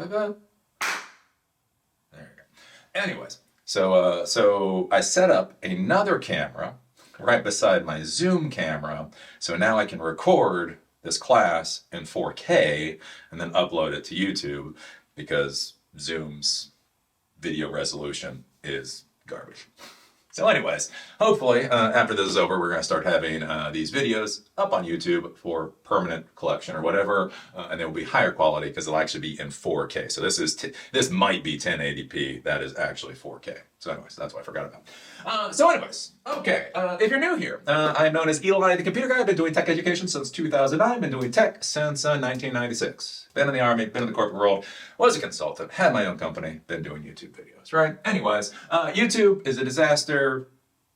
There you go. Anyways, so I set up another camera right beside my Zoom camera, so now I can record this class in 4K and then upload it to YouTube because Zoom's video resolution is garbage. So anyways, hopefully after this is over, we're going to start having these videos up on YouTube for permanent collection or whatever, and they will be higher quality because they'll actually be in 4K. So this might be 1080p. That is actually 4K. So anyways, that's what I forgot about. Okay, if you're new here, I'm known as Eli the Computer Guy. I've been doing tech education since 2009. Been doing tech since 1996. Been in the Army, been in the corporate world, was a consultant, had my own company, been doing YouTube videos, right? Anyways, YouTube is a disaster.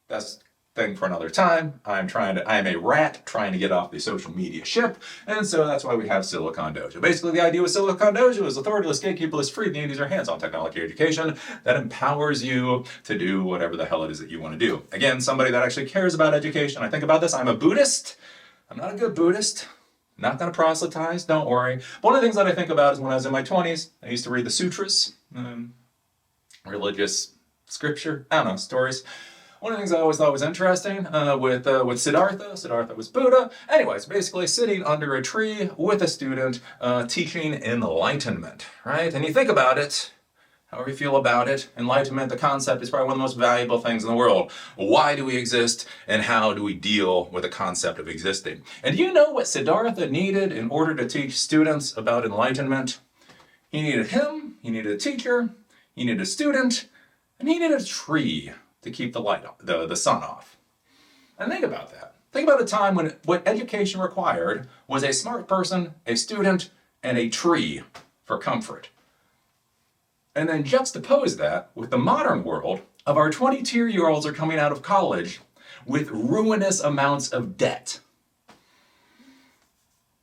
That's thing for another time. I'm a rat trying to get off the social media ship, and so that's why we have Silicon Dojo. Basically, the idea with Silicon Dojo is authorityless, gatekeeperless, free, and use your hands-on technology education that empowers you to do whatever the hell it is that you want to do. Again, somebody that actually cares about education. I think about this. I'm a Buddhist. I'm not a good Buddhist. Not going to proselytize, don't worry. But one of the things that I think about is when I was in my 20s, I used to read the sutras, religious scripture, I don't know, stories. One of the things I always thought was interesting with Siddhartha. Siddhartha was Buddha. Anyways, basically sitting under a tree with a student teaching enlightenment, right? And you think about it, however you feel about it, enlightenment, the concept is probably one of the most valuable things in the world. Why do we exist, and how do we deal with the concept of existing? And do you know what Siddhartha needed in order to teach students about enlightenment? He needed him, he needed a teacher, he needed a student, and he needed a tree to keep the sun off. And think about that. Think about a time when what education required was a smart person, a student, and a tree for comfort. And then juxtapose that with the modern world of our 22-year-olds are coming out of college with ruinous amounts of debt.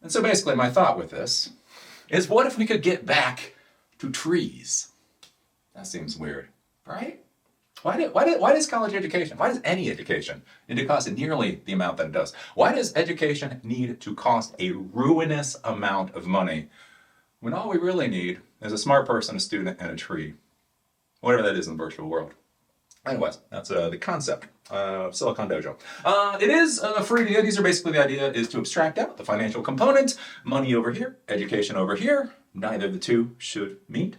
And so basically my thought with this is, what if we could get back to trees? That seems weird, right? Why does college education, why does any education need to cost nearly the amount that it does? Why does education need to cost a ruinous amount of money when all we really need is a smart person, a student, and a tree? Whatever that is in the virtual world. Anyways, that's the concept of Silicon Dojo. It is free. These are basically, the idea is to abstract out the financial component, money over here, education over here. Neither of the two should meet.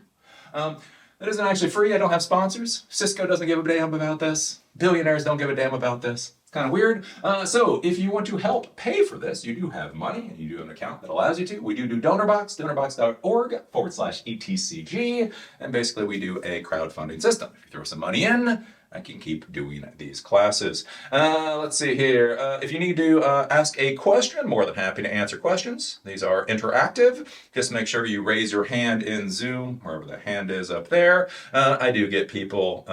It isn't actually free. I don't have sponsors. Cisco doesn't give a damn about this. Billionaires don't give a damn about this. It's kind of weird. So if you want to help pay for this, you do have money and you do have an account that allows you to. We do DonorBox, donorbox.org/ETCG. And basically we do a crowdfunding system. If you throw some money in, I can keep doing these classes. Let's see here. If you need to ask a question, more than happy to answer questions. These are interactive. Just make sure you raise your hand in Zoom, wherever the hand is up there. I do get people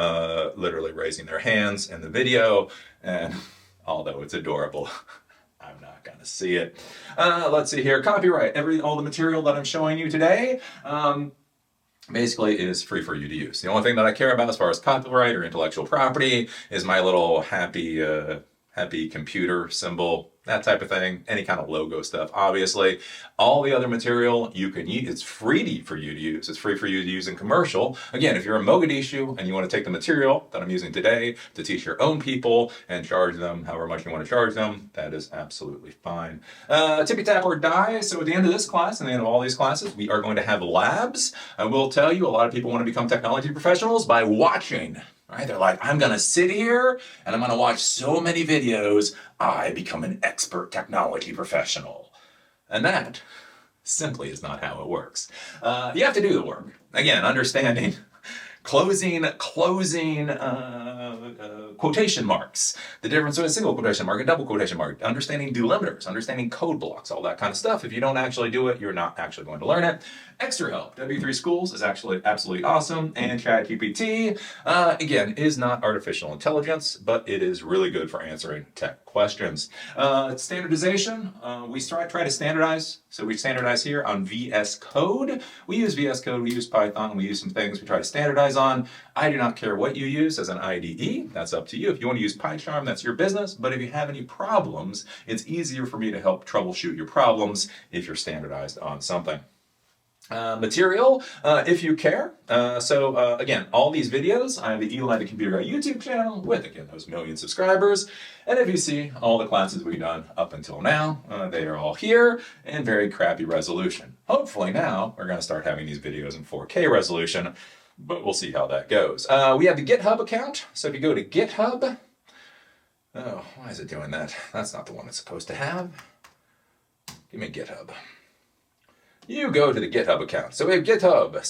literally raising their hands in the video, and although it's adorable, I'm not gonna see it. Let's see here. Copyright. All the material that I'm showing you today, basically is free for you to use. The only thing that I care about as far as copyright or intellectual property is my little happy computer symbol, that type of thing, any kind of logo stuff, obviously. All the other material you can use, it's free for you to use. It's free for you to use in commercial. Again, if you're in Mogadishu and you want to take the material that I'm using today to teach your own people and charge them however much you want to charge them, that is absolutely fine. Tippy tap or die. So at the end of this class and the end of all these classes, we are going to have labs. I will tell you, a lot of people want to become technology professionals by watching. Right? They're like, I'm going to sit here and I'm going to watch so many videos, I become an expert technology professional. And that simply is not how it works. You have to do the work. Again, understanding closing quotation marks, the difference between a single quotation mark and double quotation mark, understanding delimiters, understanding code blocks, all that kind of stuff. If you don't actually do it, you're not actually going to learn it. Extra help. W3 Schools is actually absolutely awesome, and ChatGPT, again, is not artificial intelligence, but it is really good for answering tech questions. Standardization, we try to standardize. So we standardize here on VS Code. We use VS Code, we use Python, we use some things we try to standardize on. I do not care what you use as an IDE. That's up to you. If you want to use PyCharm, that's your business. But if you have any problems, it's easier for me to help troubleshoot your problems if you're standardized on something. material if you care. Again, all these videos, I have the Eli the Computer Guy YouTube channel with, again, those million subscribers. And if you see all the classes we've done up until now, they are all here in very crappy resolution. Hopefully now we're going to start having these videos in 4K resolution, but we'll see how that goes. We have the GitHub account. So if you go to GitHub, oh, why is it doing that? That's not the one it's supposed to have. Give me GitHub. You go to the GitHub account. So we have GitHub /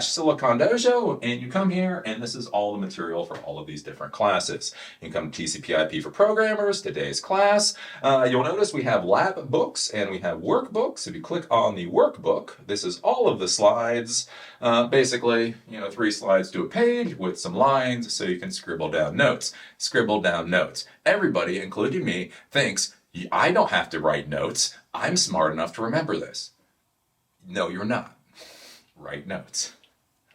Silicon Dojo, and you come here, and this is all the material for all of these different classes. You can come to TCP/IP for programmers, today's class. You'll notice we have lab books and we have workbooks. If you click on the workbook, this is all of the slides. Basically, 3 slides to a page with some lines so you can scribble down notes. Scribble down notes. Everybody, including me, thinks I don't have to write notes. I'm smart enough to remember this. No, you're not. Write notes.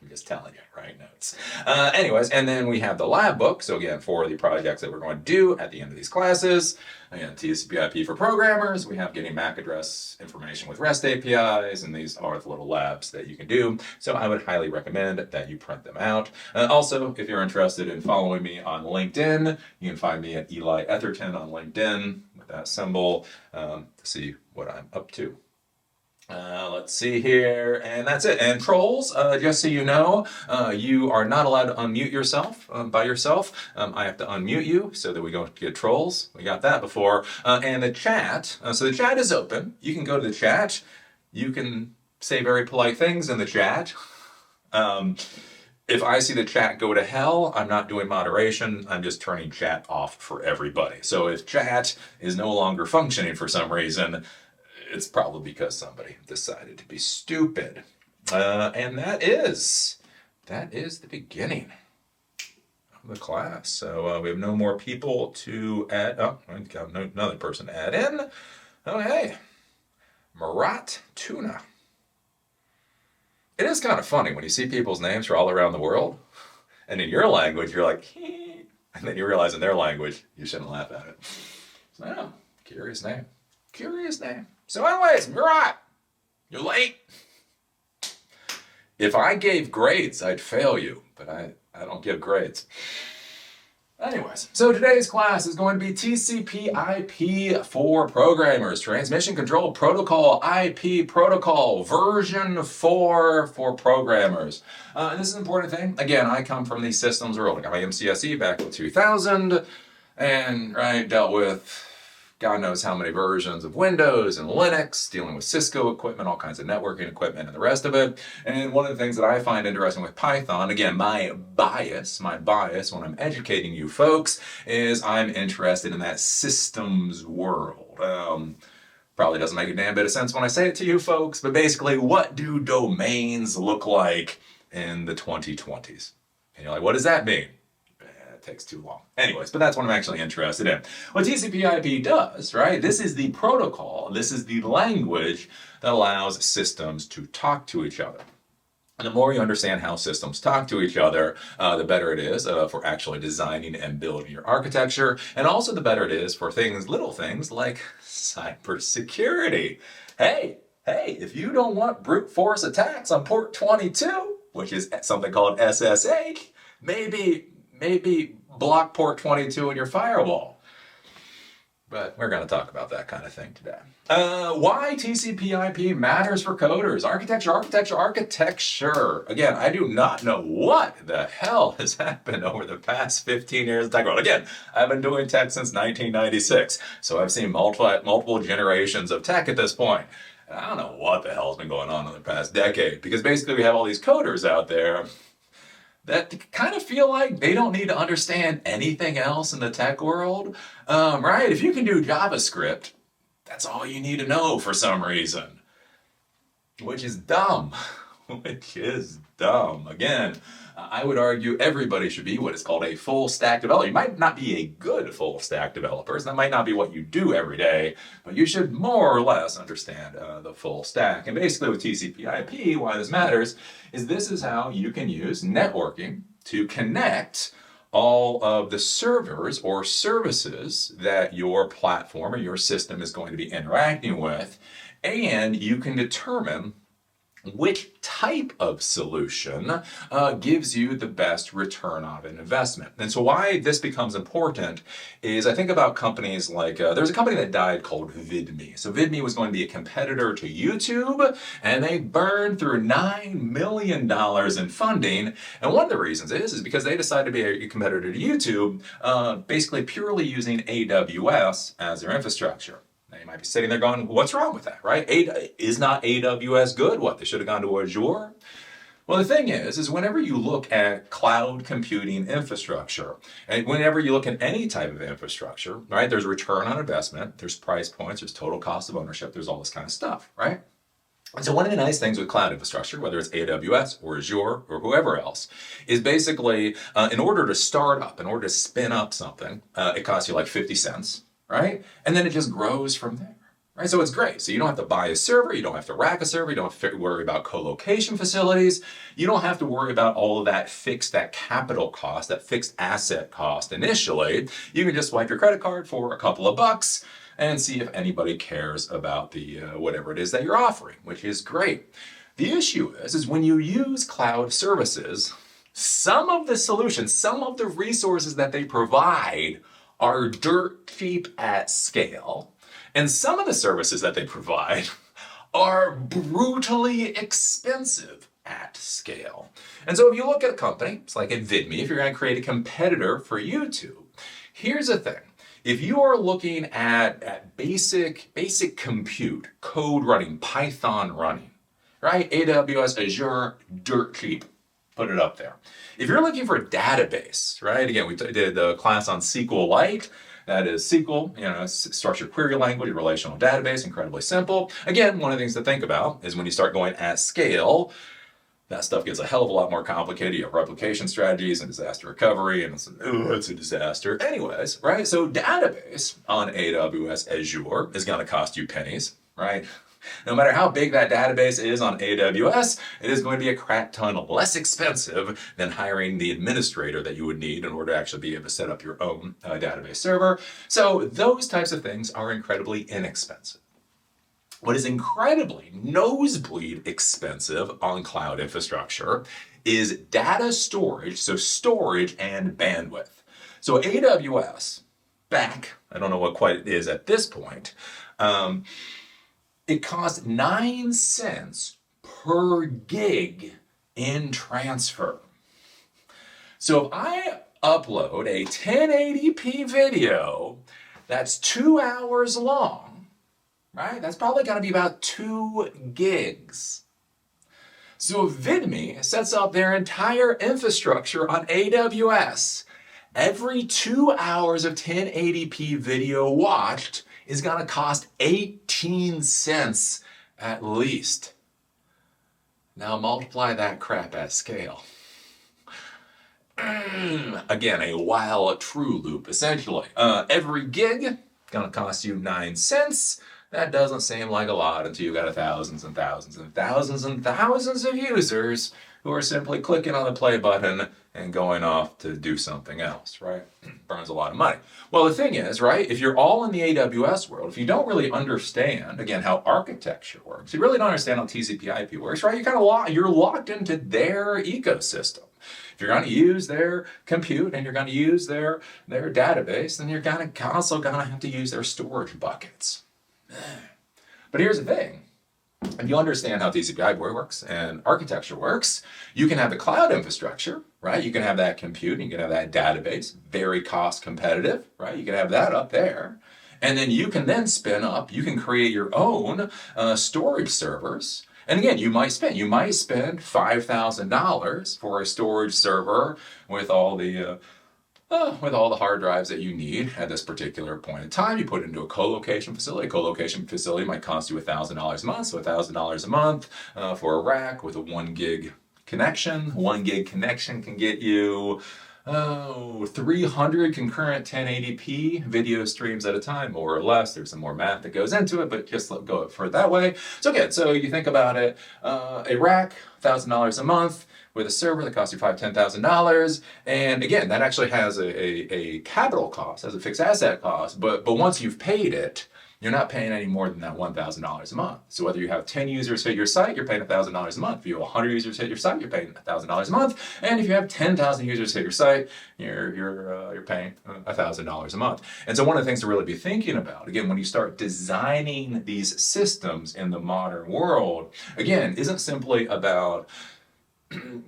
I'm just telling you, write notes. Anyways, and then we have the lab book. So again, for the projects that we're going to do at the end of these classes, again, TCP/IP for programmers, we have getting MAC address information with REST APIs, and these are the little labs that you can do. So I would highly recommend that you print them out. Also, if you're interested in following me on LinkedIn, you can find me at Eli Etherton on LinkedIn with that symbol to see what I'm up to. Let's see here, and that's it. And trolls, just so you know, you are not allowed to unmute yourself by yourself. I have to unmute you so that we don't get trolls. We got that before. And the chat, so the chat is open. You can go to the chat. You can say very polite things in the chat. If I see the chat go to hell, I'm not doing moderation. I'm just turning chat off for everybody. So if chat is no longer functioning for some reason, it's probably because somebody decided to be stupid. And that is the beginning of the class. So we have no more people to add. Oh, I've got another person to add in. Oh, hey, Marat Tuna. It is kind of funny when you see people's names for all around the world, and in your language, you're like, hee, and then you realize in their language, you shouldn't laugh at it. So, yeah, curious name. Curious name. So anyways, Murat, you're late. If I gave grades, I'd fail you, but I don't give grades. Anyways, so today's class is going to be TCP/IP for programmers, Transmission Control Protocol, IP Protocol, version 4 for programmers. And this is an important thing. Again, I come from the systems world. I got my MCSE back in 2000, and dealt with God knows how many versions of Windows and Linux, dealing with Cisco equipment, all kinds of networking equipment, and the rest of it. And one of the things that I find interesting with Python, again, my bias when I'm educating you folks, is I'm interested in that systems world. Probably doesn't make a damn bit of sense when I say it to you folks, but basically, what do domains look like in the 2020s? And you're like, what does that mean? Takes too long. Anyways, but that's what I'm actually interested in. What TCP/IP does, right? This is the protocol, this is the language that allows systems to talk to each other. And the more you understand how systems talk to each other, the better it is for actually designing and building your architecture, and also the better it is for little things like cybersecurity. Hey, if you don't want brute force attacks on port 22, which is something called SSH, maybe block port 22 in your firewall. But we're going to talk about that kind of thing today. Why TCP/IP matters for coders. Architecture. Again, I do not know what the hell has happened over the past 15 years in tech world. Again, I've been doing tech since 1996, so I've seen multiple generations of tech at this point. And I don't know what the hell's been going on in the past decade, because basically we have all these coders out there that kind of feel like they don't need to understand anything else in the tech world, right? If you can do JavaScript, that's all you need to know for some reason, which is dumb, Again, I would argue everybody should be what is called a full stack developer. You might not be a good full stack developer, so that might not be what you do every day, but you should more or less understand the full stack. And basically with TCP/IP, why this matters is this is how you can use networking to connect all of the servers or services that your platform or your system is going to be interacting with, and you can determine which type of solution gives you the best return on an investment. And so why this becomes important is I think about companies like, there's a company that died called VidMe. So VidMe was going to be a competitor to YouTube, and they burned through $9 million in funding. And one of the reasons is because they decided to be a competitor to YouTube, basically purely using AWS as their infrastructure. Now you might be sitting there going, what's wrong with that, right? Is not AWS good? What, they should have gone to Azure? Well, the thing is whenever you look at cloud computing infrastructure, and whenever you look at any type of infrastructure, right, there's return on investment, there's price points, there's total cost of ownership, there's all this kind of stuff, right? And so one of the nice things with cloud infrastructure, whether it's AWS or Azure or whoever else, is basically in order to start up, in order to spin up something, it costs you like 50 cents. Right? And then it just grows from there. Right? So it's great. So you don't have to buy a server, you don't have to rack a server, you don't have to worry about co-location facilities, you don't have to worry about all of that that capital cost, that fixed asset cost initially. You can just swipe your credit card for a couple of bucks and see if anybody cares about the whatever it is that you're offering, which is great. The issue is when you use cloud services, some of the solutions, some of the resources that they provide are dirt cheap at scale, and some of the services that they provide are brutally expensive at scale. And so if you look at a company, it's like at VidMe, if you're going to create a competitor for YouTube, here's the thing. If you are looking at basic compute, code running, Python running, right? AWS, Azure, dirt cheap. Put it up there. If you're looking for a database, right? Again, we did the class on SQLite. That is SQL, structured query language, relational database, incredibly simple. Again, one of the things to think about is when you start going at scale, that stuff gets a hell of a lot more complicated. You have replication strategies and disaster recovery, and it's a disaster. Anyways, right? So database on AWS Azure is going to cost you pennies, right? No matter how big that database is on AWS, it is going to be a crap ton less expensive than hiring the administrator that you would need in order to actually be able to set up your own database server. So those types of things are incredibly inexpensive. What is incredibly nosebleed expensive on cloud infrastructure is data storage, so storage and bandwidth. So AWS, I don't know what quite it is at this point, it costs 9 cents per gig in transfer. So if I upload a 1080p video that's 2 hours long, right? That's probably going to be about 2 gigs. So VidMe sets up their entire infrastructure on AWS. Every 2 hours of 1080p video watched is going to cost 18 cents at least. Now multiply that crap at scale. Again, a while true loop, essentially. Every gig going to cost you 9 cents. That doesn't seem like a lot until you've got thousands and thousands and thousands and thousands of users who are simply clicking on the play button and going off to do something else, right? Burns a lot of money. Well, the thing is, right, if you're all in the AWS world, if you don't really understand, again, how architecture works, you really don't understand how TCP IP works, right? You're locked into their ecosystem. If you're going to use their compute and you're going to use their database, then you're also going to have to use their storage buckets. But here's the thing. If you understand how TCP IP works and architecture works, you can have the cloud infrastructure, right? You can have that compute, you can have that database, very cost competitive, right? You can have that up there. And then you can spin up, you can create your own storage servers. And again, you might spend $5,000 for a storage server with all the hard drives that you need at this particular point in time. You put it into a co-location facility. A co-location facility might cost you $1,000 a month. So $1,000 a month for a rack with a 1 gig connection. 1 gig connection can get you 300 concurrent 1080p video streams at a time, more or less. There's some more math that goes into it, but just go for it that way. So again, so you think about it, a rack, $1,000 a month, with a server that costs you $10,000. And again, that actually has a capital cost, has a fixed asset cost, but once you've paid it, you're not paying any more than that $1,000 a month. So whether you have 10 users hit your site, you're paying $1,000 a month. If you have 100 users hit your site, you're paying $1,000 a month. And if you have 10,000 users hit your site, you're paying $1,000 a month. And so one of the things to really be thinking about, again, when you start designing these systems in the modern world, again, isn't simply about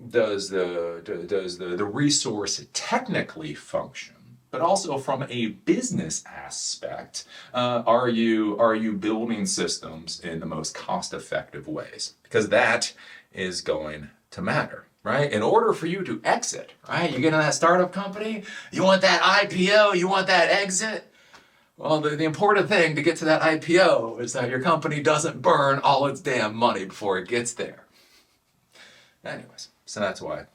does the resource technically function, but also from a business aspect, are you building systems in the most cost-effective ways? Because that is going to matter, right? In order for you to exit, right? You get in that startup company, you want that IPO, you want that exit. Well, the important thing to get to that IPO is that your company doesn't burn all its damn money before it gets there. Anyways, so that's why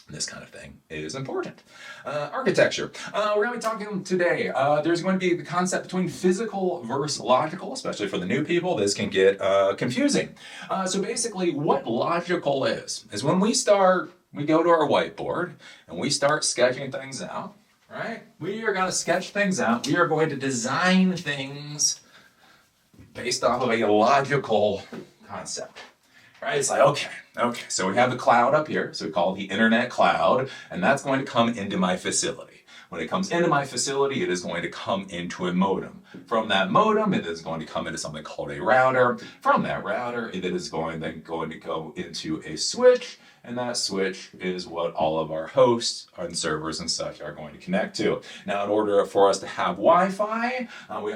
this kind of thing is important. Architecture. We're going to be talking today. There's going to be the concept between physical versus logical, especially for the new people. This can get confusing. So basically, what logical is when we go to our whiteboard and we start sketching things out, right? We are going to sketch things out. We are going to design things based off of a logical concept. Right? It's like, okay, so we have the cloud up here, so we call it the internet cloud, and that's going to come into my facility. When it comes into my facility, it is going to come into a modem. From that modem, it is going to come into something called a router. From that router, it is going to go into a switch, and that switch is what all of our hosts and servers and such are going to connect to. Now, in order for us to have Wi-Fi,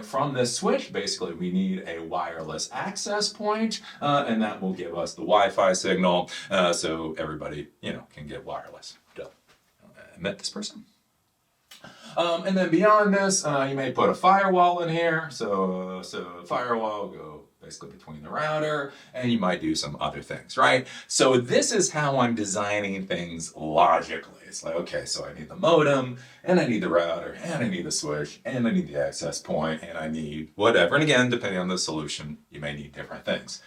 from this switch, basically we need a wireless access point, and that will give us the Wi-Fi signal, so everybody, can get wireless. Duh. I met this person. And then beyond this, you may put a firewall in here. So firewall will go basically between the router, and you might do some other things, right? So this is how I'm designing things logically. It's like, okay, so I need the modem, and I need the router, and I need the switch, and I need the access point, and I need whatever. And again, depending on the solution, you may need different things.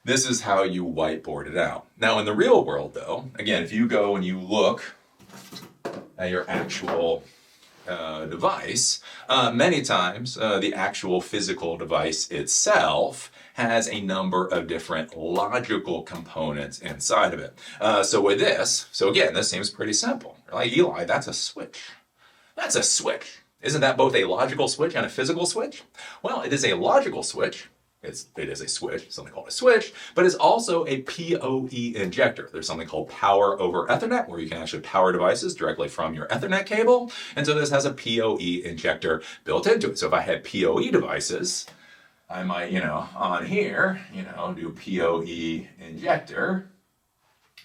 This is how you whiteboard it out. Now, in the real world, though, again, if you go and you look at your actual device, many times the actual physical device itself has a number of different logical components inside of it. So with this, again, this seems pretty simple. Like, Eli, that's a switch. That's a switch. Isn't that both a logical switch and a physical switch? Well, it is a logical switch. It is a switch, something called a switch, but it's also a PoE injector. There's something called power over Ethernet, where you can actually power devices directly from your Ethernet cable. And so this has a PoE injector built into it. So if I had PoE devices, I might, on here, do PoE injector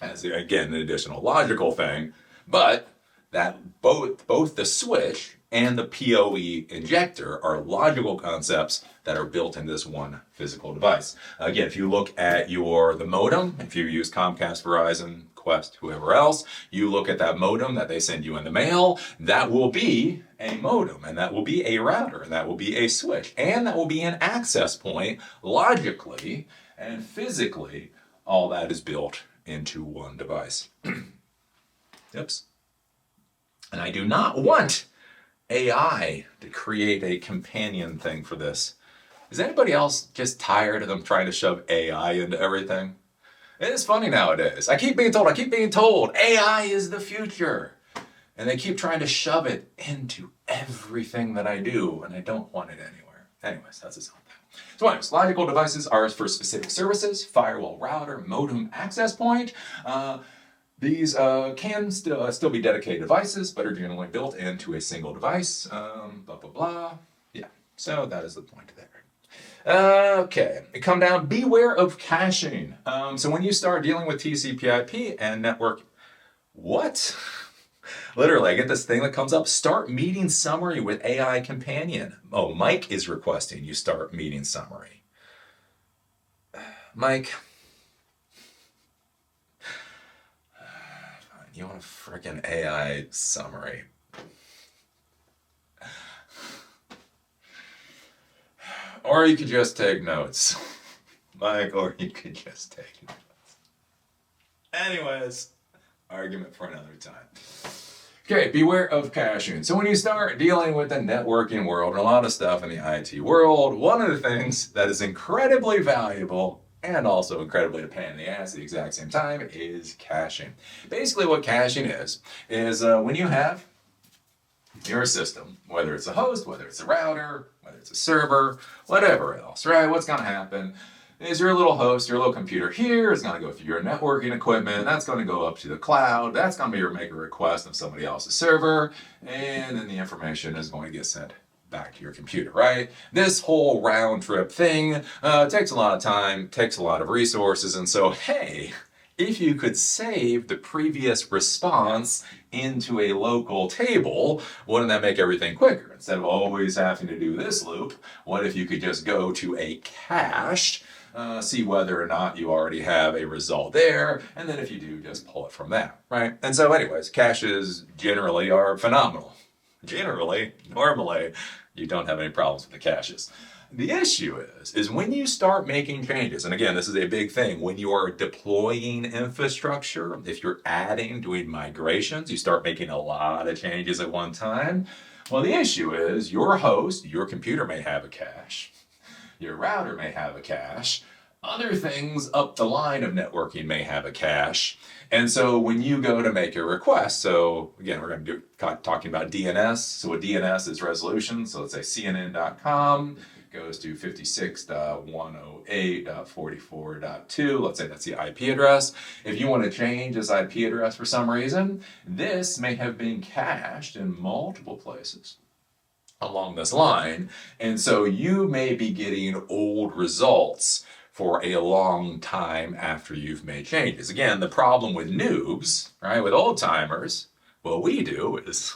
as, again, an additional logical thing. But that both the switch and the PoE injector are logical concepts that are built into this one physical device. Again, if you look at the modem, if you use Comcast, Verizon, Quest, whoever else, you look at that modem that they send you in the mail, that will be a modem, and that will be a router, and that will be a switch, and that will be an access point logically and physically. All that is built into one device. Oops. And I do not want AI to create a companion thing for this. Is anybody else just tired of them trying to shove AI into everything? It's funny nowadays. I keep being told AI is the future. And they keep trying to shove it into everything that I do, and I don't want it anywhere. Anyways, that's its own thing. So anyways, logical devices are for specific services: firewall, router, modem, access point. These can still be dedicated devices, but are generally built into a single device. Blah, blah, blah. Yeah, so that is the point there. Okay, come down, beware of caching. So when you start dealing with TCP/IP and network, what? Literally, I get this thing that comes up, start meeting summary with AI companion. Oh, Mike is requesting you start meeting summary. Mike, you want a freaking AI summary? Or you could just take notes. Mike, or you could just take notes. Anyways, argument for another time. Okay, beware of caching. So when you start dealing with the networking world and a lot of stuff in the IT world, one of the things that is incredibly valuable and also incredibly a pain in the ass at the exact same time is caching. Basically what caching is when you have your system, whether it's a host, whether it's a router, whether it's a server, whatever else, right? What's going to happen is your little host, your little computer here is going to go through your networking equipment. That's going to go up to the cloud. That's going to be make a request of somebody else's server. And then the information is going to get sent back to your computer, right? This whole round trip thing takes a lot of time, takes a lot of resources. And so, hey, if you could save the previous response into a local table, wouldn't that make everything quicker? Instead of always having to do this loop, what if you could just go to a cache, see whether or not you already have a result there, and then if you do, just pull it from that, right? And so anyways, caches generally are phenomenal. Normally, you don't have any problems with the caches. The issue is when you start making changes, and again, this is a big thing, when you are deploying infrastructure, if you're doing migrations, you start making a lot of changes at one time. Well, the issue is your host, your computer may have a cache, your router may have a cache, other things up the line of networking may have a cache. And so when you go to make a request, so again, we're going to do talking about DNS. So a DNS is resolution. So let's say CNN.com goes to 56.108.44.2. Let's say that's the IP address. If you want to change this IP address for some reason, this may have been cached in multiple places along this line. And so you may be getting old results for a long time after you've made changes. Again, the problem with noobs, right, with old timers, what we do is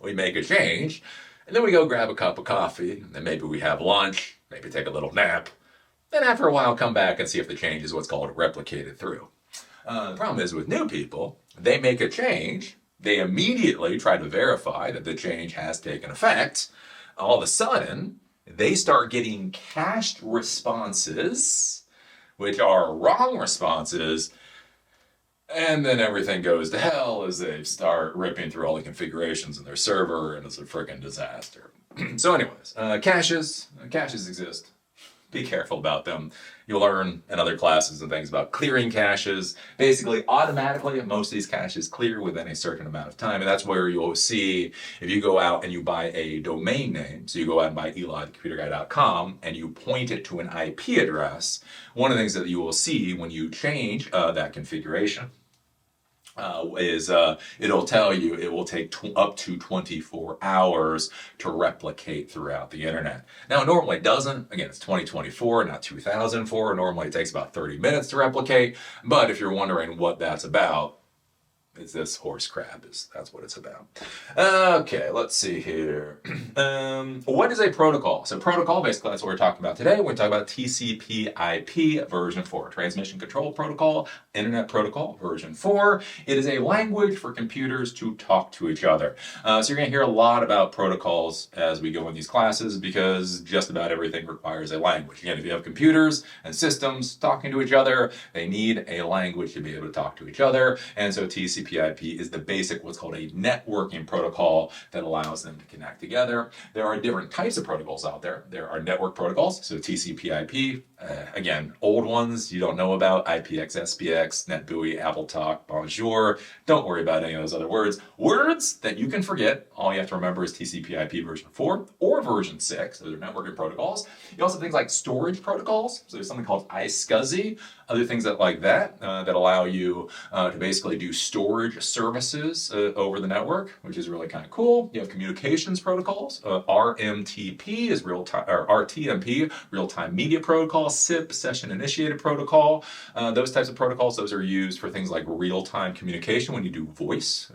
we make a change and then we go grab a cup of coffee and then maybe we have lunch, maybe take a little nap. Then after a while come back and see if the change is what's called replicated through. The problem is with new people, they make a change, they immediately try to verify that the change has taken effect. All of a sudden, they start getting cached responses, which are wrong responses, and then everything goes to hell as they start ripping through all the configurations in their server, and it's a freaking disaster. So anyways, caches exist. Be careful about them. You'll learn in other classes and things about clearing caches. Basically, automatically, most of these caches clear within a certain amount of time. And that's where you'll see, if you go out and you buy a domain name, so you go out and buy EliTheComputerGuy.com, and you point it to an IP address, one of the things that you will see when you change that configuration it'll tell you it will take up to 24 hours to replicate throughout the internet. Now, it normally doesn't. Again, it's 2024, not 2004. Normally, it takes about 30 minutes to replicate. But if you're wondering what that's about, it's this horse crap. That's what it's about. Okay, let's see here. What is a protocol? So protocol, basically, that's what we're talking about today. We're talking about TCP IP version 4, Transmission Control Protocol, Internet Protocol version 4. It is a language for computers to talk to each other. So you're going to hear a lot about protocols as we go in these classes because just about everything requires a language. Again, if you have computers and systems talking to each other, they need a language to be able to talk to each other. And so TCP IP is the basic, what's called a networking protocol that allows them to connect together. There are different types of protocols out there. There are network protocols, so TCP IP. Again, old ones you don't know about, IPX, SPX, NetBEUI, AppleTalk, Bonjour. Don't worry about any of those other words. Words that you can forget, all you have to remember is TCP IP version 4 or version 6. Those are networking protocols. You also have things like storage protocols. So there's something called iSCSI, other things like that that allow you to basically do storage services over the network, which is really kind of cool. You have communications protocols. RMTP is real-time, or RTMP, real-time media protocol. SIP, session initiated protocol. Those types of protocols, those are used for things like real-time communication when you do voice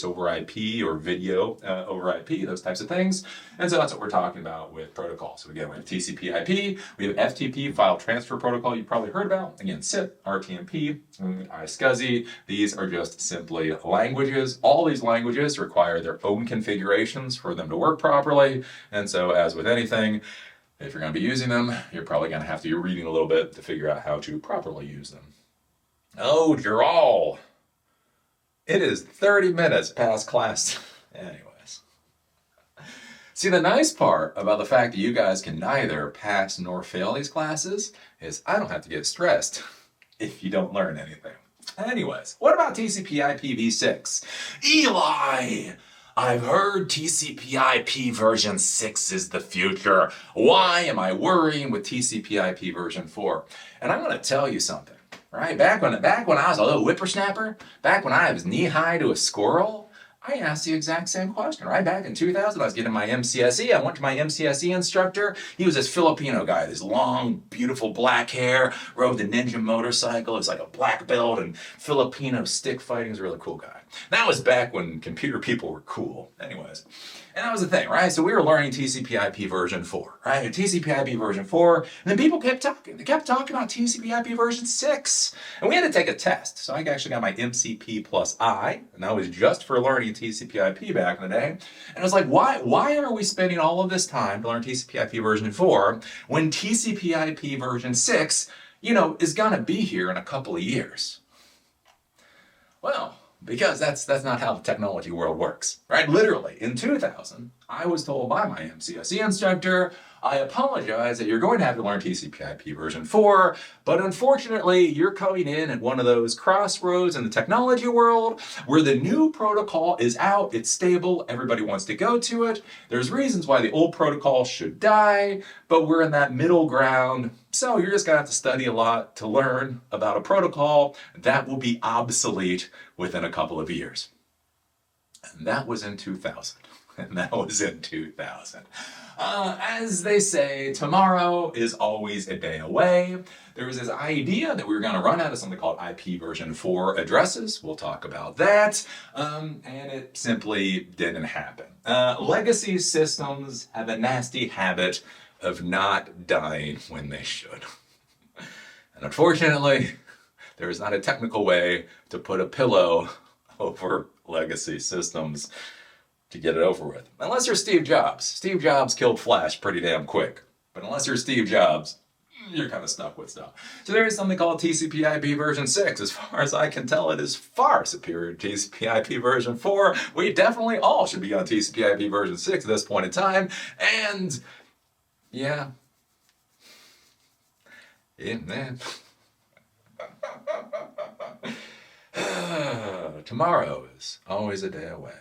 over IP or video over IP, those types of things. And so that's what we're talking about with protocols. So again, we have TCP IP, we have FTP, file transfer protocol you've probably heard about. Again, SIP, RTMP, iSCSI. These are just simply languages. All these languages require their own configurations for them to work properly. And so as with anything, if you're going to be using them, you're probably going to have to be reading a little bit to figure out how to properly use them. Oh, Gerald, it is 30 minutes past class Anyways. See, the nice part about the fact that you guys can neither pass nor fail these classes is I don't have to get stressed if you don't learn anything. Anyways, what about TCP IPv6? Eli! I've heard TCP IP version 6 is the future. Why am I worrying with TCP IP version 4? And I'm going to tell you something, right? Back when I was a little whippersnapper, back when I was knee-high to a squirrel, I asked the exact same question, right? Back in 2000, I was getting my MCSE. I went to my MCSE instructor. He was this Filipino guy, this long, beautiful black hair, rode the Ninja motorcycle. It was like a black belt and Filipino stick fighting. He was a really cool guy. That was back when computer people were cool. Anyways. And that was the thing, right? So we were learning TCP IP version 4, right? TCP IP version 4, and then people kept talking. They kept talking about TCP IP version 6. And we had to take a test. So I actually got my MCP plus I, and that was just for learning TCP IP back in the day. And I was like, why are we spending all of this time to learn TCP IP version 4 when TCP IP version 6, is gonna be here in a couple of years? Well, because that's not how the technology world works, right? Literally, in 2000, I was told by my MCSE instructor, I apologize that you're going to have to learn TCP IP version 4, but unfortunately, you're coming in at one of those crossroads in the technology world where the new protocol is out, it's stable, everybody wants to go to it. There's reasons why the old protocol should die, but we're in that middle ground. So you're just gonna have to study a lot to learn about a protocol that will be obsolete within a couple of years. And that was in 2000. As they say, tomorrow is always a day away. There was this idea that we were going to run out of something called IP version 4 addresses. We'll talk about that. And it simply didn't happen. Legacy systems have a nasty habit of not dying when they should. And unfortunately, there is not a technical way to put a pillow over legacy systems to get it over with. Unless you're Steve Jobs. Steve Jobs killed Flash pretty damn quick. But unless you're Steve Jobs, you're kind of stuck with stuff. So there is something called TCP IP version 6. As far as I can tell, it is far superior to TCP IP version 4. We definitely all should be on TCP IP version 6 at this point in time. And yeah. Man. Tomorrow is always a day away.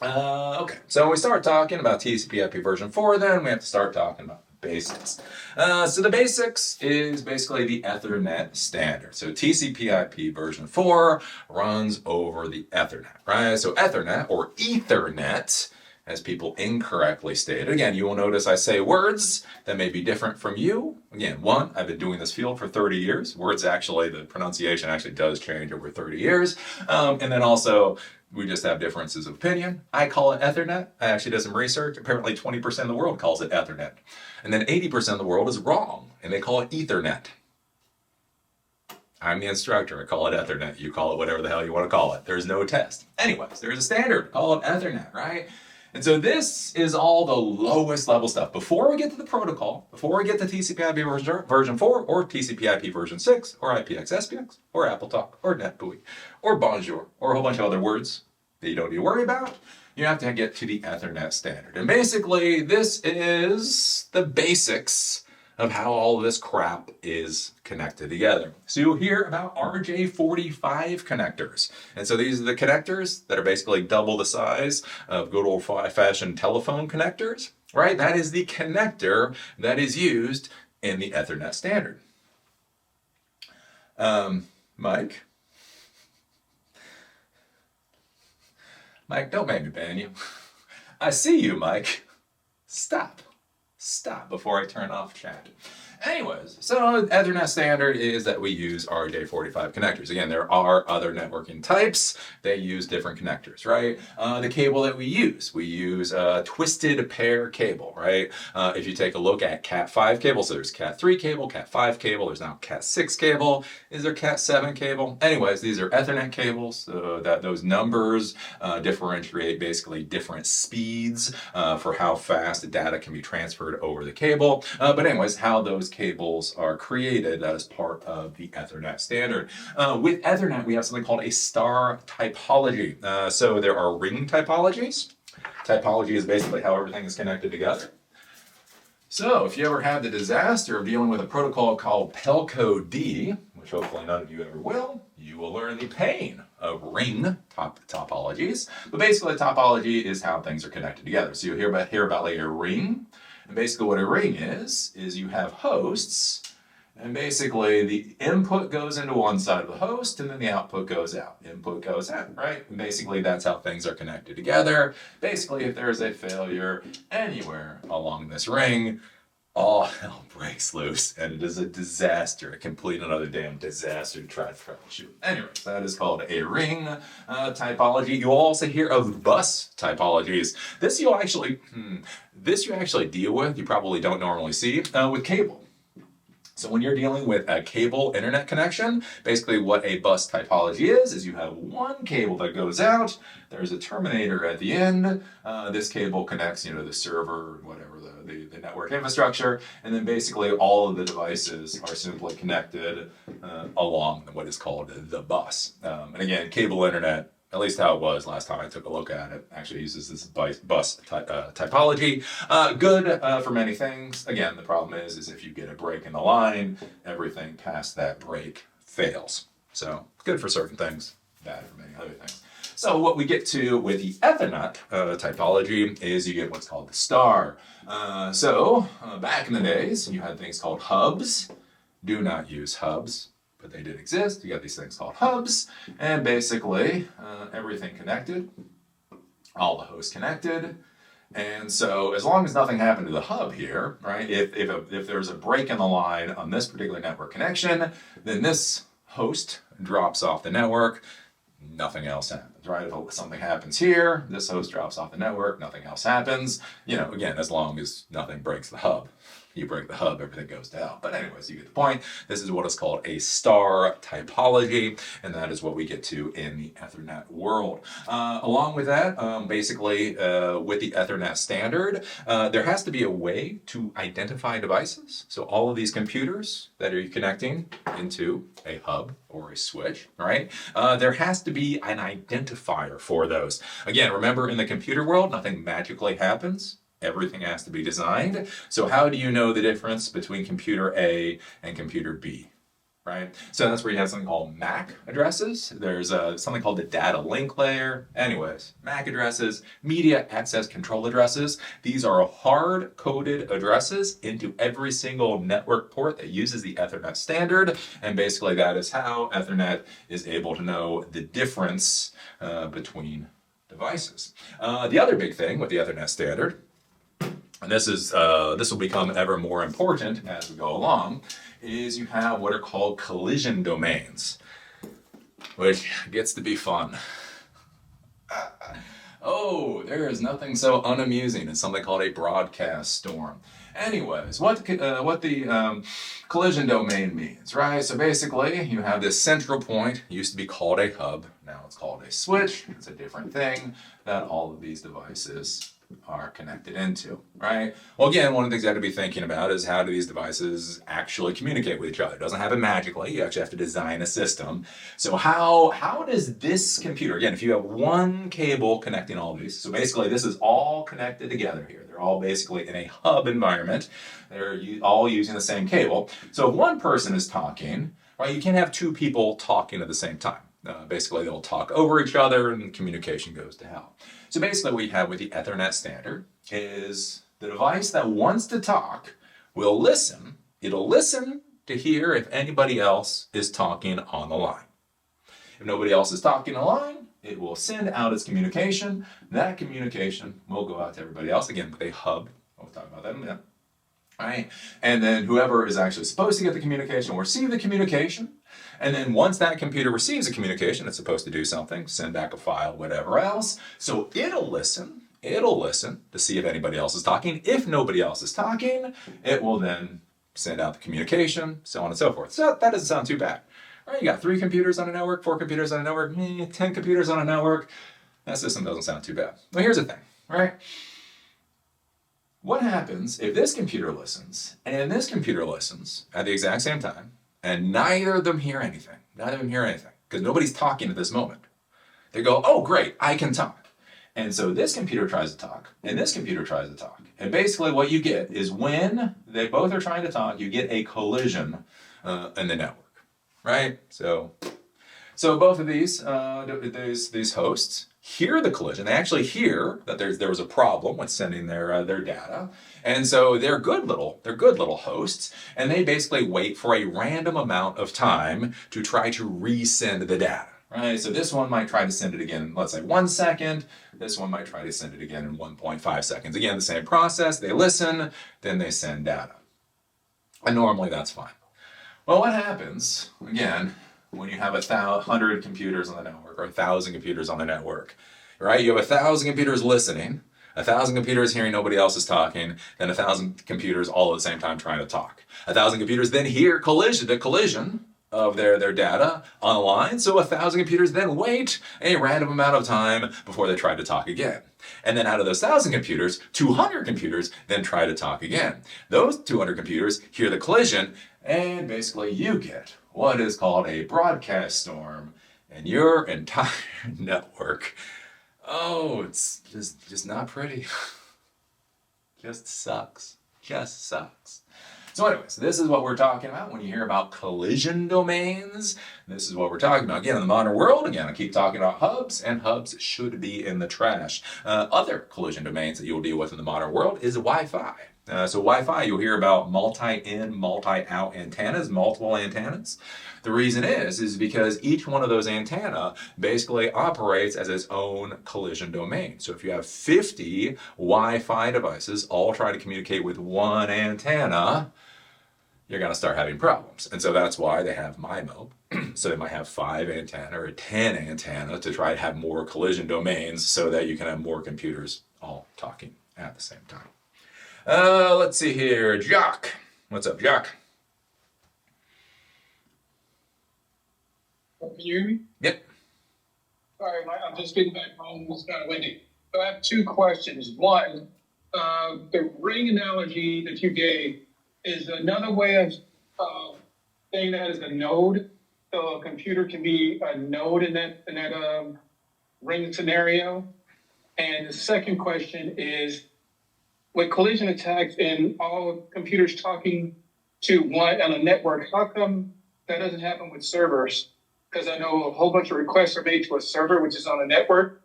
Okay, so when we start talking about TCP IP version 4, then we have to start talking about the basics. So the basics is basically the Ethernet standard. So TCP IP version 4 runs over the Ethernet, right? So Ethernet, or Ethernet, as people incorrectly stated. Again, you will notice I say words that may be different from you. Again, one, I've been doing this field for 30 years. Words actually, the pronunciation actually does change over 30 years. And then also, we just have differences of opinion. I call it Ethernet. I actually did some research. Apparently 20% of the world calls it Ethernet. And then 80% of the world is wrong, and they call it Ethernet. I'm the instructor. I call it Ethernet. You call it whatever the hell you want to call it. There's no test. Anyways, there's a standard. Call it Ethernet, right? And so this is all the lowest level stuff. Before we get to the protocol, before we get to TCP IP version 4, or TCP IP version 6, or IPX SPX, or AppleTalk, or NetBEUI, or Bonjour, or a whole bunch of other words that you don't need to worry about, you have to get to the Ethernet standard. And basically, this is the basics of how all of this crap is connected together. So you'll hear about RJ45 connectors. And so these are the connectors that are basically double the size of good old-fashioned telephone connectors, right? That is the connector that is used in the Ethernet standard. Mike? Mike, don't make me ban you. I see you, Mike. Stop before I turn off chat. Anyways, so Ethernet standard is that we use RJ45 connectors. Again, there are other networking types that use different connectors, right? The cable that we use a twisted pair cable, right? If you take a look at Cat5 cable, so there's Cat3 cable, Cat5 cable, there's now Cat6 cable, is there Cat7 cable? Anyways, these are Ethernet cables, so that those numbers differentiate basically different speeds for how fast the data can be transferred over the cable. But anyways, how those cables are created. That is part of the Ethernet standard. With Ethernet, we have something called a star topology. So there are ring topologies. Topology is basically how everything is connected together. So if you ever had the disaster of dealing with a protocol called Pelco D, which hopefully none of you ever will, you will learn the pain of ring topologies. But basically, topology is how things are connected together. So you'll hear about like a ring. And basically what a ring is you have hosts, and basically the input goes into one side of the host and then the output goes out. Input goes out, right? And basically that's how things are connected together. Basically, if there's a failure anywhere along this ring, all hell breaks loose, and it is a disaster, a complete another damn disaster to try to troubleshoot. Anyways, that is called a ring typology. You'll also hear of bus typologies. This you actually deal with. You probably don't normally see with cable. So when you're dealing with a cable internet connection, basically what a bus typology is you have one cable that goes out, there's a terminator at the end, this cable connects, the server, whatever, the network infrastructure, and then basically all of the devices are simply connected along what is called the bus. And again, cable internet, at least how it was last time I took a look at it, actually uses this bus typology. Good for many things. Again, the problem is if you get a break in the line, everything past that break fails. So good for certain things, bad for many other things. So what we get to with the Ethernet typology is you get what's called the star. Back in the days, you had things called hubs. Do not use hubs, but they did exist. You got these things called hubs, and basically everything connected, all the hosts connected. And so as long as nothing happened to the hub here, right, if there's a break in the line on this particular network connection, then this host drops off the network, nothing else happens, right? If something happens here, this host drops off the network, nothing else happens. Again, as long as nothing breaks the hub. You break the hub, everything goes down. But anyways, you get the point. This is what is called a star typology, and that is what we get to in the Ethernet world. Along with that, basically, with the Ethernet standard, there has to be a way to identify devices. So all of these computers that are connecting into a hub or a switch, right? There has to be an identifier for those. Again, remember, in the computer world, nothing magically happens. Everything has to be designed. So how do you know the difference between computer A and computer B, right? So that's where you have something called MAC addresses. There's something called the data link layer. Anyways, MAC addresses, media access control addresses. These are hard-coded addresses into every single network port that uses the Ethernet standard. And basically that is how Ethernet is able to know the difference between devices. The other big thing with the Ethernet standard, and this will become ever more important as we go along, is you have what are called collision domains, which gets to be fun. Oh, there is nothing so unamusing as something called a broadcast storm. Anyways, what the collision domain means, right? So basically, you have this central point, used to be called a hub, now it's called a switch. It's a different thing that all of these devices are connected into, right? Well, again, one of the things you have to be thinking about is how do these devices actually communicate with each other? It doesn't happen magically. You actually have to design a system. So how does this computer, again, if you have one cable connecting all of these, so basically this is all connected together here. They're all basically in a hub environment. They're all using the same cable. So if one person is talking, right, you can't have two people talking at the same time. Basically, they'll talk over each other and communication goes to hell. So basically what we have with the Ethernet standard is the device that wants to talk will listen. It'll listen to hear if anybody else is talking on the line. If nobody else is talking on the line, it will send out its communication. That communication will go out to everybody else, again, with a hub. We'll talk about that in a minute. Right? And then whoever is actually supposed to get the communication will receive the communication. And then once that computer receives a communication, it's supposed to do something, send back a file, whatever else. So it'll listen to see if anybody else is talking. If nobody else is talking, it will then send out the communication, so on and so forth. So that doesn't sound too bad. All right, you got 3 computers on a network, 4 computers on a network, 10 computers on a network. That system doesn't sound too bad. Well, here's the thing, right? what happens if this computer listens and this computer listens at the exact same time and neither of them hear anything? Neither of them hear anything because nobody's talking at this moment. They go, oh, great, I can talk. And so this computer tries to talk and this computer tries to talk. And basically what you get is when they both are trying to talk, you get a collision in the network, right? So both of these hosts hear the collision. They actually hear that there was a problem with sending their data, and so they're good little hosts, and they basically wait for a random amount of time to try to resend the data. Right, so this one might try to send it again, let's say 1 second. This one might try to send it again in 1.5 seconds. Again, the same process. They listen, then they send data, and normally that's fine. Well, what happens again when you have 100 computers on the network or 1,000 computers on the network, right? You have 1,000 computers listening, 1,000 computers hearing nobody else is talking, then 1,000 computers all at the same time trying to talk. 1,000 computers then hear the collision of their data on the line, so 1,000 computers then wait a random amount of time before they try to talk again. And then out of those 1,000 computers, 200 computers then try to talk again. Those 200 computers hear the collision, and basically you get what is called a broadcast storm, and your entire network, oh, it's just not pretty. Just sucks. So anyways, this is what we're talking about when you hear about collision domains. This is what we're talking about. Again, in the modern world, again, I keep talking about hubs, and hubs should be in the trash. Other collision domains that you'll deal with in the modern world is Wi-Fi. So Wi-Fi, you'll hear about multi-in, multi-out antennas, multiple antennas. The reason is because each one of those antenna basically operates as its own collision domain. So if you have 50 Wi-Fi devices all try to communicate with one antenna, you're going to start having problems. And so that's why they have MIMO. So they might have 5 antenna or 10 antenna to try to have more collision domains so that you can have more computers all talking at the same time. Let's see here. Jock. What's up, Jock? Can you hear me? Yep. Sorry, I'm just getting back home. It's kind of windy. So I have 2 questions. One, the ring analogy that you gave is another way of saying that as a node. So a computer can be a node in that ring scenario. And the second question is, with collision attacks and all computers talking to one on a network, how come that doesn't happen with servers? Because I know a whole bunch of requests are made to a server, which is on a network,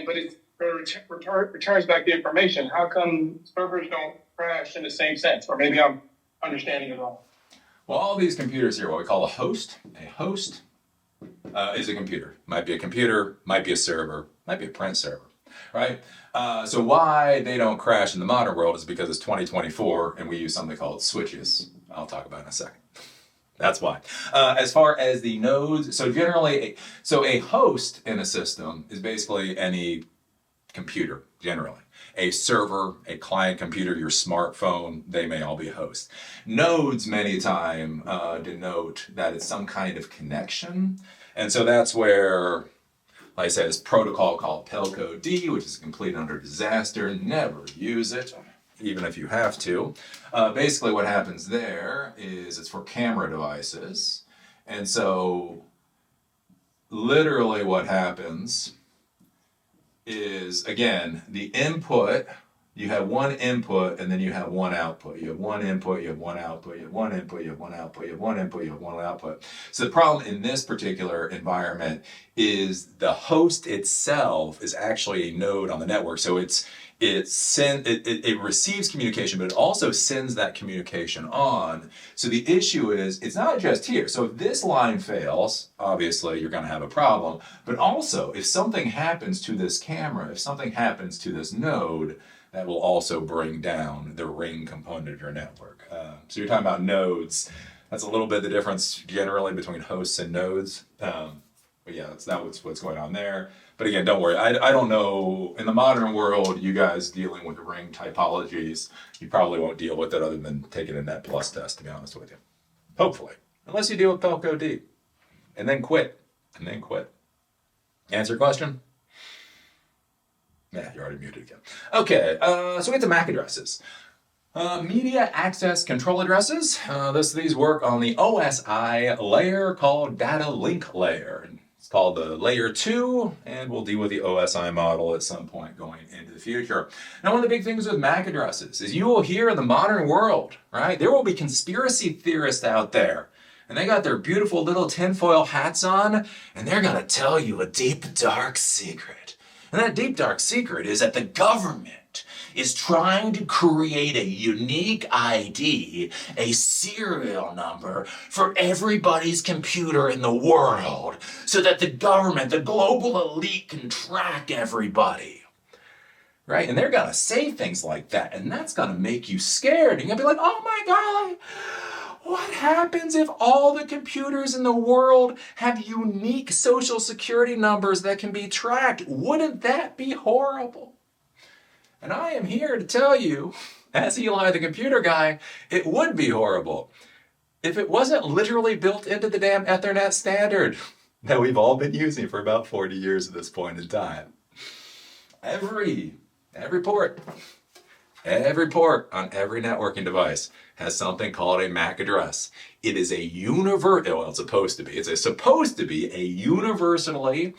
but it returns back the information. How come servers don't crash in the same sense? Or maybe I'm understanding it wrong. Well, all these computers here, what we call a host is a computer. Might be a computer, might be a server, might be a print server, right? So why they don't crash in the modern world is because it's 2024 and we use something called switches. I'll talk about it in a second. That's why. As far as the nodes, so generally, a host in a system is basically any computer, generally. A server, a client computer, your smartphone, they may all be hosts. Nodes, many times, denote that it's some kind of connection. And so that's where, like I said, this protocol called Telco D, which is a complete under disaster. Never use it, even if you have to. Basically what happens there is it's for camera devices. And so literally what happens is, again, the input, you have one input and then you have one output. You have one input, you have one output, you have one input, you have one output, you have one input, you have one output. So the problem in this particular environment is the host itself is actually a node on the network. So it receives communication, but it also sends that communication on. So the issue is, it's not just here. So if this line fails, obviously you're going to have a problem. But also, if something happens to this camera, if something happens to this node, that will also bring down the ring component of your network. So you're talking about nodes. That's a little bit the difference generally between hosts and nodes. But yeah, that's not what's going on there. But again, don't worry. I don't know. In the modern world, you guys dealing with ring typologies, you probably won't deal with it other than taking a Net Plus test, to be honest with you. Hopefully. Unless you deal with Telco D. And then quit. Answer your question? Yeah, you're already muted again. Okay, so we get to MAC addresses. Media access control addresses. These work on the OSI layer called data link layer. It's called the layer 2, and we'll deal with the OSI model at some point going into the future. Now, one of the big things with MAC addresses is you will hear in the modern world, right? There will be conspiracy theorists out there, and they got their beautiful little tinfoil hats on, and they're gonna tell you a deep, dark secret. And that deep, dark secret is that the government is trying to create a unique ID, a serial number for everybody's computer in the world so that the government, the global elite, can track everybody. Right? And they're going to say things like that, and that's going to make you scared. And you'll be like, oh my God, what happens if all the computers in the world have unique social security numbers that can be tracked? Wouldn't that be horrible? And I am here to tell you, as Eli the computer guy, it would be horrible if it wasn't literally built into the damn Ethernet standard that we've all been using for about 40 years at this point in time. Every port on every networking device has something called a MAC address. It is a it's supposed to be a universally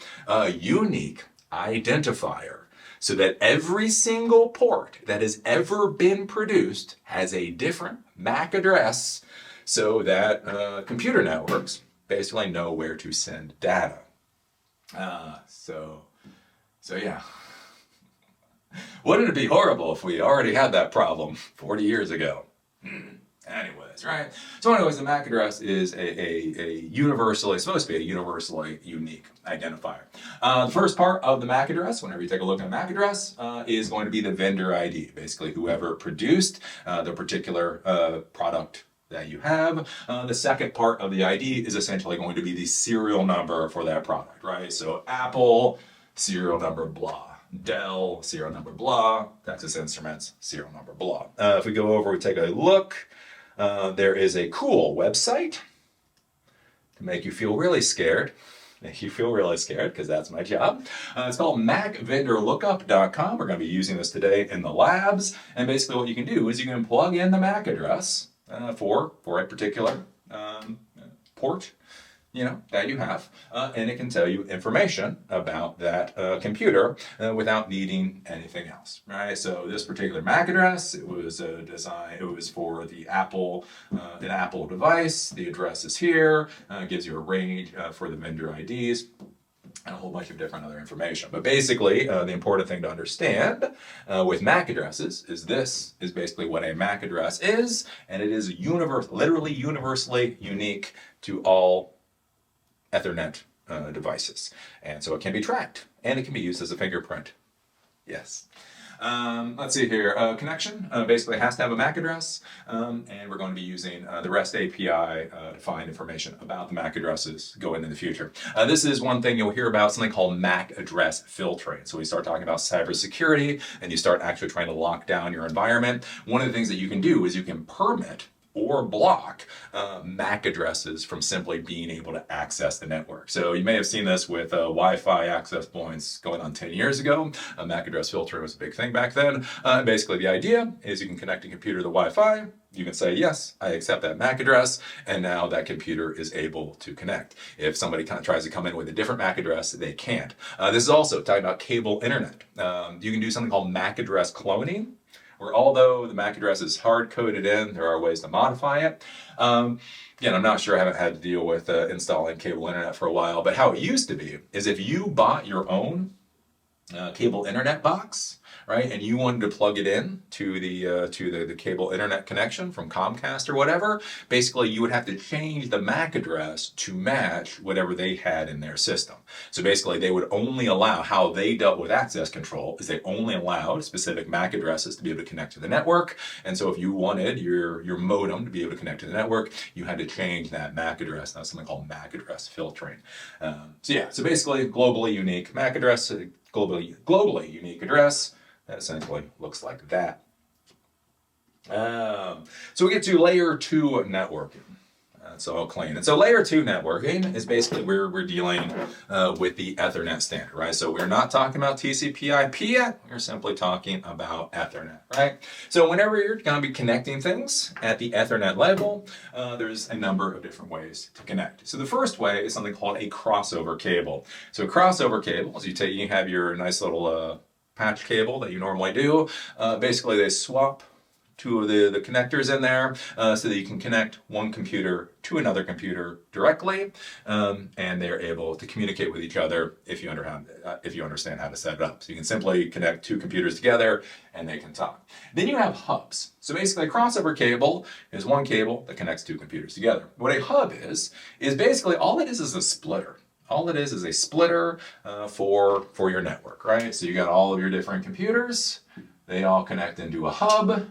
unique identifier, so that every single port that has ever been produced has a different MAC address, so that computer networks basically know where to send data. So yeah. Wouldn't it be horrible if we already had that problem 40 years ago? Anyways, right? So anyways, the MAC address is supposed to be a universally unique identifier. The first part of the MAC address, whenever you take a look at a MAC address, is going to be the vendor ID. Basically, whoever produced the particular product that you have. The second part of the ID is essentially going to be the serial number for that product, right? So Apple, serial number blah. Dell, serial number blah. Texas Instruments, serial number blah. If we go over, we take a look. There is a cool website to make you feel really scared. Because that's my job. It's called MacVendorLookup.com. We're going to be using this today in the labs. And basically what you can do is you can plug in the MAC address for a particular port, that you have, and it can tell you information about that computer without needing anything else, right? So this particular MAC address, it was for the Apple, an Apple device. The address is here, gives you a range for the vendor IDs, and a whole bunch of different other information. But basically, the important thing to understand with MAC addresses is this is basically what a MAC address is, and it is literally universally unique to all Ethernet devices. And so it can be tracked, and it can be used as a fingerprint. Yes. Let's see here. Connection basically has to have a MAC address, and we're going to be using the REST API to find information about the MAC addresses going in the future. This is one thing you'll hear about, something called MAC address filtering. So we start talking about cybersecurity, and you start actually trying to lock down your environment. One of the things that you can do is you can permit or block MAC addresses from simply being able to access the network. So you may have seen this with Wi-Fi access points going on 10 years ago. MAC address filtering was a big thing back then. Basically, the idea is you can connect a computer to Wi-Fi. You can say, yes, I accept that MAC address, and now that computer is able to connect. If somebody kind of tries to come in with a different MAC address, they can't. This is also talking about cable internet. You can do something called MAC address cloning, where although the MAC address is hard-coded in, there are ways to modify it. I'm not sure, I haven't had to deal with installing cable internet for a while, but how it used to be is if you bought your own cable internet box, right, and you wanted to plug it in to the cable internet connection from Comcast or whatever, basically you would have to change the MAC address to match whatever they had in their system. So basically they would only allow, how they dealt with access control is they only allowed specific MAC addresses to be able to connect to the network. And so if you wanted your modem to be able to connect to the network, you had to change that MAC address. That's something called MAC address filtering. So basically globally unique MAC address, globally unique address. That essentially looks like that. So we get to layer 2 networking. That's all clean. And so layer 2 networking is basically where we're dealing with the Ethernet standard, right? So we're not talking about TCP IP yet. We're simply talking about Ethernet, right? So whenever you're going to be connecting things at the Ethernet level, there's a number of different ways to connect. So the first way is something called a crossover cable. So a crossover cable is you have your nice little patch cable that you normally do. Basically, they swap two of the connectors in there so that you can connect one computer to another computer directly, and they're able to communicate with each other if you understand how to set it up. So you can simply connect two computers together and they can talk. Then you have hubs. So basically a crossover cable is one cable that connects two computers together. What a hub is basically all it is a splitter. All it is a splitter for your network, right? So you got all of your different computers, they all connect into a hub.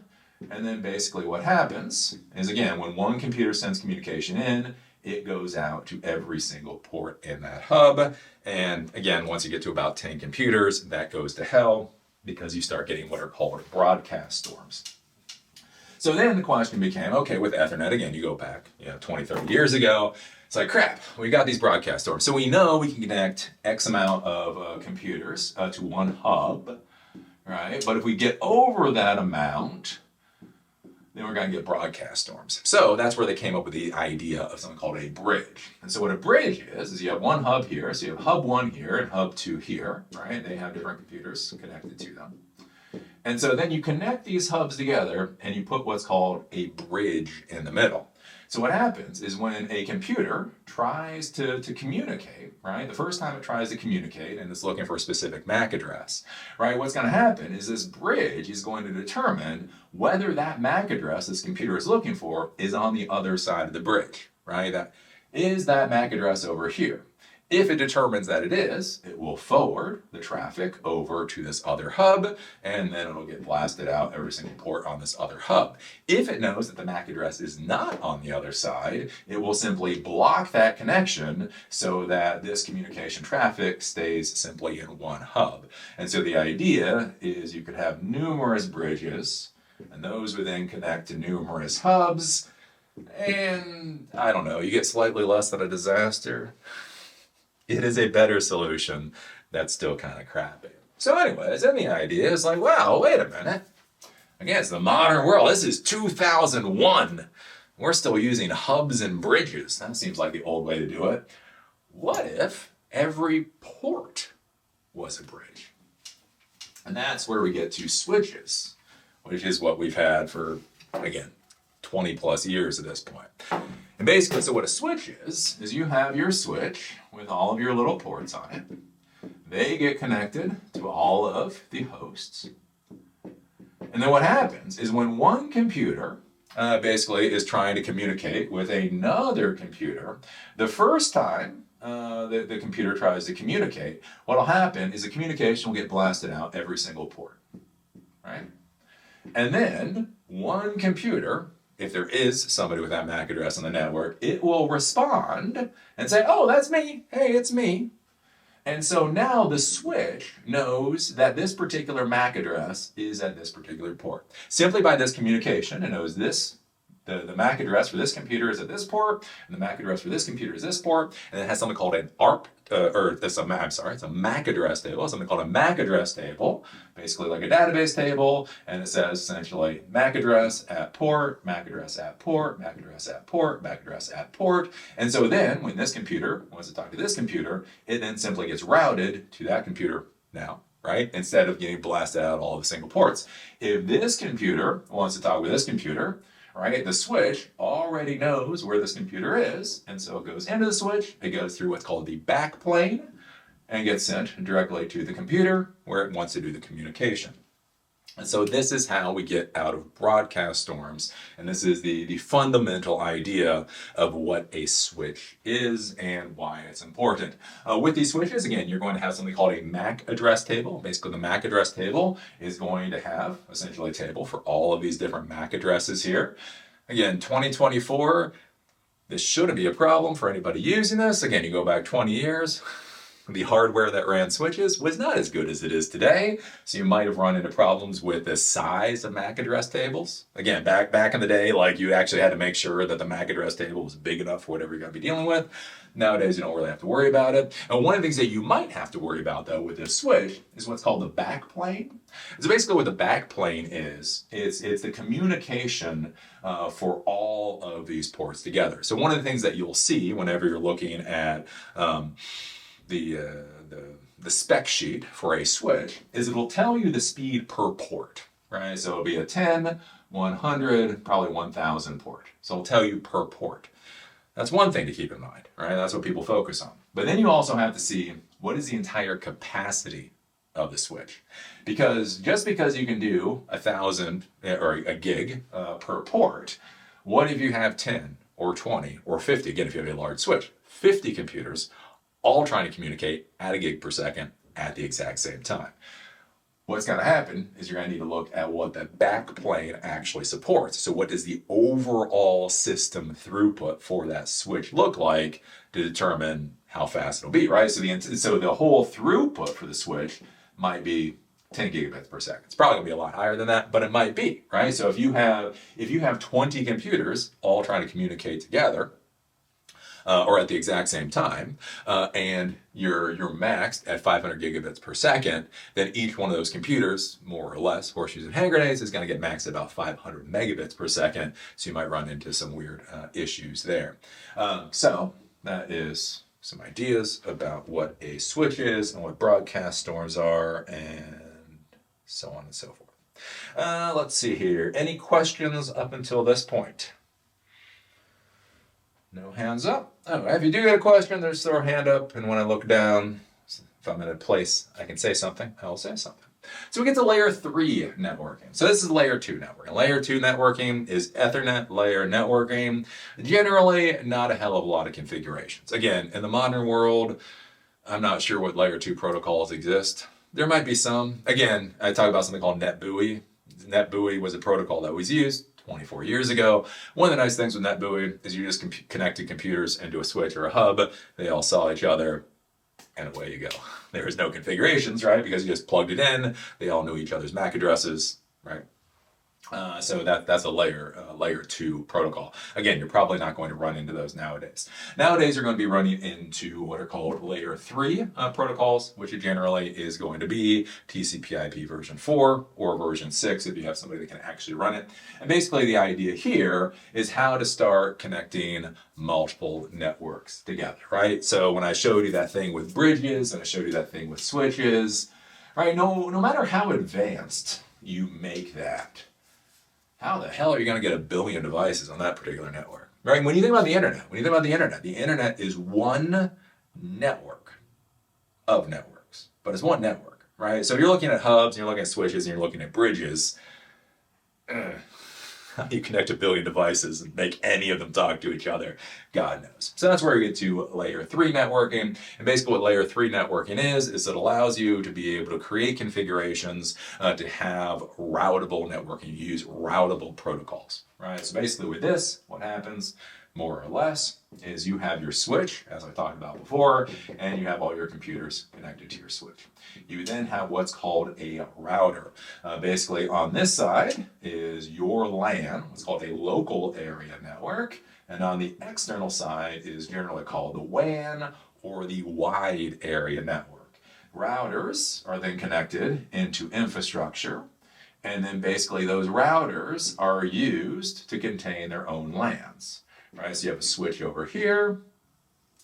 And then basically what happens is, again, when one computer sends communication in, it goes out to every single port in that hub. And again, once you get to about 10 computers, that goes to hell because you start getting what are called broadcast storms. So then the question became, okay, with Ethernet, again, you go back 20, 30 years ago, it's like, crap, we got these broadcast storms. So we know we can connect X amount of computers to one hub, right? But if we get over that amount, then we're going to get broadcast storms. So that's where they came up with the idea of something called a bridge. And so what a bridge is you have one hub here, so you have hub 1 here and hub 2 here, right? They have different computers connected to them. And so then you connect these hubs together and you put what's called a bridge in the middle. So what happens is when a computer tries to communicate, right, the first time it tries to communicate and it's looking for a specific MAC address, right, what's going to happen is this bridge is going to determine whether that MAC address this computer is looking for is on the other side of the bridge, right? That MAC address over here. If it determines that it is, it will forward the traffic over to this other hub, and then it'll get blasted out every single port on this other hub. If it knows that the MAC address is not on the other side, it will simply block that connection so that this communication traffic stays simply in one hub. And so the idea is you could have numerous bridges, and those would then connect to numerous hubs, and I don't know, you get slightly less than a disaster. It is a better solution that's still kind of crappy. So anyways, then the idea is like, wow, wait a minute. Again, it's the modern world. This is 2001. We're still using hubs and bridges. That seems like the old way to do it. What if every port was a bridge? And that's where we get to switches, which is what we've had for, again, 20 plus years at this point. And basically, so what a switch is you have your switch with all of your little ports on it. They get connected to all of the hosts. And then what happens is when one computer basically is trying to communicate with another computer, the first time the computer tries to communicate, what will happen is the communication will get blasted out every single port, right? And then one computer, if there is somebody with that MAC address on the network, it will respond and say, oh, that's me. Hey, it's me. And so now the switch knows that this particular MAC address is at this particular port. Simply by this communication, it knows this. The MAC address for this computer is at this port, and the MAC address for this computer is this port, and it has something called an it's a MAC address table, something called a MAC address table, basically like a database table, and it says essentially MAC address at port, MAC address at port, MAC address at port, MAC address at port, and so then when this computer wants to talk to this computer, it then simply gets routed to that computer now, right? Instead of getting blasted out all of the single ports. If this computer wants to talk with this computer, right, the switch already knows where this computer is, and so it goes into the switch, it goes through what's called the backplane, and gets sent directly to the computer where it wants to do the communication. And so this is how we get out of broadcast storms, and this is the fundamental idea of what a switch is and why it's important. With these switches, again, you're going to have something called a MAC address table. Basically, the MAC address table is going to have essentially a table for all of these different MAC addresses here. Again, 2024, this shouldn't be a problem for anybody using this. Again, you go back 20 years, the hardware that ran switches was not as good as it is today. So you might have run into problems with the size of MAC address tables. Again, back in the day, like you actually had to make sure that the MAC address table was big enough for whatever you're going to be dealing with. Nowadays, you don't really have to worry about it. And one of the things that you might have to worry about, though, with this switch is what's called the backplane. So basically what the backplane is, it's the communication for all of these ports together. So one of the things that you'll see whenever you're looking at the spec sheet for a switch is it'll tell you the speed per port, right? So it'll be a 10, 100, probably 1000 port. So it'll tell you per port. That's one thing to keep in mind, right? That's what people focus on. But then you also have to see what is the entire capacity of the switch. Because just because you can do 1000 or a gig per port, what if you have 10 or 20 or 50, again, if you have a large switch, 50 computers all trying to communicate at a gig per second at the exact same time? What's going to happen is you're going to need to look at what the backplane actually supports. So what does the overall system throughput for that switch look like to determine how fast it'll be, right? So the whole throughput for the switch might be 10 gigabits per second. It's probably going to be a lot higher than that, but it might be, right? So if you have 20 computers all trying to communicate together, or at the exact same time, and you're maxed at 500 gigabits per second, then each one of those computers, more or less, horseshoes and hand grenades, is going to get maxed at about 500 megabits per second, so you might run into some weird issues there. So that is some ideas about what a switch is and what broadcast storms are, and so on and so forth. Let's see here. Any questions up until this point? No hands up. Oh, if you do get a question, just throw a hand up, and when I look down, if I'm in a place I can say something, I'll say something. So we get to layer 3 networking. So this is layer 2 networking. Layer 2 networking is Ethernet layer networking. Generally, not a hell of a lot of configurations. Again, in the modern world, I'm not sure what layer 2 protocols exist. There might be some. Again, I talk about something called NetBEUI. NetBEUI was a protocol that was used 24 years ago. One of the nice things with NetBEUI is you just connected computers into a switch or a hub. They all saw each other, and away you go. There was no configurations, right? Because you just plugged it in. They all knew each other's MAC addresses, right? So that's a layer 2 protocol. Again, you're probably not going to run into those nowadays. Nowadays, you're going to be running into what are called layer 3 protocols, which generally is going to be TCP/IP version 4 or version 6 if you have somebody that can actually run it. And basically, the idea here is how to start connecting multiple networks together, right? So when I showed you that thing with bridges and I showed you that thing with switches, right? No matter how advanced you make that, how the hell are you going to get 1 billion devices on that particular network? Right? When you think about the internet is one network of networks, but it's one network, right? So if you're looking at hubs, and you're looking at switches, and you're looking at bridges, how do you connect 1 billion devices and make any of them talk to each other? God knows. So that's where we get to layer 3 networking. And basically what layer 3 networking is it allows you to be able to create configurations to have routable networking. You use routable protocols, right? So basically with this, what happens more or less is you have your switch, as I talked about before, and you have all your computers connected to your switch. You then have what's called a router. Basically on this side is your LAN, what's called a local area network, and on the external side is generally called the WAN or the wide area network. Routers are then connected into infrastructure, and then basically those routers are used to contain their own LANs. Right, so you have a switch over here,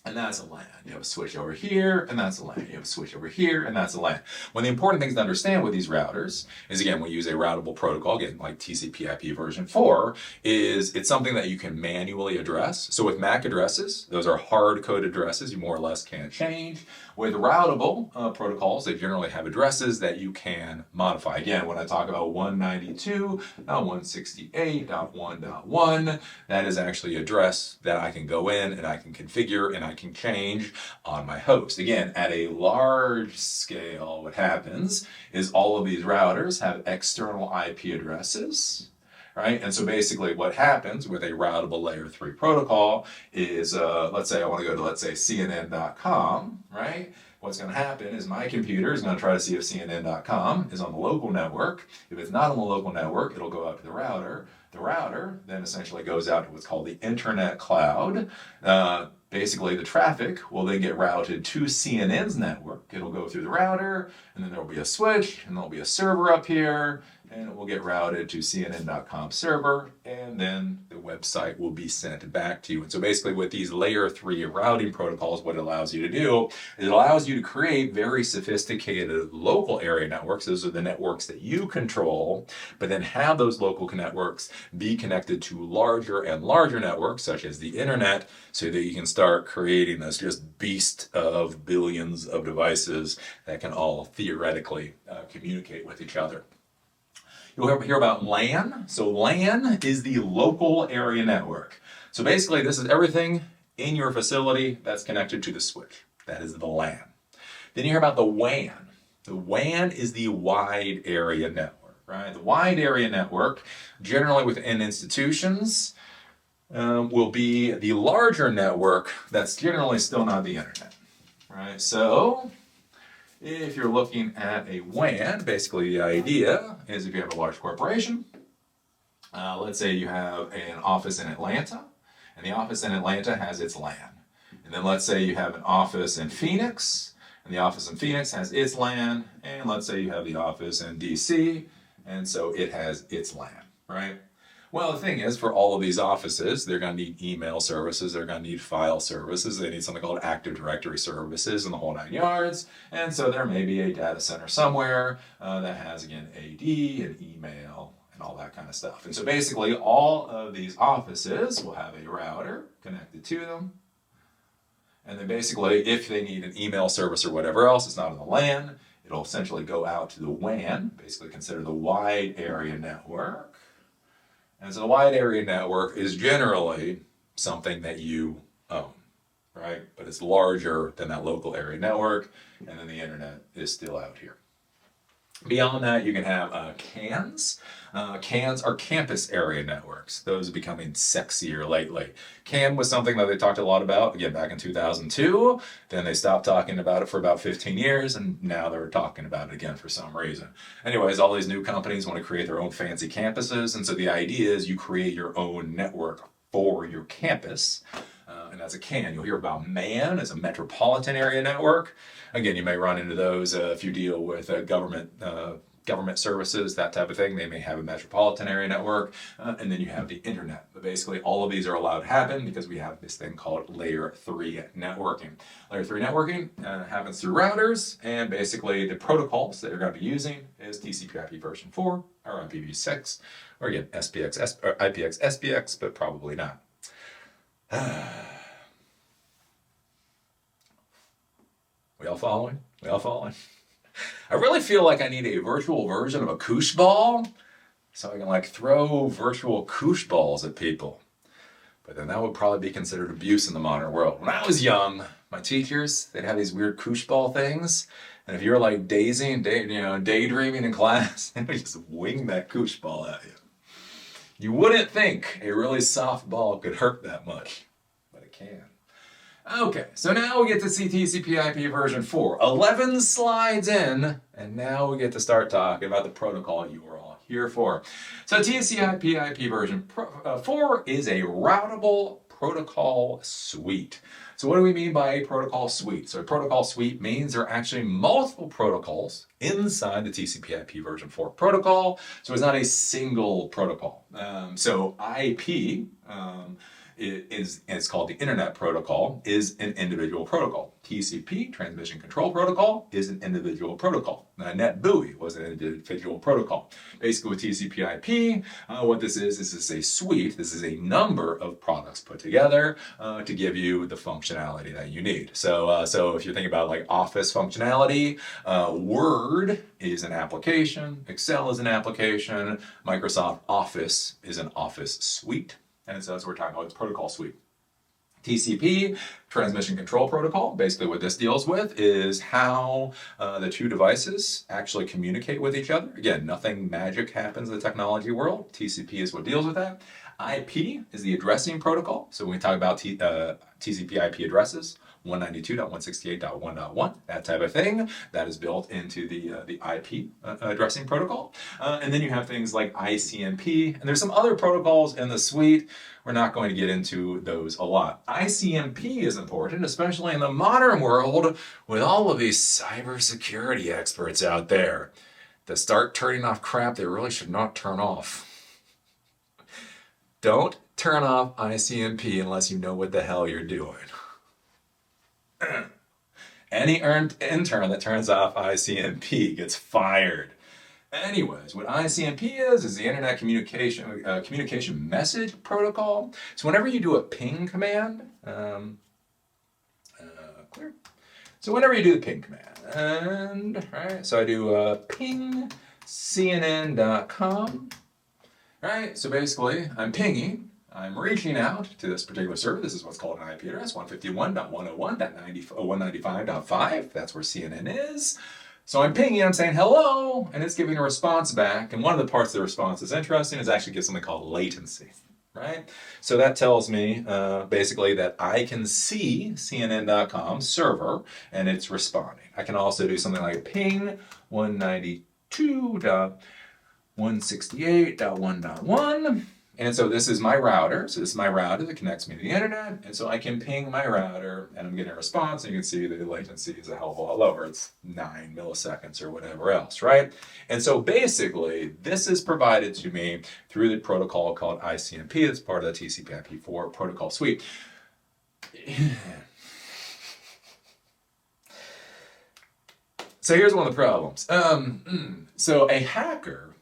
and that's a LAN. You have a switch over here, and that's a LAN. You have a switch over here, and that's a LAN. One of the important things to understand with these routers is, again, we use a routable protocol, again, like TCP/IP version 4, is it's something that you can manually address. So with MAC addresses, those are hard-coded addresses you more or less can't change. With routable protocols, they generally have addresses that you can modify. Again, when I talk about 192.168.1.1, that is actually an address that I can go in and I can configure and I can change on my host. Again, at a large scale, what happens is all of these routers have external IP addresses, right? And so basically what happens with a routable layer 3 protocol is, let's say I want to go to, let's say, CNN.com, right? what's going to happen is my computer is going to try to see if CNN.com is on the local network. If it's not on the local network, it'll go out to the router. The router then essentially goes out to what's called the internet cloud. Basically, the traffic will then get routed to CNN's network. It'll go through the router, and then there'll be a switch, and there'll be a server up here, and it will get routed to CNN.com server, and then the website will be sent back to you. And so basically with these layer 3 routing protocols, what it allows you to do is it allows you to create very sophisticated local area networks. Those are the networks that you control, but then have those local networks be connected to larger and larger networks, such as the internet, so that you can start creating this just beast of billions of devices that can all theoretically communicate with each other. You'll hear about LAN. So LAN is the local area network. So basically this is everything in your facility that's connected to the switch. That is the LAN. Then you hear about the WAN. The WAN is the wide area network, right? The wide area network, generally within institutions, will be the larger network that's generally still not the internet, right? So if you're looking at a WAN, basically the idea is if you have a large corporation, let's say you have an office in Atlanta, and the office in Atlanta has its LAN. And then let's say you have an office in Phoenix, and the office in Phoenix has its LAN, and let's say you have the office in DC, and so it has its LAN, right? Well, the thing is, for all of these offices, they're going to need email services, they're going to need file services, they need something called Active Directory services and the whole 9 yards. And so there may be a data center somewhere that has, again, AD and email and all that kind of stuff. And so basically, all of these offices will have a router connected to them. And then basically, if they need an email service or whatever else, it's not on the LAN, it'll essentially go out to the WAN, basically consider the wide area network. And so the wide area network is generally something that you own, right? But it's larger than that local area network, and then the internet is still out here. Beyond that, you can have CANs. CANs are campus area networks. Those are becoming sexier lately. CAN was something that they talked a lot about, again, back in 2002. Then they stopped talking about it for about 15 years, and now they're talking about it again for some reason. Anyways, all these new companies want to create their own fancy campuses, and so the idea is you create your own network for your campus. And that's a CAN. You'll hear about MAN as a metropolitan area network. Again, you may run into those if you deal with government services, that type of thing. They may have a metropolitan area network, and then you have the internet. But basically, all of these are allowed to happen because we have this thing called layer 3 networking. Layer 3 networking happens through routers, and basically the protocols that you're going to be using is TCP/IP version 4 or IPv6, or again, SPX, or IPX, SPX, but probably not. We all following? We all following? I really feel like I need a virtual version of a koosh ball so I can like throw virtual koosh balls at people. But then that would probably be considered abuse in the modern world. When I was young, my teachers, they'd have these weird koosh ball things. And if you were like daydreaming in class, they would just wing that koosh ball at you. You wouldn't think a really soft ball could hurt that much, but it can. Okay, so now we get to see TCP/IP version 4. 11 slides in, and now we get to start talking about the protocol you were all here for. So TCP/IP version 4 is a routable protocol suite. So what do we mean by a protocol suite? So a protocol suite means there are actually multiple protocols inside the TCP/IP version 4 protocol. So it's not a single protocol. So IP, it's called the Internet Protocol, is an individual protocol. TCP, Transmission Control Protocol, is an individual protocol. NetBEUI was an individual protocol. Basically with TCP/IP, what this is a suite. This is a number of products put together to give you the functionality that you need. So if you think about like Office functionality, Word is an application, Excel is an application, Microsoft Office is an Office suite. And so that's what we're talking about, it's protocol suite. TCP, Transmission Control Protocol, basically what this deals with is how the two devices actually communicate with each other. Again, nothing magic happens in the technology world. TCP is what deals with that. IP is the addressing protocol. So when we talk about TCP/IP addresses, 192.168.1.1, that type of thing. That is built into the IP addressing protocol. And then you have things like ICMP, and there's some other protocols in the suite. We're not going to get into those a lot. ICMP is important, especially in the modern world with all of these cybersecurity experts out there that start turning off crap they really should not turn off. Don't turn off ICMP unless you know what the hell you're doing. Any intern that turns off ICMP gets fired. Anyways, what ICMP is the Internet Communication Message Protocol. So whenever you do a ping command, clear. So whenever you do the ping command, right? So I do ping cnn.com, right? So basically, I'm pinging. I'm reaching out to this particular server. This is what's called an IP address, 151.101.195.5. That's where CNN is. So I'm pinging, I'm saying hello, and it's giving a response back. And one of the parts of the response that's interesting is actually gives something called latency, right? So that tells me basically that I can see CNN.com server and it's responding. I can also do something like ping 192.168.1.1. And so this is my router. So this is my router that connects me to the internet. And so I can ping my router and I'm getting a response. And you can see the latency is a hell of a lot lower. It's 9 milliseconds or whatever else, right? And so basically, this is provided to me through the protocol called ICMP. That's part of the TCP/IP4 protocol suite. So here's one of the problems. So a hacker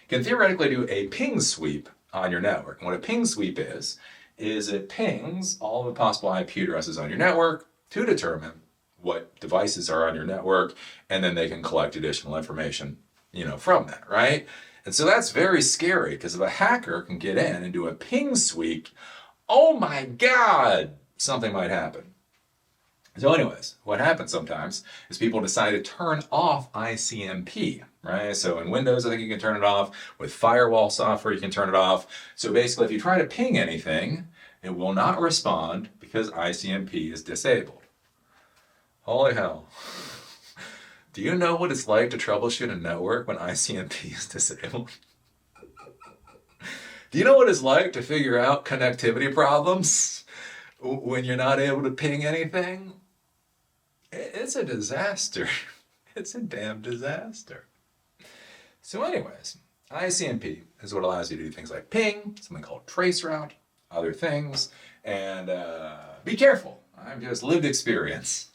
can theoretically do a ping sweep on your network. And what a ping sweep is it pings all the possible IP addresses on your network to determine what devices are on your network, and then they can collect additional information, from that, right? And so that's very scary, because if a hacker can get in and do a ping sweep, oh my God, something might happen. So anyways, what happens sometimes is people decide to turn off ICMP, right? So in Windows, I think you can turn it off. With firewall software, you can turn it off. So basically, if you try to ping anything, it will not respond because ICMP is disabled. Holy hell. Do you know what it's like to troubleshoot a network when ICMP is disabled? Do you know what it's like to figure out connectivity problems when you're not able to ping anything? It's a disaster. It's a damn disaster. So anyways, ICMP is what allows you to do things like ping, something called traceroute, other things, and be careful. I'm just lived experience.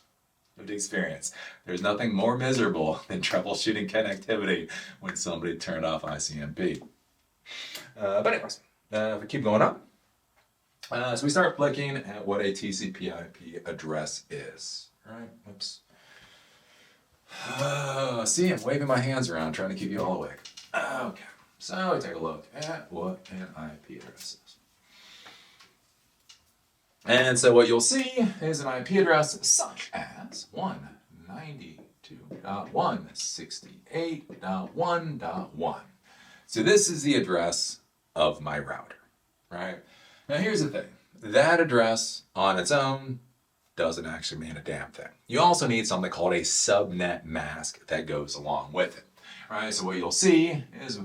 There's nothing more miserable than troubleshooting connectivity when somebody turned off ICMP. But anyways, if we keep going on, so we start looking at what a TCP/IP address is. Right? Oops. See, I'm waving my hands around trying to keep you all awake. Okay, so we take a look at what an IP address is. And so what you'll see is an IP address such as 192.168.1.1. So this is the address of my router, right? Now here's the thing. That address on its own doesn't actually mean a damn thing. You also need something called a subnet mask that goes along with it. All right, so what you'll see is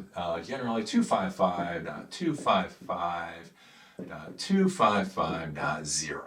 generally 255.255.255.0.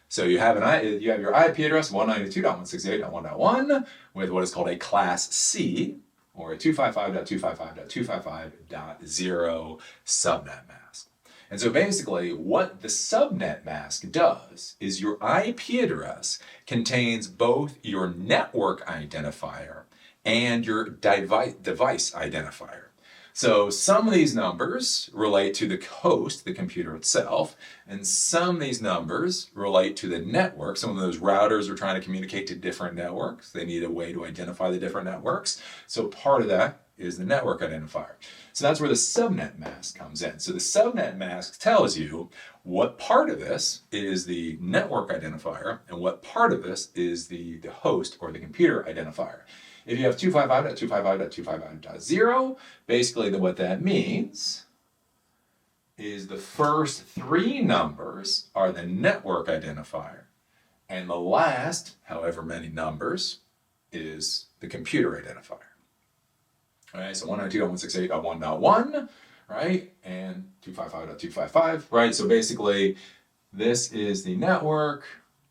So you have your IP address 192.168.1.1 with what is called a class C, or a 255.255.255.0 subnet mask. And so basically what the subnet mask does is your IP address contains both your network identifier and your device identifier. So some of these numbers relate to the host, the computer itself, and some of these numbers relate to the network. Some of those routers are trying to communicate to different networks. They need a way to identify the different networks. So part of that is the network identifier. So that's where the subnet mask comes in. So the subnet mask tells you what part of this is the network identifier and what part of this is the host or the computer identifier. If you have 255.255.255.0, basically what that means is the first three numbers are the network identifier, and the last, however many numbers, is the computer identifier. All right, so 192.168.1.1, right, and 255.255, right? So basically, this is the network,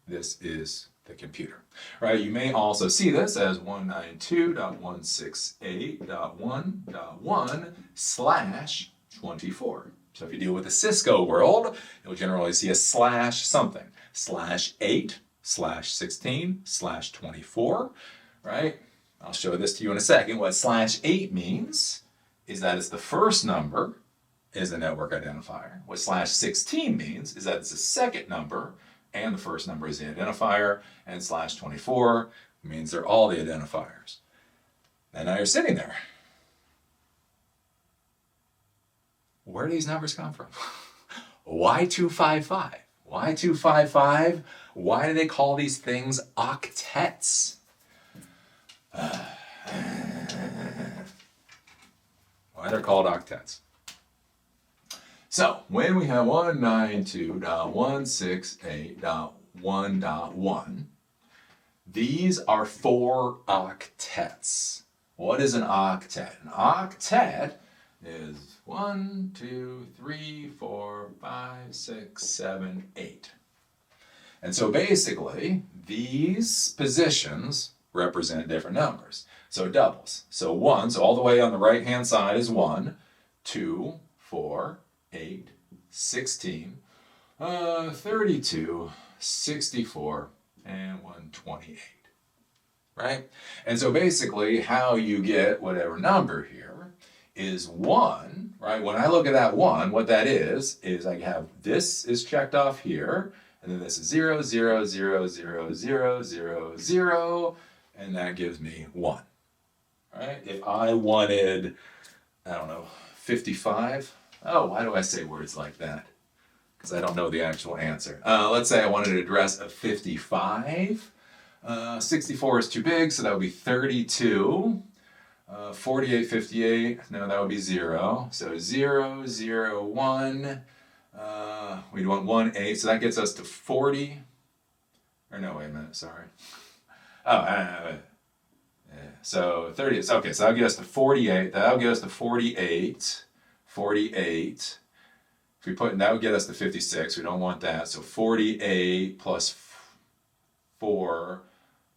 this is the computer, right? You may also see this as 192.168.1.1/24. So if you deal with the Cisco world, you'll generally see a slash something, /8/16/24, right? I'll show this to you in a second. What /8 means is that it's the first number is the network identifier. What /16 means is that it's the second number and the first number is the identifier, and /24 means they're all the identifiers. And now you're sitting there. Where do these numbers come from? Why 255? Why 255? Why do they call these things octets? Why they're called octets? So, when we have 192.168.1.1, these are 4 octets. What is an octet? An octet is 1, 2, 3, 4, 5, 6, 7, 8. And so basically, these positions represent different numbers. So doubles. So 1, so all the way on the right-hand side is 1, 2, 4, 8, 16, 32, 64, and 128. Right? And so basically, how you get whatever number here is 1, right? When I look at that 1, what that is I have this is checked off here, and then this is 0, 0, 0, 0, 0, 0, 0, and that gives me 1. Right? If I wanted, I don't know, 55. Oh, why do I say words like that? Because I don't know the actual answer. Let's say I wanted an address of 55. 64 is too big, so that would be 32. 48, 58, no, that would be 0. So 0, 0, 1. We'd want 1, 8, so that gets us to 40. Or no, wait a minute, sorry. Oh, so 30, okay, so that'll get us to 48. That'll get us to 48. 48. If we put, that would get us to 56. We don't want that. So 48 plus 4.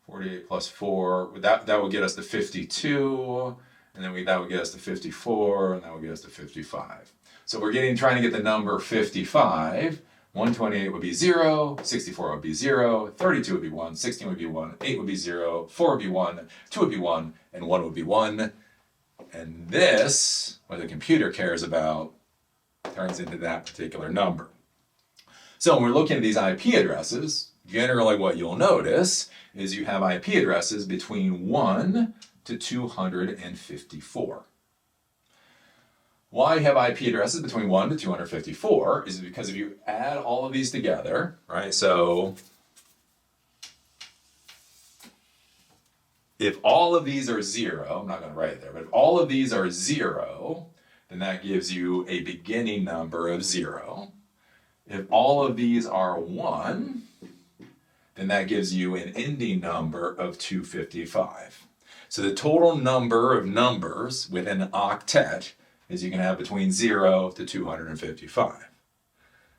48 plus 4. That would get us to 52. And then that would get us to 54. And that would get us to 55. So we're trying to get the number 55. 128 would be 0. 64 would be 0. 32 would be 1. 16 would be 1. 8 would be 0. 4 would be 1. 2 would be 1. And 1 would be 1. And this, what the computer cares about, turns into that particular number. So when we're looking at these IP addresses, generally what you'll notice is you have IP addresses between 1 to 254. Why you have IP addresses between 1 to 254 is because if you add all of these together, right, so if all of these are 0, I'm not going to write it there, but if all of these are 0, then that gives you a beginning number of 0. If all of these are 1, then that gives you an ending number of 255. So the total number of numbers within an octet is you can have between 0 to 255.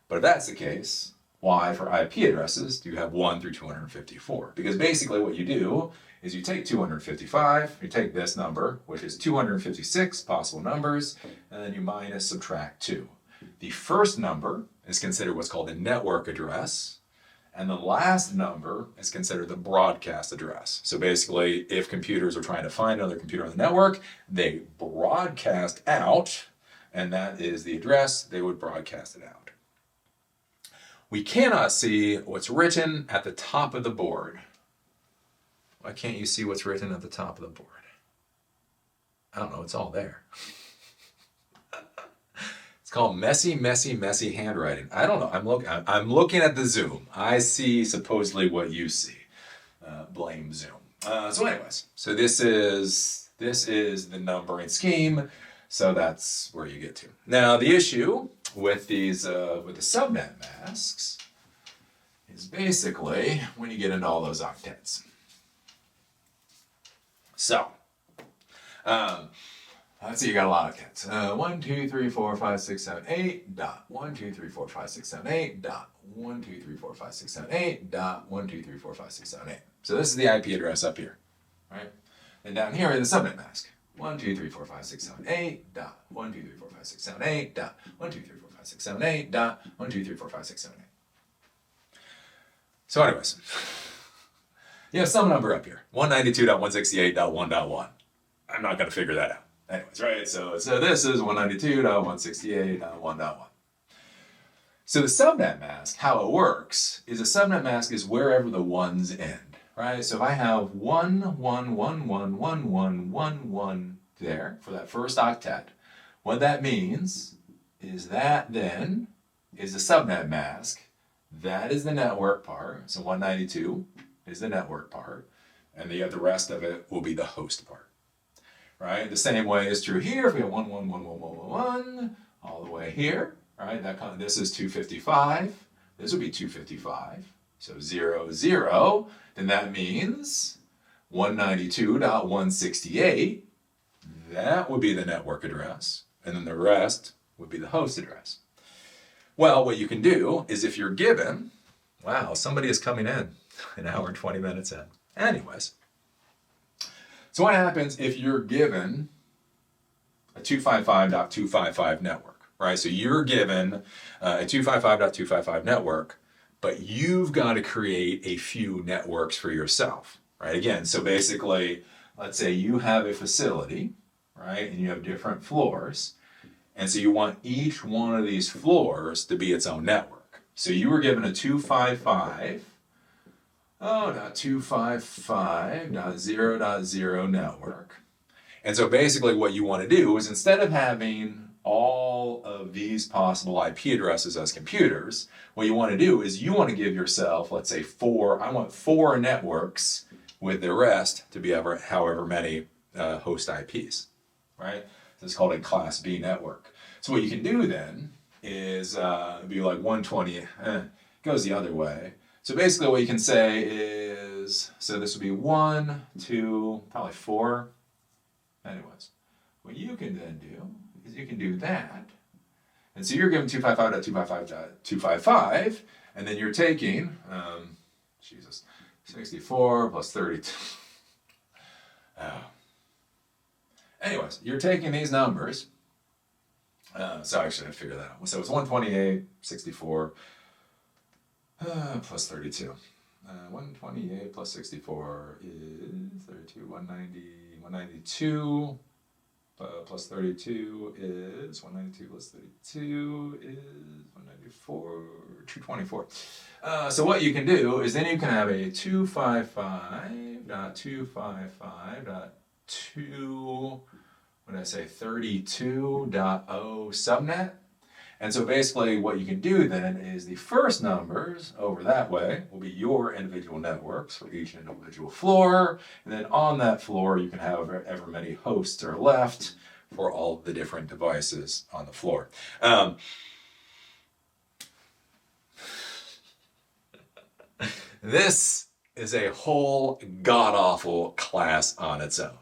But if that's the case, why for IP addresses do you have 1 through 254? Because basically what you do is you take 255, you take this number, which is 256 possible numbers, and then you subtract 2. The first number is considered what's called a network address, and the last number is considered the broadcast address. So basically, if computers are trying to find another computer on the network, they broadcast out, and that is the address, they would broadcast it out. We cannot see what's written at the top of the board. Why can't you see what's written at the top of the board? I don't know, it's all there. It's called messy, messy, messy handwriting. I don't know, I'm looking at the Zoom. I see supposedly what you see. Blame Zoom. So anyways, so this is the numbering scheme, so that's where you get to. Now the issue with these with the subnet masks is basically when you get into all those octets. So, let's see, you got a lot of octets. 1, 2, 3, 4, 5, 6, 7, 8, dot. 1, 2, 3, 4, 5, 6, 7, 8, dot. 1, 2, 3, 4, 5, 6, 7, 8, dot. 1, 2, 3, 4, 5, 6, 7, 8. So this is the IP address up here, right? And down here is the subnet mask. 1, 2, 3, 4, 5, 6, 7, 8, dot. 1, 2, 3, 4, 5, 6, 7, 8, dot. 1, 2, 3, 4, 5, 6, 7, 8, dot. 1, 2, 3, 4, 5, 6, 7, 8. So anyways, you have some number up here, 192.168.1.1. I'm not going to figure that out. Anyways, right? So this is 192.168.1.1. So the subnet mask, how it works, is a subnet mask is wherever the ones end, right? So if I have 1, 1, 1, 1, 1, 1, 1, 1 there for that first octet, what that means is that then is the subnet mask. That is the network part. So 192 is the network part, and the rest of it will be the host part, right? The same way is true here. If we have 1, 1, 1, 1, 1, 1, 1, all the way here, right? This is 255. This would be 255. So 0, 0. Then that means 192.168. That would be the network address, and then the rest would be the host address. Well, what you can do is if you're given, wow, somebody is coming in an hour and 20 minutes in. Anyways, so what happens if you're given a 255.255 network, right? So you're given a 255.255 network, but you've got to create a few networks for yourself, right? Again, so basically, let's say you have a facility, right? And you have different floors. And so you want each one of these floors to be its own network. So you were given a 255.255.0.0 network. And so basically what you want to do is instead of having all of these possible IP addresses as computers, what you want to do is you want to give yourself, let's say I want 4 networks with the rest to be however many host IPs, right? So it's called a Class B network. So what you can do then is be like 120, goes the other way. So basically what you can say is, so this would be 1, 2, probably 4. Anyways, what you can then do is you can do that. And so you're given 255.255.255, and then you're taking, 64 plus 32. Anyways, you're taking these numbers. So I should have figured that out. So it's 128, 64, plus 32. 128 plus 64 is 32, 192 plus 32 is 192 plus 32 is 194, 224. So what you can do is then you can have a 255.255.2, what did I say, 32.0 subnet. And so basically what you can do then is the first numbers over that way will be your individual networks for each individual floor. And then on that floor, you can have however many hosts are left for all the different devices on the floor. This is a whole god-awful class on its own.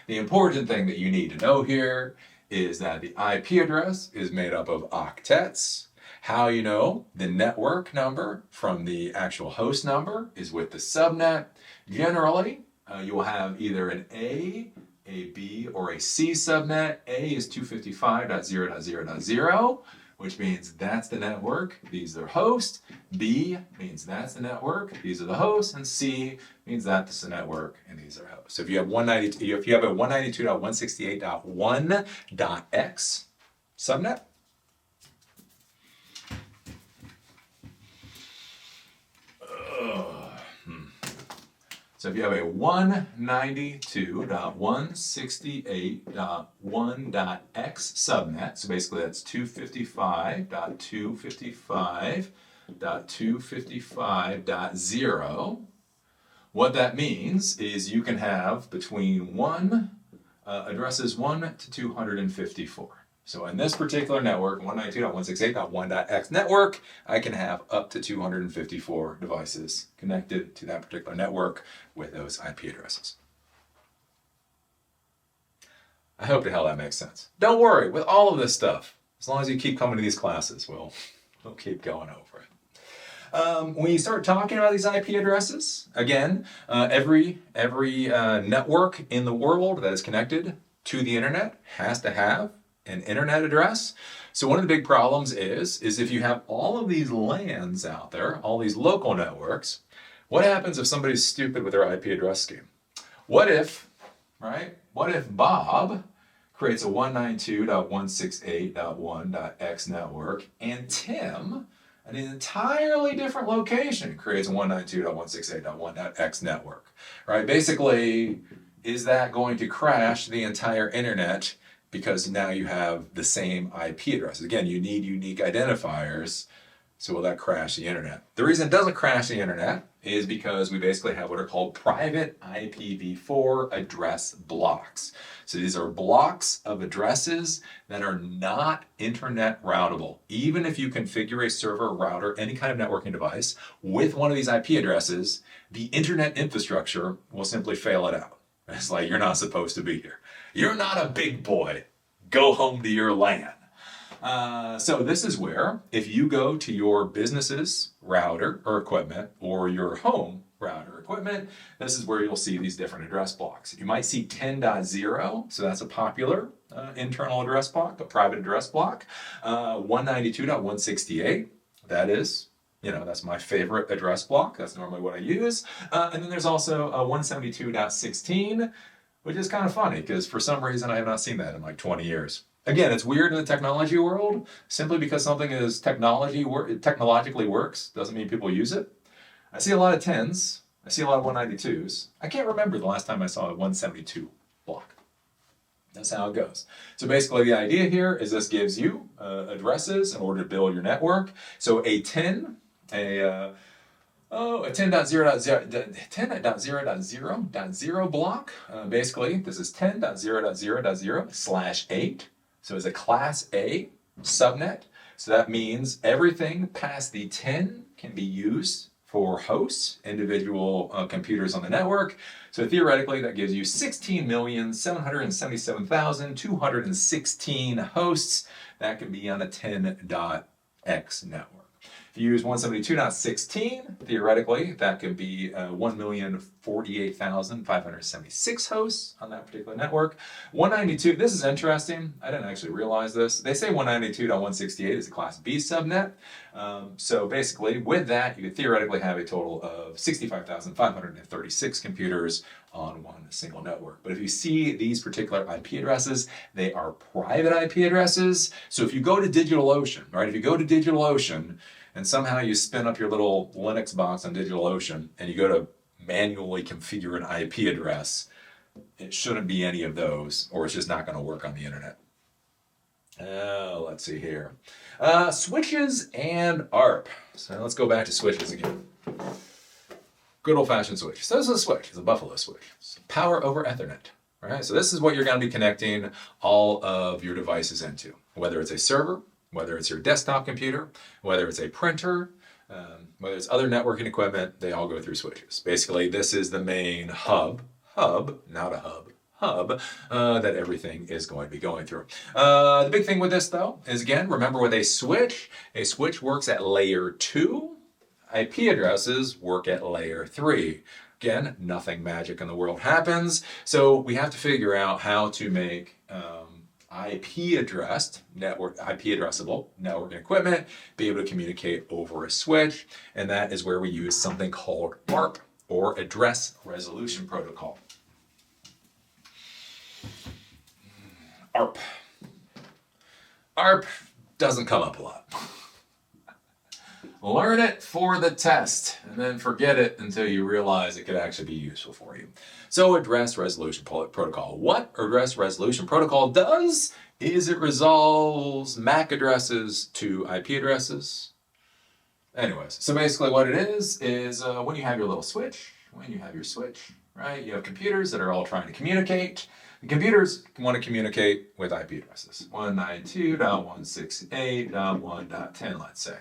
The important thing that you need to know here is that the IP address is made up of octets. How you know the network number from the actual host number is with the subnet. Generally, you will have either an A, B, or a C subnet. A is 255.0.0.0, which means that's the network. These are hosts. B means that's the network. These are the hosts. And C means that's the network, and these are hosts. So if you have a 192.168.1.x subnet, so if you have a 192.168.1.x subnet, so basically that's 255.255.255.0, what that means is you can have between addresses 1 to 254. So in this particular network, 192.168.1.x network, I can have up to 254 devices connected to that particular network with those IP addresses. I hope the hell that makes sense. Don't worry, with all of this stuff, as long as you keep coming to these classes, we'll keep going over it. When you start talking about these IP addresses, again, every network in the world that is connected to the internet has to have an internet address. So one of the big problems is if you have all of these LANs out there, all these local networks, what happens if somebody's stupid with their IP address scheme? What if, right? What if Bob creates a 192.168.1.x network and Tim, at an entirely different location, creates a 192.168.1.x network, right? Basically, is that going to crash the entire internet because now you have the same IP addresses? Again, you need unique identifiers. So will that crash the internet? The reason it doesn't crash the internet is because we basically have what are called private IPv4 address blocks. So these are blocks of addresses that are not internet routable. Even if you configure a server, router, any kind of networking device with one of these IP addresses, the internet infrastructure will simply fail it out. It's like, you're not supposed to be here. You're not a big boy. Go home to your LAN. So this is where, if you go to your business's router or equipment or your home router equipment, this is where you'll see these different address blocks. You might see 10.0, so that's a popular internal address block, a private address block. 192.168, that is, that's my favorite address block. That's normally what I use. And then there's also a 172.16, which is kind of funny because for some reason I have not seen that in like 20 years. Again, it's weird in the technology world. Simply because something is technologically works doesn't mean people use it. I see a lot of 10s. I see a lot of 192s. I can't remember the last time I saw a 172 block. That's how it goes. So basically the idea here is this gives you addresses in order to build your network. So a 10, a 10.0.0.0 block, basically this is 10.0.0.0/8. So it's a class A subnet. So that means everything past the 10 can be used for hosts, individual computers on the network. So theoretically, that gives you 16,777,216 hosts that can be on a 10.x network. If you use 172.16, theoretically, that could be 1,048,576 hosts on that particular network. 192, this is interesting. I didn't actually realize this. They say 192.168 is a Class B subnet. So basically, with that, you could theoretically have a total of 65,536 computers on one single network. But if you see these particular IP addresses, they are private IP addresses. So if you go to DigitalOcean, right? If you go to DigitalOcean, and somehow you spin up your little Linux box on DigitalOcean and you go to manually configure an IP address, it shouldn't be any of those, or it's just not going to work on the internet. Let's see here. Switches and ARP. So let's go back to switches again. Good old-fashioned switch. So this is a switch. It's a Buffalo switch. It's power over Ethernet. All right? So this is what you're going to be connecting all of your devices into, whether it's a server, whether it's your desktop computer, whether it's a printer, whether it's other networking equipment, they all go through switches. Basically, this is the main hub, not a hub, that everything is going to be going through. The big thing with this, though, is, again, remember with a switch works at layer 2. IP addresses work at layer 3. Again, nothing magic in the world happens, so we have to figure out how to make IP addressable networking equipment be able to communicate over a switch, and that is where we use something called ARP, or Address Resolution Protocol. ARP. ARP doesn't come up a lot. Learn it for the test, and then forget it until you realize it could actually be useful for you. So Address Resolution Protocol. What Address Resolution Protocol does is it resolves MAC addresses to IP addresses. Anyways, so basically what it is when you have your little switch, when you have your switch, right? You have computers that are all trying to communicate. The computers want to communicate with IP addresses. 192.168.1.10, let's say.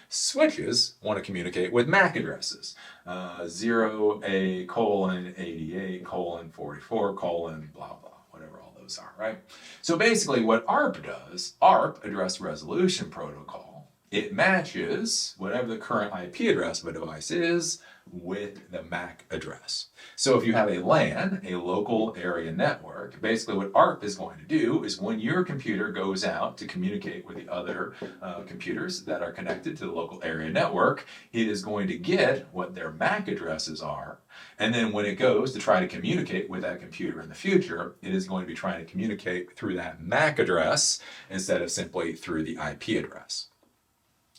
Switches want to communicate with MAC addresses. 0A:88:44, blah, blah, whatever all those are, right? So basically what ARP does, ARP, Address Resolution Protocol, it matches whatever the current IP address of a device is with the MAC address. So if you have a LAN, a local area network, basically what ARP is going to do is when your computer goes out to communicate with the other computers that are connected to the local area network, it is going to get what their MAC addresses are. And then when it goes to try to communicate with that computer in the future, it is going to be trying to communicate through that MAC address instead of simply through the IP address.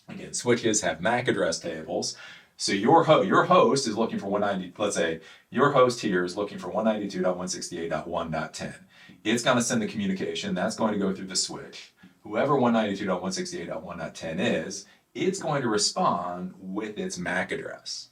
Again, switches have MAC address tables. So your host is looking for 190, let's say your host here is looking for 192.168.1.10. It's going to send the communication. That's going to go through the switch. Whoever 192.168.1.10 is, it's going to respond with its MAC address.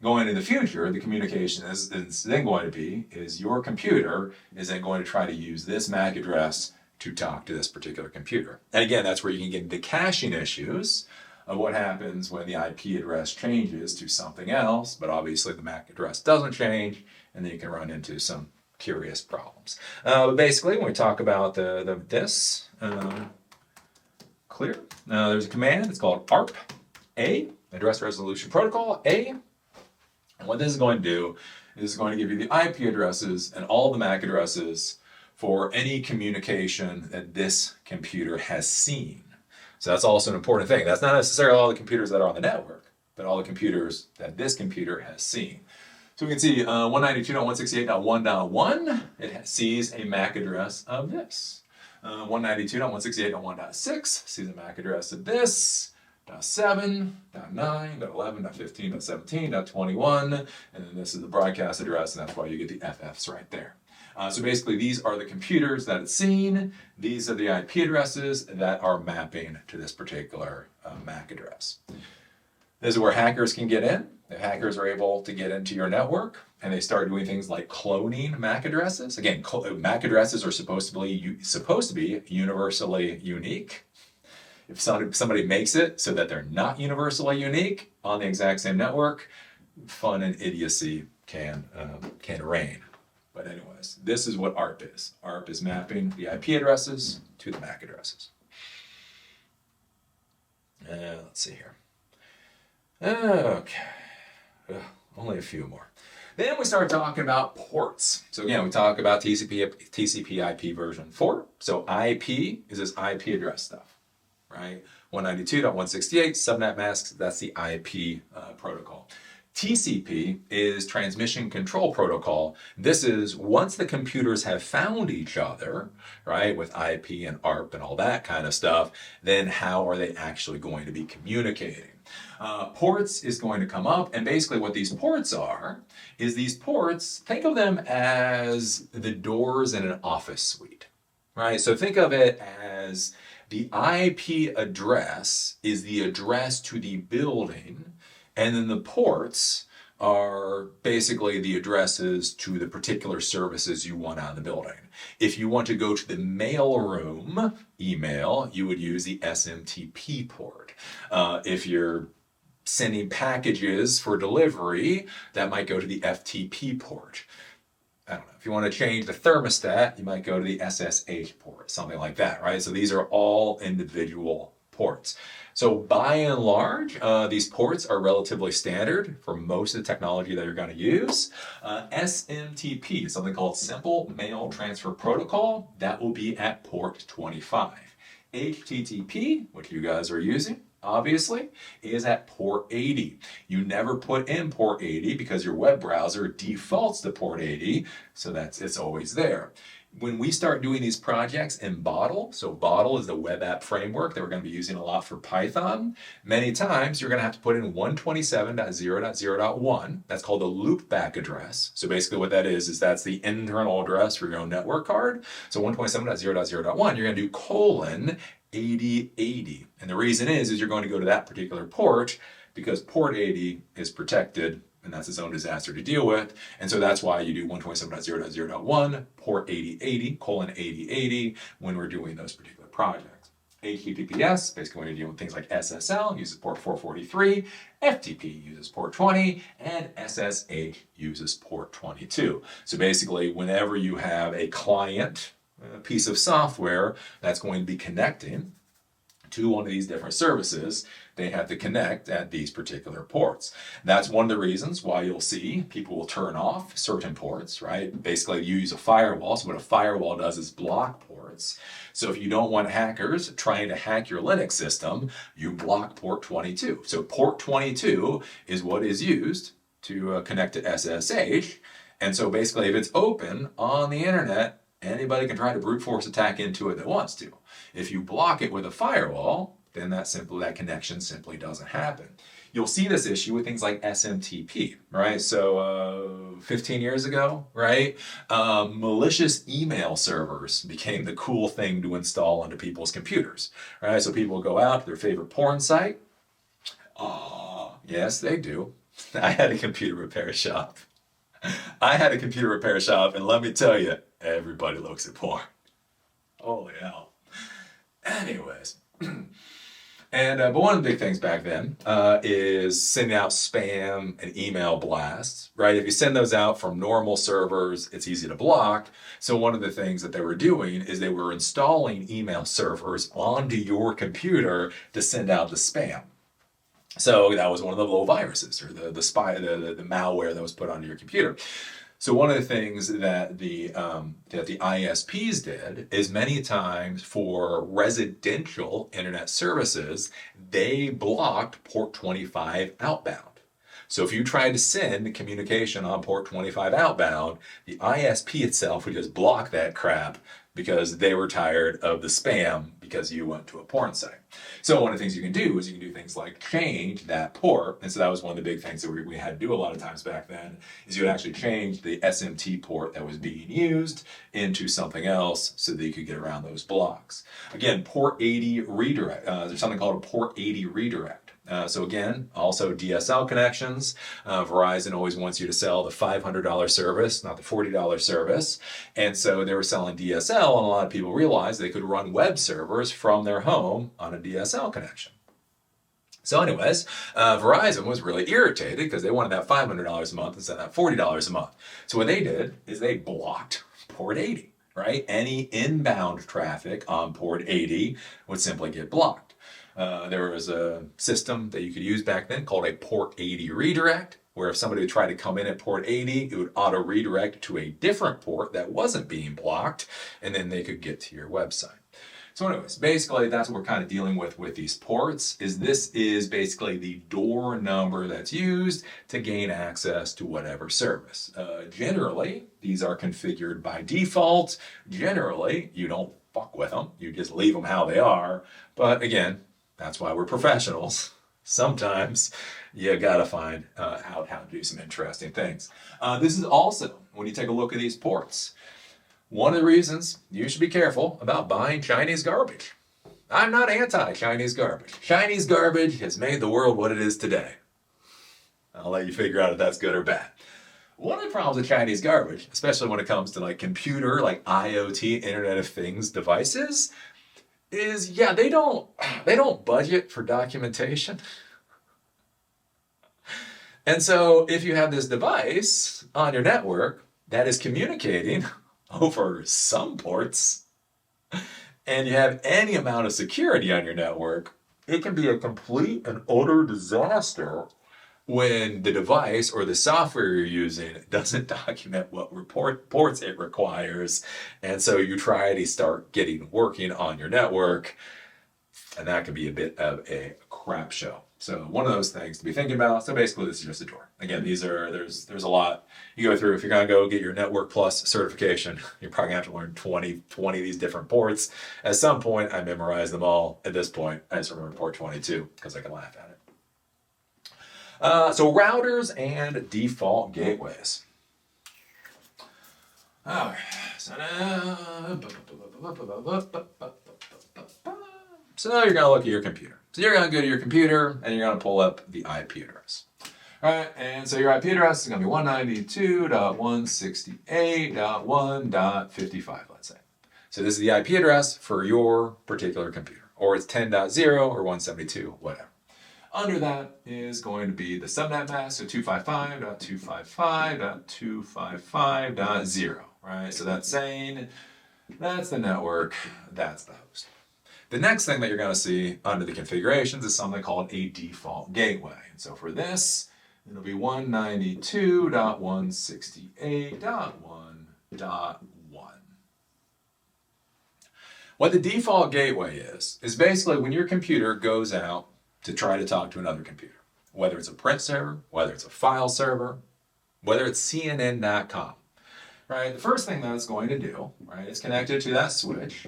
Going into the future, the communication is then going to be, is your computer is then going to try to use this MAC address to talk to this particular computer. And again, that's where you can get into caching issues of what happens when the IP address changes to something else, but obviously the MAC address doesn't change, and then you can run into some curious problems. But basically, when we talk about this, clear, there's a command, it's called ARP, A, Address Resolution Protocol, A, and what this is going to do is it's going to give you the IP addresses and all the MAC addresses for any communication that this computer has seen. So that's also an important thing. That's not necessarily all the computers that are on the network, but all the computers that this computer has seen. So we can see 192.168.1.1, it sees a MAC address of this. 192.168.1.6 sees a MAC address of this. .7, .9, .11, .15, .17, .21, and then this is the broadcast address, and that's why you get the FFs right there. So basically, these are the computers that it's seen. These are the IP addresses that are mapping to this particular MAC address. This is where hackers can get in. If hackers are able to get into your network and they start doing things like cloning MAC addresses. Again, MAC addresses are supposed to be universally unique. If somebody makes it so that they're not universally unique on the exact same network, fun and idiocy can reign. But anyways, this is what ARP is. ARP is mapping the IP addresses to the MAC addresses. Let's see here. Okay. Only a few more. Then we start talking about ports. So again, we talk about TCP IP version 4. So IP is this IP address stuff, right? 192.168, subnet masks, that's the IP protocol. TCP is Transmission Control Protocol. This is once the computers have found each other, right, with IP and ARP and all that kind of stuff, then how are they actually going to be communicating? Ports is going to come up, and basically what these ports are is these ports, think of them as the doors in an office suite, right? So think of it as the IP address is the address to the building, and then the ports are basically the addresses to the particular services you want out of the building. If you want to go to the mail room email, you would use the SMTP port. If you're sending packages for delivery, that might go to the FTP port. I don't know, if you want to change the thermostat, you might go to the SSH port, something like that, right? So these are all individual ports. So by and large, these ports are relatively standard for most of the technology that you're going to use. SMTP, something called Simple Mail Transfer Protocol, that will be at port 25. HTTP, which you guys are using, obviously, is at port 80. You never put in port 80 because your web browser defaults to port 80, so it's always there. When we start doing these projects in Bottle, so Bottle is the web app framework that we're going to be using a lot for Python, many times you're going to have to put in 127.0.0.1. That's called the loopback address. So basically what that is that's the internal address for your own network card. So 127.0.0.1, you're going to do colon 8080. And the reason is you're going to go to that particular port because port 80 is protected and that's its own disaster to deal with. And so that's why you do 127.0.0.1, port 8080:8080 when we're doing those particular projects. HTTPS, basically when you're dealing with things like SSL, uses port 443, FTP uses port 20, and SSH uses port 22. So basically, whenever you have a client, a piece of software that's going to be connecting to one of these different services, they have to connect at these particular ports. That's one of the reasons why you'll see people will turn off certain ports, right? Basically, you use a firewall. So what a firewall does is block ports. So if you don't want hackers trying to hack your Linux system, you block port 22. So port 22 is what is used to connect to SSH. And so basically, if it's open on the internet, anybody can try to brute force attack into it that wants to. If you block it with a firewall, then that connection simply doesn't happen. You'll see this issue with things like SMTP, right? So 15 years ago, right? Malicious email servers became the cool thing to install onto people's computers, right? So people go out to their favorite porn site. Yes, they do. I had a computer repair shop. And let me tell you, everybody looks at porn. Holy hell. Anyways. But one of the big things back then is sending out spam and email blasts, right? If you send those out from normal servers, it's easy to block. So one of the things that they were doing is they were installing email servers onto your computer to send out the spam. So that was one of the little viruses or the malware that was put onto your computer. So one of the things that the ISPs did is many times for residential internet services, they blocked port 25 outbound. So if you tried to send communication on port 25 outbound, the ISP itself would just block that crap because they were tired of the spam because you went to a porn site. So one of the things you can do is you can do things like change that port. And so that was one of the big things that we had to do a lot of times back then, is you would actually change the SMT port that was being used into something else so that you could get around those blocks. Again, port 80 redirect. There's something called a port 80 redirect. So again, also DSL connections. Verizon always wants you to sell the $500 service, not the $40 service. And so they were selling DSL, and a lot of people realized they could run web servers from their home on a DSL connection. So anyways, Verizon was really irritated because they wanted that $500 a month instead of that $40 a month. So what they did is they blocked port 80, right? Any inbound traffic on port 80 would simply get blocked. There was a system that you could use back then called a port 80 redirect, where if somebody would try to come in at port 80, it would auto redirect to a different port that wasn't being blocked, and then they could get to your website. So anyways, basically that's what we're kind of dealing with these ports, is this is basically the door number that's used to gain access to whatever service. Generally, these are configured by default. Generally, you don't fuck with them. You just leave them how they are. But again, that's why we're professionals. Sometimes you gotta find out how to do some interesting things. This is also, when you take a look at these ports, one of the reasons you should be careful about buying Chinese garbage. I'm not anti-Chinese garbage. Chinese garbage has made the world what it is today. I'll let you figure out if that's good or bad. One of the problems with Chinese garbage, especially when it comes to like computer, like IoT, Internet of Things devices, is they don't budget for documentation. And so if you have this device on your network that is communicating over some ports, and you have any amount of security on your network, it can be a complete and utter disaster when the device or the software you're using doesn't document what ports it requires. And so you try to start working on your network, and that can be a bit of a crap show. So one of those things to be thinking about. So basically this is just a door. Again, there's a lot you go through. If you're gonna go get your Network Plus certification, you're probably gonna have to learn 20 of these different ports. At some point, I memorized them all. At this point, I just remember port 22 because I can laugh at it. So routers and default gateways. All right, so now you're going to look at your computer. So you're going to go to your computer and you're going to pull up the IP address. All right, and so your IP address is going to be 192.168.1.55, let's say. So this is the IP address for your particular computer, or it's 10.0 or 172, whatever. Under that is going to be the subnet mask, so 255.255.255.0, right? So that's saying that's the network, that's the host. The next thing that you're going to see under the configurations is something called a default gateway. And so for this, it'll be 192.168.1.1. What the default gateway is basically when your computer goes out to try to talk to another computer, whether it's a print server, whether it's a file server, whether it's CNN.com, right? The first thing that it's going to do, right, is connected to that switch.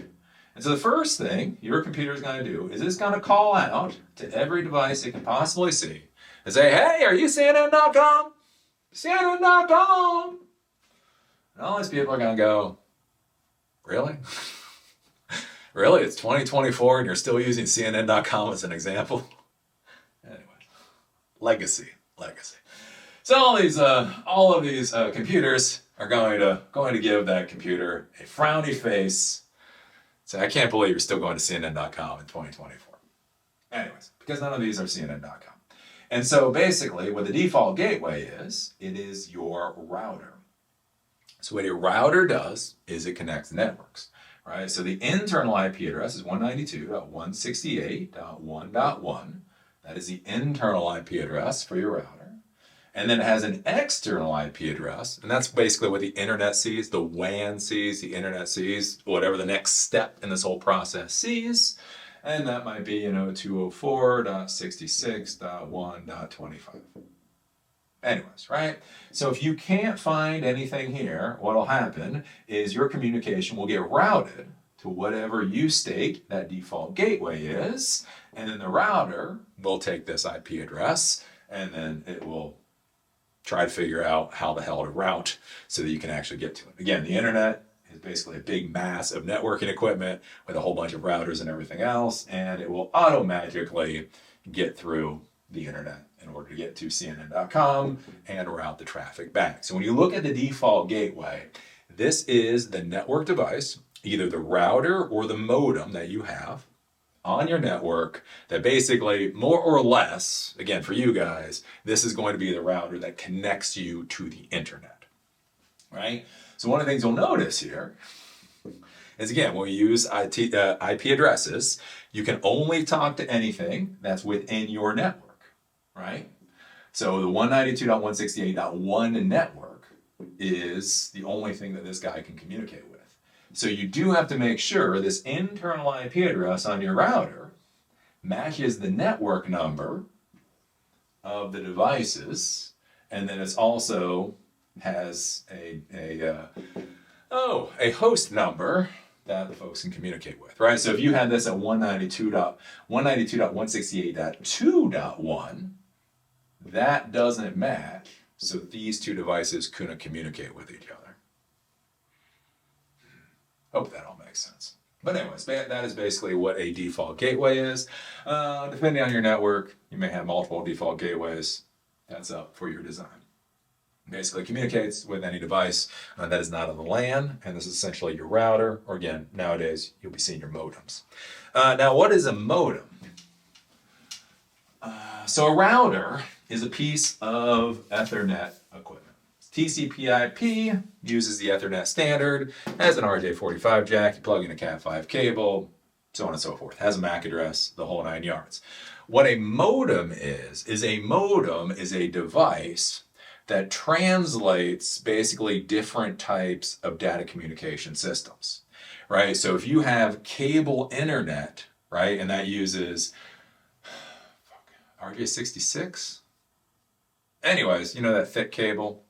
And so the first thing your computer is going to do is it's going to call out to every device it can possibly see and say, hey, are you CNN.com? CNN.com? And all these people are going to go, really? Really? It's 2024 and you're still using CNN.com as an example? Anyway, legacy. So all of these computers are going to give that computer a frowny face. Say, I can't believe you're still going to CNN.com in 2024. Anyways, because none of these are CNN.com. And so basically what the default gateway is, it is your router. So what your router does is it connects networks, right? So the internal IP address is 192.168.1.1. That is the internal IP address for your router. And then it has an external IP address, and that's basically what the internet sees, the WAN sees, the internet sees, whatever the next step in this whole process sees. And that might be, 204.66.1.25. Anyways, right? So if you can't find anything here, what'll happen is your communication will get routed to whatever you state that default gateway is, and then the router will take this IP address, and then it will try to figure out how the hell to route so that you can actually get to it. Again, the internet is basically a big mass of networking equipment with a whole bunch of routers and everything else, and it will auto-magically get through the internet in order to get to CNN.com and route the traffic back. So when you look at the default gateway, this is the network device, either the router or the modem that you have on your network that basically, more or less, again, for you guys, this is going to be the router that connects you to the internet, right? So one of the things you'll notice here is, again, when we use IP addresses, you can only talk to anything that's within your network, right? So the 192.168.1 network is the only thing that this guy can communicate with. So you do have to make sure this internal IP address on your router matches the network number of the devices, and then it also has a host number that the folks can communicate with, right? So if you had this at 192.168.2.1, that doesn't match, so these two devices couldn't communicate with each other. Hope that all makes sense. But anyways, that is basically what a default gateway is. Depending on your network, you may have multiple default gateways. That's up for your design. Basically communicates with any device that is not on the LAN, and this is essentially your router, or again, nowadays, you'll be seeing your modems. Now, what is a modem? So a router is a piece of Ethernet equipment. TCP/IP uses the Ethernet standard, has an RJ45 jack, you plug in a Cat5 cable, so on and so forth. Has a MAC address, the whole 9 yards. What a modem is a device that translates basically different types of data communication systems, right? So if you have cable internet, right, and that uses RJ66? Anyways, that thick cable?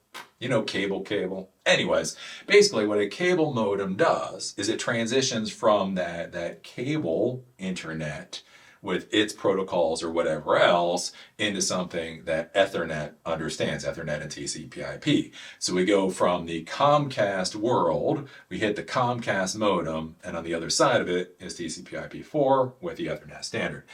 Cable. Anyways, basically what a cable modem does is it transitions from that cable internet with its protocols or whatever else into something that Ethernet understands, Ethernet and TCP/IP. So we go from the Comcast world, we hit the Comcast modem, and on the other side of it is TCP/IP4 with the Ethernet standard.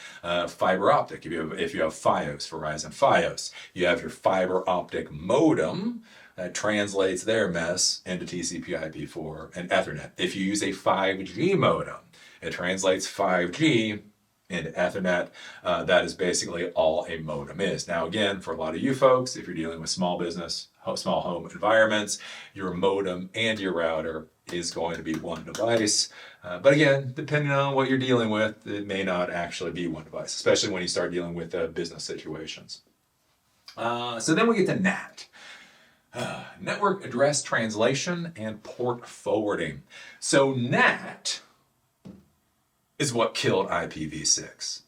Fiber optic, if you have Fios, Verizon Fios, you have your fiber optic modem that translates their mess into TCP/IP4 and Ethernet. If you use a 5G modem, it translates 5G into Ethernet. That is basically all a modem is. Now again, for a lot of you folks, if you're dealing with small business, small home environments, your modem and your router is going to be one device. But again, depending on what you're dealing with, it may not actually be one device, especially when you start dealing with business situations. So then we get to NAT. Network Address Translation and Port Forwarding. So NAT is what killed IPv6.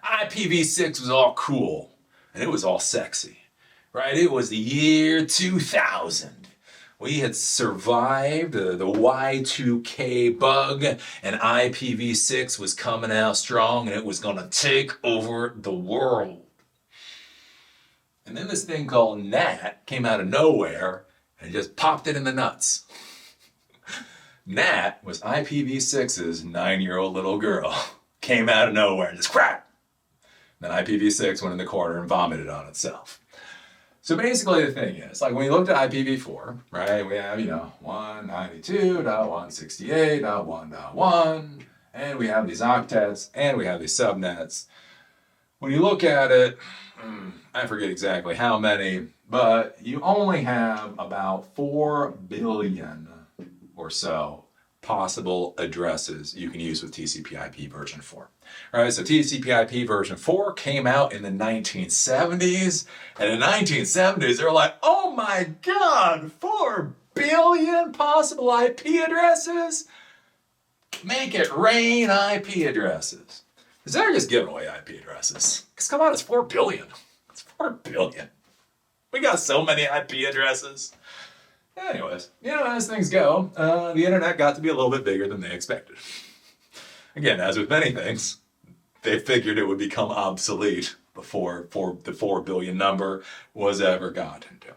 IPv6 was all cool and it was all sexy, right? It was the year 2000. We had survived the Y2K bug, and IPv6 was coming out strong and it was going to take over the world. And then this thing called NAT came out of nowhere and just popped it in the nuts. NAT was IPv6's 9-year-old little girl. Came out of nowhere and just crack. Then IPv6 went in the corner and vomited on itself. So basically the thing is, like when you looked at IPv4, right, we have, 192.168.1.1, and we have these octets, and we have these subnets. When you look at it, I forget exactly how many, but you only have about 4 billion or so possible addresses you can use with TCP/IP version 4. All right, so TCP/IP version 4 came out in the 1970s, and in the 1970s they were like, oh my god, 4 billion possible IP addresses? Make it rain IP addresses. They're just giving away IP addresses. Because come on, it's 4 billion. It's 4 billion. We got so many IP addresses. Anyways, as things go, the internet got to be a little bit bigger than they expected. Again, as with many things, they figured it would become obsolete before the 4 billion number was ever gotten to.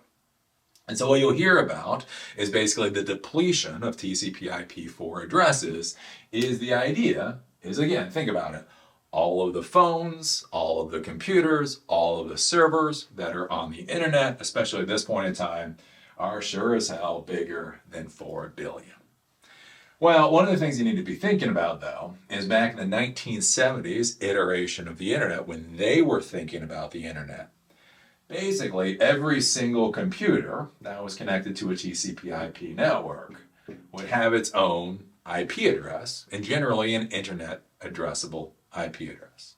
And so what you'll hear about is basically the depletion of TCP/IP4 addresses is the idea is, again, think about it. All of the phones, all of the computers, all of the servers that are on the internet, especially at this point in time, are sure as hell bigger than 4 billion. Well, one of the things you need to be thinking about, though, is back in the 1970s iteration of the internet, when they were thinking about the internet, basically every single computer that was connected to a TCP/IP network would have its own IP address, and generally an internet addressable IP address,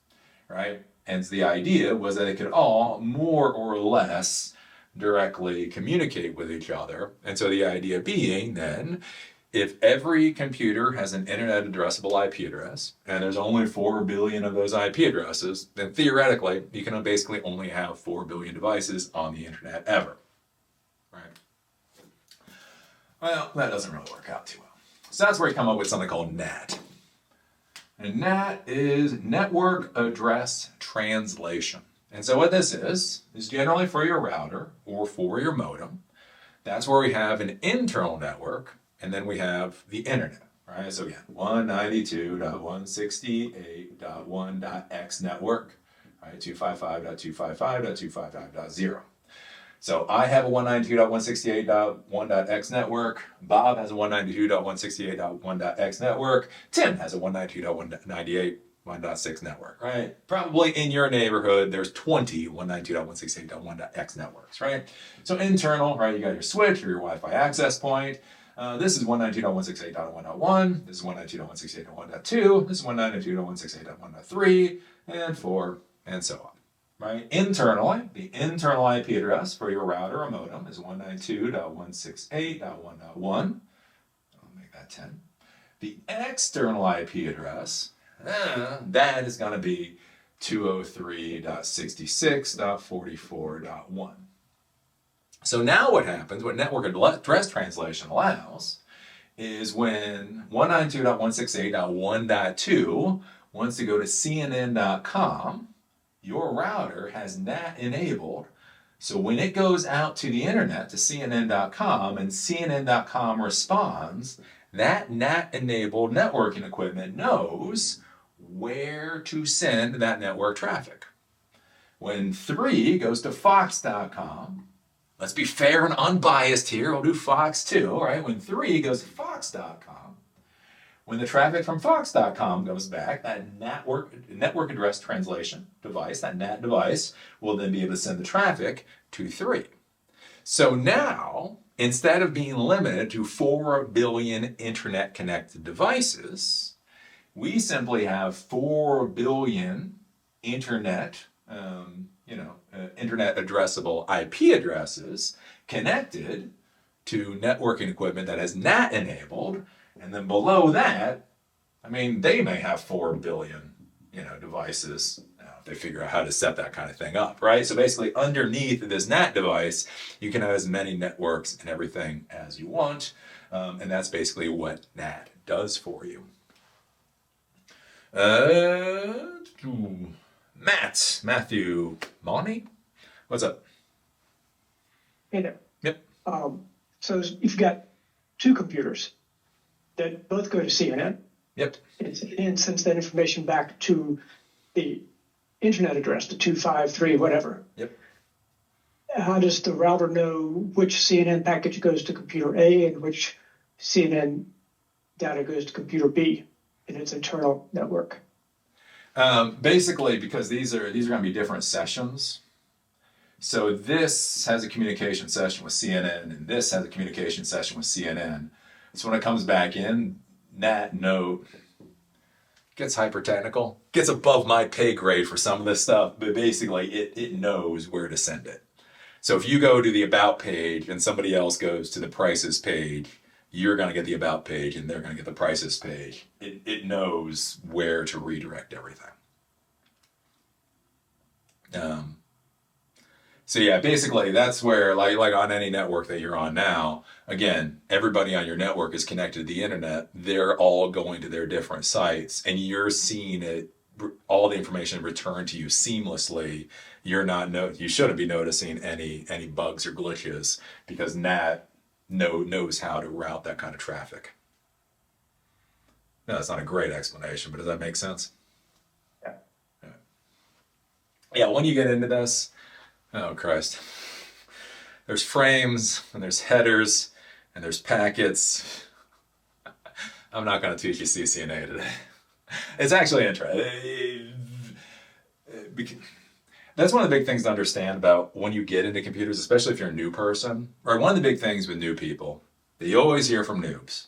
right? And the idea was that it could all more or less directly communicate with each other. And so the idea being then, if every computer has an internet addressable IP address, and there's only 4 billion of those IP addresses, then theoretically, you can basically only have 4 billion devices on the internet ever, right? Well, that doesn't really work out too well. So that's where you come up with something called NAT. And NAT is Network Address Translation. And so what this is generally for your router or for your modem. That's where we have an internal network, and then we have the internet, right? So again, 192.168.1.x network, right? 255.255.255.0. So I have a 192.168.1.x network. Bob has a 192.168.1.x network. Tim has a 192.198.1.6 network, right? Probably in your neighborhood, there's 20 192.168.1.x networks, right? So internal, right? You got your switch or your Wi-Fi access point. This is 192.168.1.1. This is 192.168.1.2. This is 192.168.1.3 and 4 and so on. Right? Internally, the internal IP address for your router or modem is 192.168.1.1. I'll make that 10. The external IP address, that is going to be 203.66.44.1. So now what happens, what network address translation allows, is when 192.168.1.2 wants to go to CNN.com, your router has NAT enabled. So when it goes out to the internet to CNN.com and CNN.com responds, that NAT-enabled networking equipment knows where to send that network traffic. When 3 goes to Fox.com, let's be fair and unbiased here, we'll do Fox too, right? When 3 goes to Fox.com, when the traffic from Fox.com goes back, that network address translation device, that NAT device, will then be able to send the traffic to 3. So now, instead of being limited to 4 billion internet-connected devices, we simply have 4 billion internet addressable IP addresses connected to networking equipment that is NAT enabled. And then below that, I mean, they may have 4 billion, devices. If they figure out how to set that kind of thing up, right? So basically, underneath this NAT device, you can have as many networks and everything as you want, and that's basically what NAT does for you. Matthew Monty, what's up? Hey there. Yep. So you've got 2 computers that both go to CNN. Yep. And sends that information back to the internet address, the 253, whatever. Yep. How does the router know which CNN package goes to computer A and which CNN data goes to computer B in its internal network? Basically, because these are going to be different sessions. So this has a communication session with CNN, and this has a communication session with CNN. So when it comes back in, NAT node gets hyper technical, gets above my pay grade for some of this stuff, but basically it knows where to send it. So if you go to the about page and somebody else goes to the prices page, you're going to get the about page and they're going to get the prices page. It knows where to redirect everything. So yeah, basically that's where, like on any network that you're on now, again, everybody on your network is connected to the internet. They're all going to their different sites, and you're seeing it, all the information returned to you seamlessly. You shouldn't be noticing any bugs or glitches because NAT knows how to route that kind of traffic. No, that's not a great explanation, but does that make sense? Yeah. Yeah, when you get into this, oh Christ, there's frames and there's headers and there's packets. I'm not going to teach you CCNA today. It's actually interesting. That's one of the big things to understand about when you get into computers, especially if you're a new person. Or one of the big things with new people that you always hear from noobs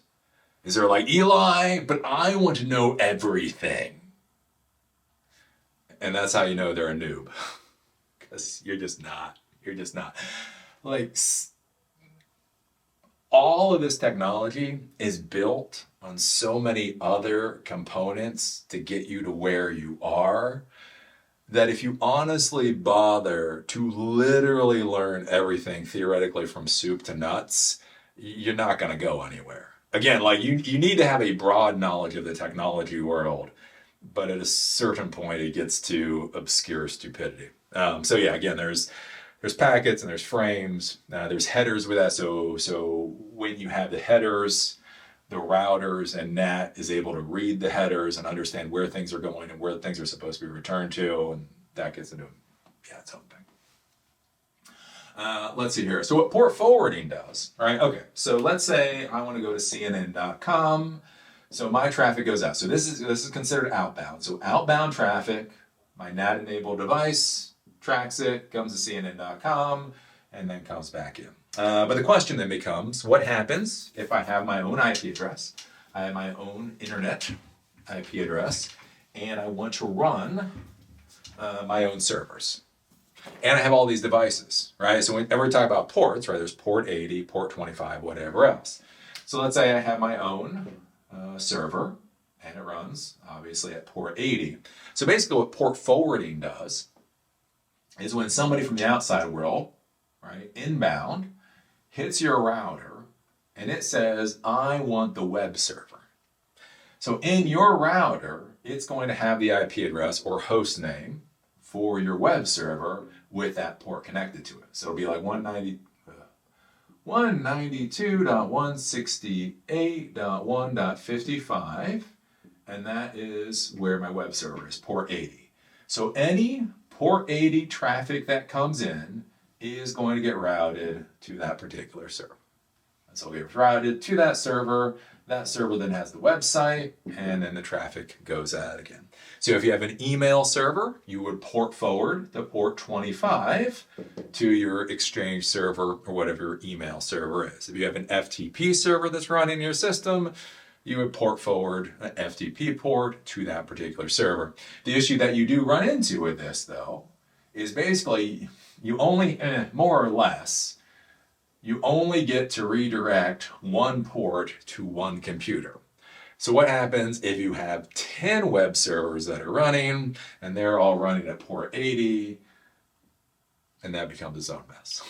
is they're like, Eli, but I want to know everything. And that's how you know they're a noob. Because you're just not. Like, all of this technology is built on so many other components to get you to where you are, that if you honestly bother to literally learn everything theoretically from soup to nuts, you're not going to go anywhere. Again, like you need to have a broad knowledge of the technology world, but at a certain point it gets to obscure stupidity. So yeah, again, there's packets and there's frames, there's headers with that. So when you have the headers, the routers and NAT is able to read the headers and understand where things are going and where things are supposed to be returned to, and that gets into its own thing. Let's see here. So what port forwarding does, all right? Okay, so let's say I want to go to CNN.com. So my traffic goes out. So this is considered outbound. So outbound traffic, my NAT-enabled device tracks it, comes to CNN.com, and then comes back in. But the question then becomes, what happens if I have my own IP address, I have my own internet IP address, and I want to run my own servers? And I have all these devices, right? So whenever we talk about ports, right, there's port 80, port 25, whatever else. So let's say I have my own server, and it runs, obviously, at port 80. So basically what port forwarding does is when somebody from the outside world, right, inbound, hits your router, and it says, I want the web server. So in your router, it's going to have the IP address or host name for your web server with that port connected to it. So it'll be like 192.168.1.55, and that is where my web server is, port 80. So any port 80 traffic that comes in is going to get routed to that particular server. And so we have routed to that server. That server then has the website, and then the traffic goes out again. So if you have an email server, you would port forward the port 25 to your Exchange server or whatever your email server is. If you have an FTP server that's running your system, you would port forward an FTP port to that particular server. The issue that you do run into with this, though, is basically you only, more or less, you only get to redirect one port to one computer. So what happens if you have 10 web servers that are running and they're all running at port 80, and that becomes its own mess.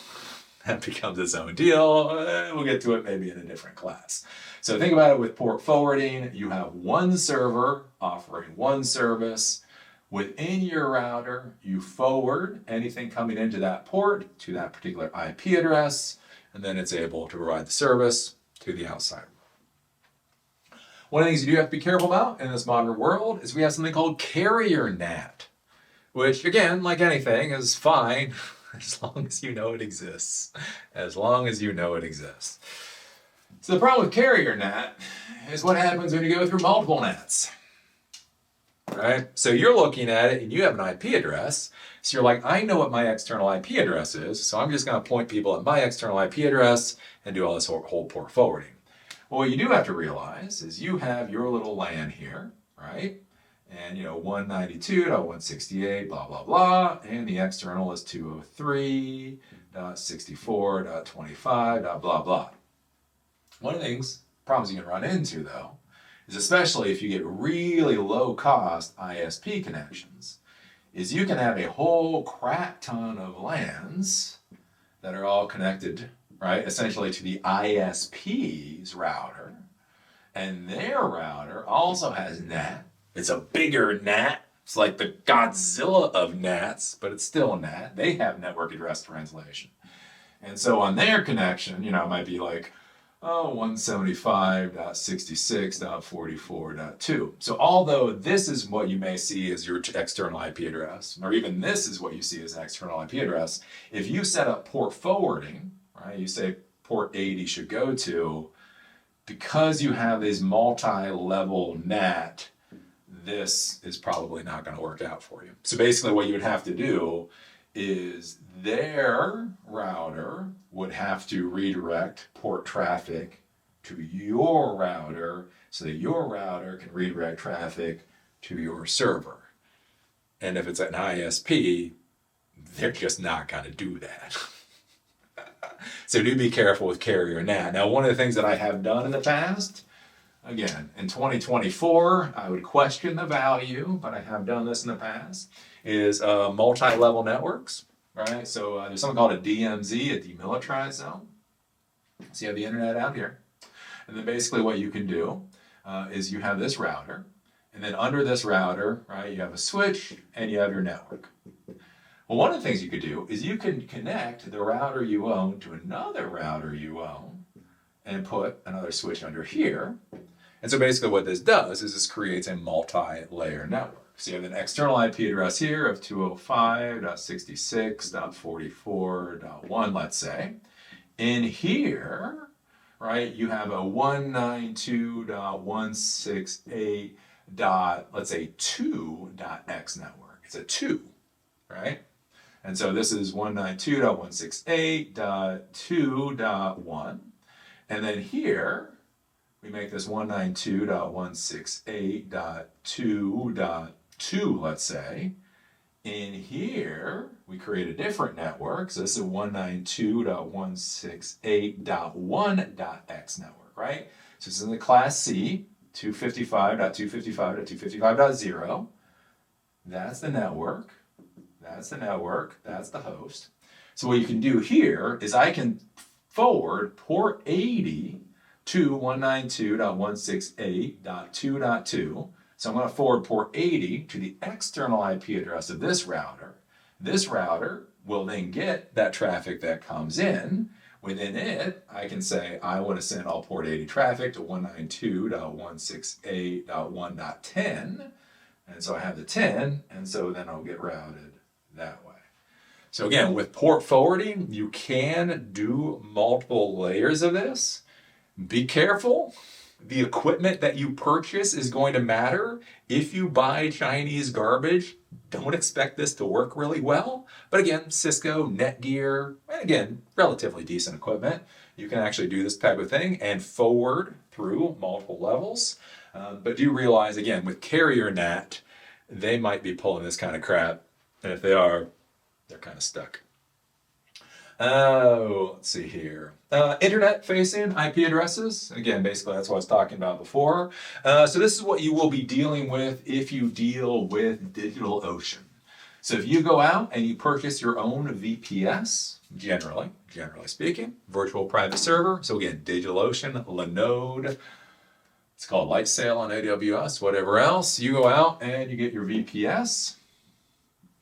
That becomes its own deal. We'll get to it maybe in a different class. So think about it with port forwarding. You have one server offering one service. Within your router, you forward anything coming into that port to that particular IP address, and then it's able to provide the service to the outside. One of the things you do have to be careful about in this modern world is we have something called carrier NAT, which again, like anything, is fine as long as you know it exists. As long as you know it exists. So the problem with carrier NAT is what happens when you go through multiple NATs. Right? So you're looking at it and you have an IP address. So you're like, I know what my external IP address is, so I'm just going to point people at my external IP address and do all this whole port forwarding. Well, what you do have to realize is you have your little LAN here, right? And 192.168, blah, blah, blah. And the external is 203.64.25, blah, blah. One of the problems you can run into, though, is especially if you get really low-cost ISP connections, is you can have a whole crap ton of LANs that are all connected, right, essentially to the ISP's router, and their router also has NAT. It's a bigger NAT. It's like the Godzilla of NATs, but it's still NAT. They have network address translation. And so on their connection, it might be like, 175.66.44.2. So although this is what you may see as your external IP address, or even this is what you see as an external IP address, if you set up port forwarding, right, you say port 80 should go to, because you have this multi-level NAT, this is probably not going to work out for you. So basically what you would have to do is their router would have to redirect port traffic to your router so that your router can redirect traffic to your server. And if it's an ISP, they're just not going to do that. So do be careful with carrier NAT. Now, one of the things that I have done in the past, again, in 2024, I would question the value, but I have done this in the past, is multi-level networks, right? So there's something called a DMZ, a demilitarized zone. So you have the internet out here. And then basically what you can do is you have this router, and then under this router, right, you have a switch and you have your network. Well, one of the things you could do is you can connect the router you own to another router you own and put another switch under here. And so basically what this does is this creates a multi-layer network. So you have an external IP address here of 205.66.44.1, let's say. In here, right, you have a 192.168. Let's say 2.x network. It's a 2, right? And so this is 192.168.2.1. And then here, we make this 192.168.2.2, let's say. In here, we create a different network. So this is 192.168.1.x network, right? So this is in the class C, 255.255.255.0. That's the network. That's the network. That's the host. So what you can do here is I can forward port 80 to 192.168.2.2. So I'm going to forward port 80 to the external IP address of this router. This router will then get that traffic that comes in. Within it, I can say I want to send all port 80 traffic to 192.168.1.10. And so I have the 10, and so then I'll get routed that way. So again, with port forwarding, you can do multiple layers of this. Be careful. The equipment that you purchase is going to matter. If you buy Chinese garbage, don't expect this to work really well. But again, Cisco, Netgear, and again, relatively decent equipment. You can actually do this type of thing and forward through multiple levels. But do realize, again, with carrier NAT, they might be pulling this kind of crap. And if they are, they're kind of stuck. Let's see here. Internet-facing IP addresses. Again, basically that's what I was talking about before. So this is what you will be dealing with if you deal with DigitalOcean. So if you go out and you purchase your own VPS, generally speaking, virtual private server. So again, DigitalOcean, Linode, it's called Lightsail on AWS, whatever else. You go out and you get your VPS.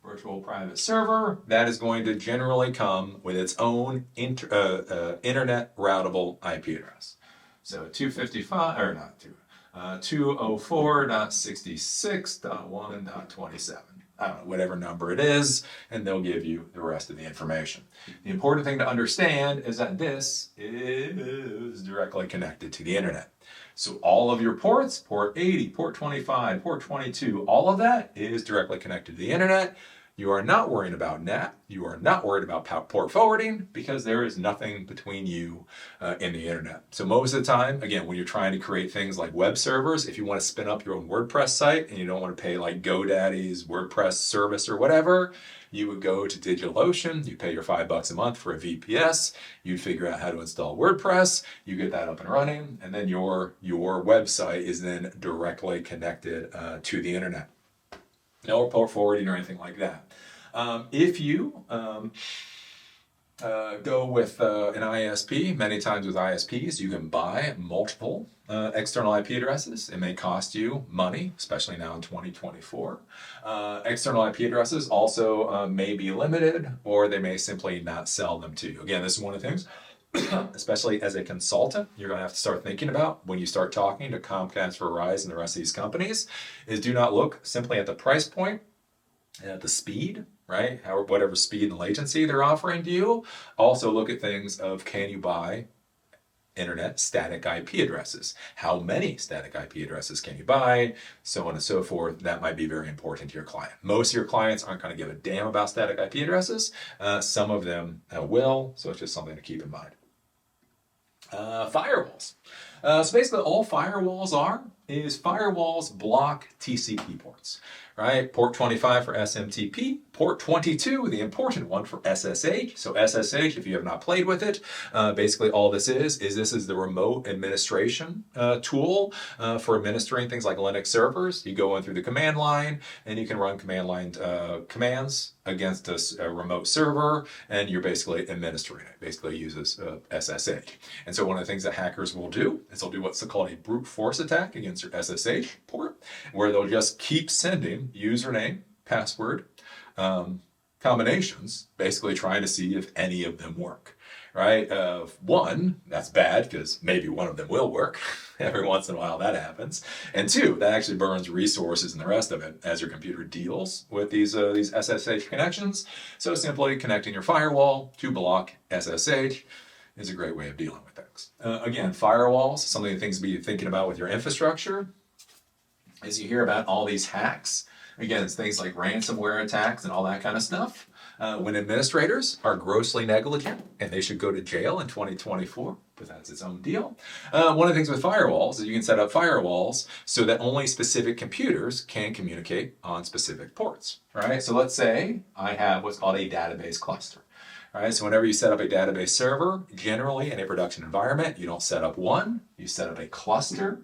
Virtual private server, that is going to generally come with its own internet routable IP address. So 204.66.1.27. I don't know, whatever number it is, and they'll give you the rest of the information. The important thing to understand is that this is directly connected to the internet. So all of your ports, port 80, port 25, port 22, all of that is directly connected to the internet. You are not worried about NAT. You are not worried about port forwarding because there is nothing between you and the internet. So most of the time, again, when you're trying to create things like web servers, if you want to spin up your own WordPress site and you don't want to pay like GoDaddy's WordPress service or whatever, you would go to DigitalOcean, you pay your $5 a month for a VPS, you'd figure out how to install WordPress, you get that up and running, and then your website is then directly connected to the internet. No port forwarding or anything like that. If you go with an ISP, many times with ISPs, you can buy multiple external IP addresses. It may cost you money, especially now in 2024. External IP addresses also may be limited, or they may simply not sell them to you. Again, this is one of the things, especially as a consultant, you're going to have to start thinking about when you start talking to Comcast, Verizon, and the rest of these companies, is do not look simply at the price point and at the speed, right? Whatever speed and latency they're offering to you. Also look at things of, can you buy internet static IP addresses? How many static IP addresses can you buy? So on and so forth. That might be very important to your client. Most of your clients aren't going to give a damn about static IP addresses. Some of them will, so it's just something to keep in mind. Firewalls. So basically all firewalls is firewalls block TCP ports, right? Port 25 for SMTP, port 22, the important one, for SSH. So SSH, if you have not played with it, basically all this is this is the remote administration tool for administering things like Linux servers. You go in through the command line and you can run command line commands against a remote server, and you're basically administering it. Basically uses SSH. And so one of the things that hackers will do is they'll do what's called a brute force attack against your SSH port, where they'll just keep sending username, password combinations, basically trying to see if any of them work. Right? One, that's bad because maybe one of them will work. Every once in a while that happens. And two, that actually burns resources and the rest of it as your computer deals with these SSH connections. So simply connecting your firewall to block SSH is a great way of dealing with things. Again, firewalls, some of the things to be thinking about with your infrastructure is you hear about all these hacks. Again, it's things like ransomware attacks and all that kind of stuff. When administrators are grossly negligent, and they should go to jail in 2024, but that's its own deal. One of the things with firewalls is you can set up firewalls so that only specific computers can communicate on specific ports, right? So let's say I have what's called a database cluster. All right, so whenever you set up a database server, generally in a production environment, you don't set up one, you set up a cluster.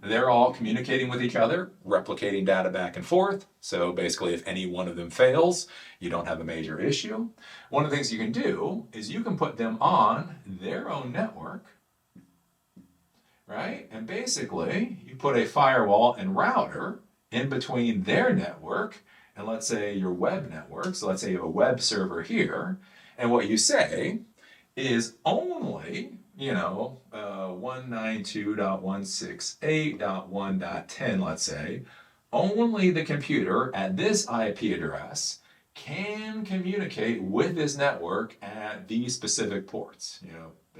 They're all communicating with each other, replicating data back and forth. So basically, if any one of them fails, you don't have a major issue. One of the things you can do is you can put them on their own network, right? And basically, you put a firewall and router in between their network and let's say your web network. So let's say you have a web server here, and what you say is only, 192.168.1.10, let's say, only the computer at this IP address can communicate with this network at these specific ports.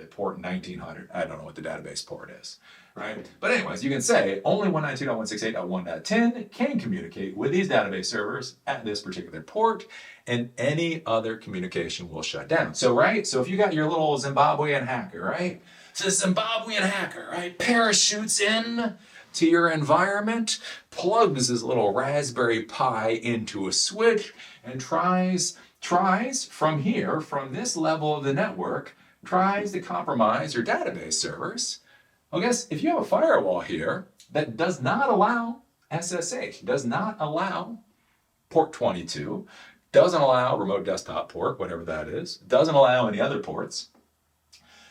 At port 1900. I don't know what the database port is, right? But anyways, you can say only 192.168.1.10 can communicate with these database servers at this particular port, and any other communication will shut down. So, right? So if you got your little Zimbabwean hacker, right? So the Zimbabwean hacker, right, parachutes in to your environment, plugs his little Raspberry Pi into a switch, and tries from here, from this level of the network, tries to compromise your database servers. Well, guess if you have a firewall here that does not allow SSH, does not allow port 22, doesn't allow remote desktop port, whatever that is, doesn't allow any other ports,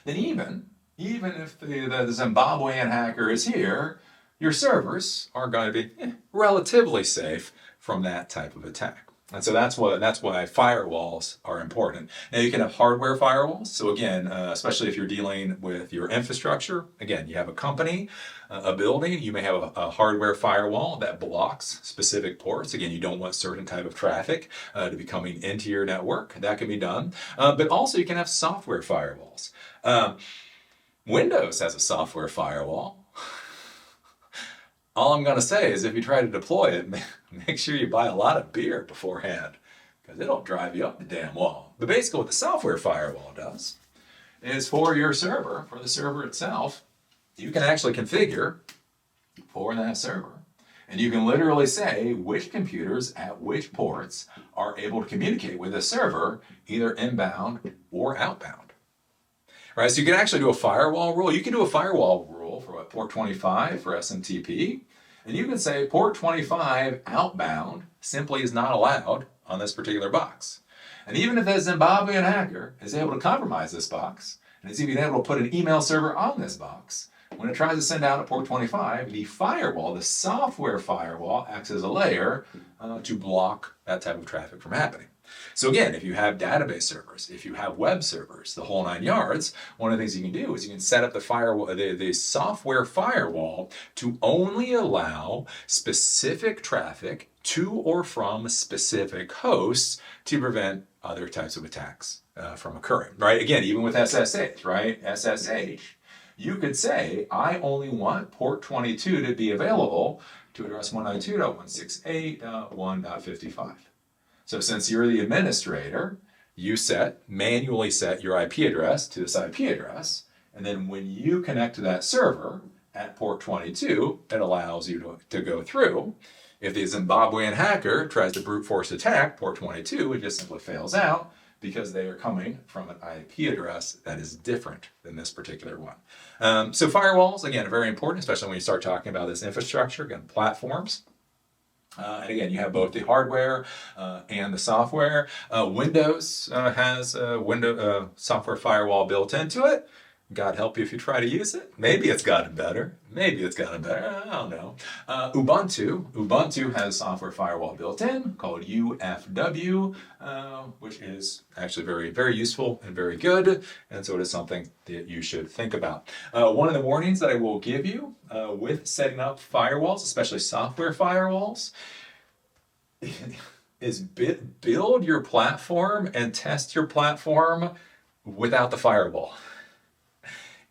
then even if the Zimbabwean hacker is here, your servers are going to be relatively safe from that type of attack. And so that's why firewalls are important. Now you can have hardware firewalls. So again, especially if you're dealing with your infrastructure, again, you have a company, a building, you may have a hardware firewall that blocks specific ports. Again, you don't want certain type of traffic to be coming into your network. That can be done. But also you can have software firewalls. Windows has a software firewall. All I'm going to say is if you try to deploy it, make sure you buy a lot of beer beforehand, because it'll drive you up the damn wall. But basically what the software firewall does is for your server, for the server itself, you can actually configure for that server. And you can literally say which computers at which ports are able to communicate with the server, either inbound or outbound. Right, so you can actually do a firewall rule. You can do a firewall rule for port 25 for SMTP. And you can say port 25 outbound simply is not allowed on this particular box. And even if that Zimbabwean hacker is able to compromise this box, and is even able to put an email server on this box, when it tries to send out a port 25, the firewall, the software firewall, acts as a layer to block that type of traffic from happening. So again, if you have database servers, if you have web servers, the whole 9 yards, one of the things you can do is you can set up the firewall, the software firewall to only allow specific traffic to or from specific hosts to prevent other types of attacks from occurring, right? Again, even with SSH, right? SSH, you could say, I only want port 22 to be available to address 192.168.1.55. So since you're the administrator, you manually set your IP address to this IP address, and then when you connect to that server at port 22, it allows you to go through. If the Zimbabwean hacker tries to brute force attack port 22, it just simply fails out because they are coming from an IP address that is different than this particular one. So firewalls, again, are very important, especially when you start talking about this infrastructure, again, platforms. And again, you have both the hardware and the software. Windows has a software firewall built into it. God help you if you try to use it. Maybe it's gotten better. Maybe it's gotten better. I don't know. Ubuntu has a software firewall built in called UFW, which is actually very, very useful and very good. And so it is something that you should think about. One of the warnings that I will give you with setting up firewalls, especially software firewalls, is build your platform and test your platform without the firewall.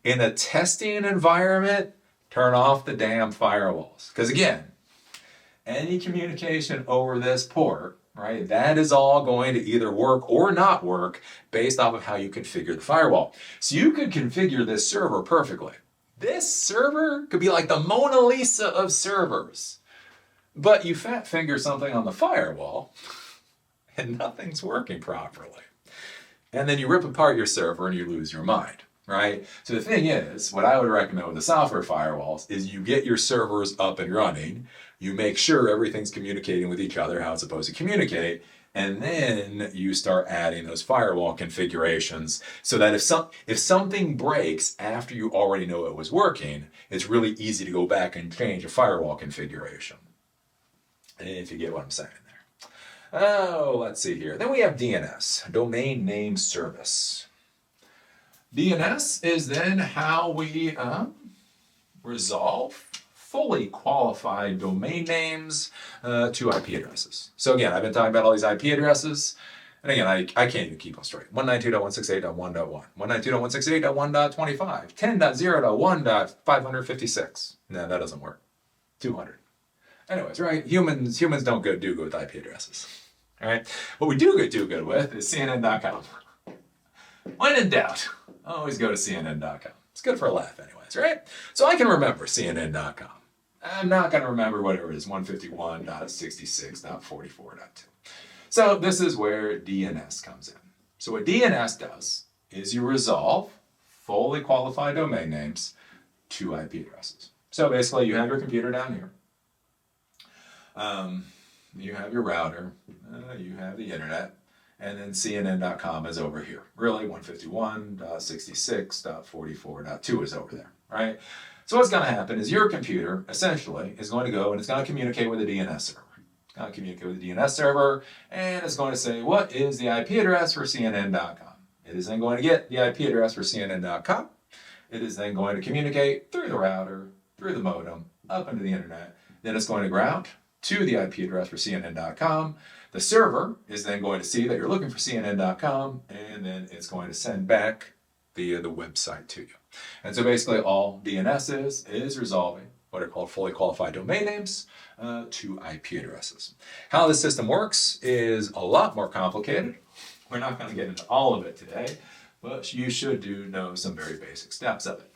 In a testing environment, turn off the damn firewalls. Because again, any communication over this port, right, that is all going to either work or not work based off of how you configure the firewall. So you could configure this server perfectly. This server could be like the Mona Lisa of servers. But you fat finger something on the firewall and nothing's working properly. And then you rip apart your server and you lose your mind. Right? So the thing is, what I would recommend with the software firewalls is you get your servers up and running, you make sure everything's communicating with each other how it's supposed to communicate, And then you start adding those firewall configurations so that if something breaks after you already know it was working, it's really easy to go back and change a firewall configuration. If you get what I'm saying there. Oh, let's see here. Then we have DNS, Domain Name Service. DNS is then how we resolve fully qualified domain names to IP addresses. So again, I've been talking about all these IP addresses, and again, I can't even keep them straight. 192.168.1.1, 192.168.1.25, 10.0.1.556. No, that doesn't work. 200. Anyways, right? Humans don't do good with IP addresses. All right? What we do good with is CNN.com. When in doubt, always go to CNN.com. It's good for a laugh anyways, right? So I can remember CNN.com. I'm not going to remember whatever it is, 151.66.44.2. So this is where DNS comes in. So what DNS does is you resolve fully qualified domain names to IP addresses. So basically you have your computer down here. You have your router, you have the internet, and then CNN.com is over here. Really, 151.66.44.2 is over there, right? So what's going to happen is your computer, essentially, is going to go and it's going to communicate with a DNS server. It's going to communicate with the DNS server, and it's going to say, what is the IP address for CNN.com? It is then going to get the IP address for CNN.com. It is then going to communicate through the router, through the modem, up into the internet. Then it's going to ground to the IP address for CNN.com. The server is then going to see that you're looking for CNN.com, and then it's going to send back the website to you. And so basically all DNS is resolving what are called fully qualified domain names to IP addresses. How this system works is a lot more complicated. We're not going to get into all of it today, but you should know some very basic steps of it.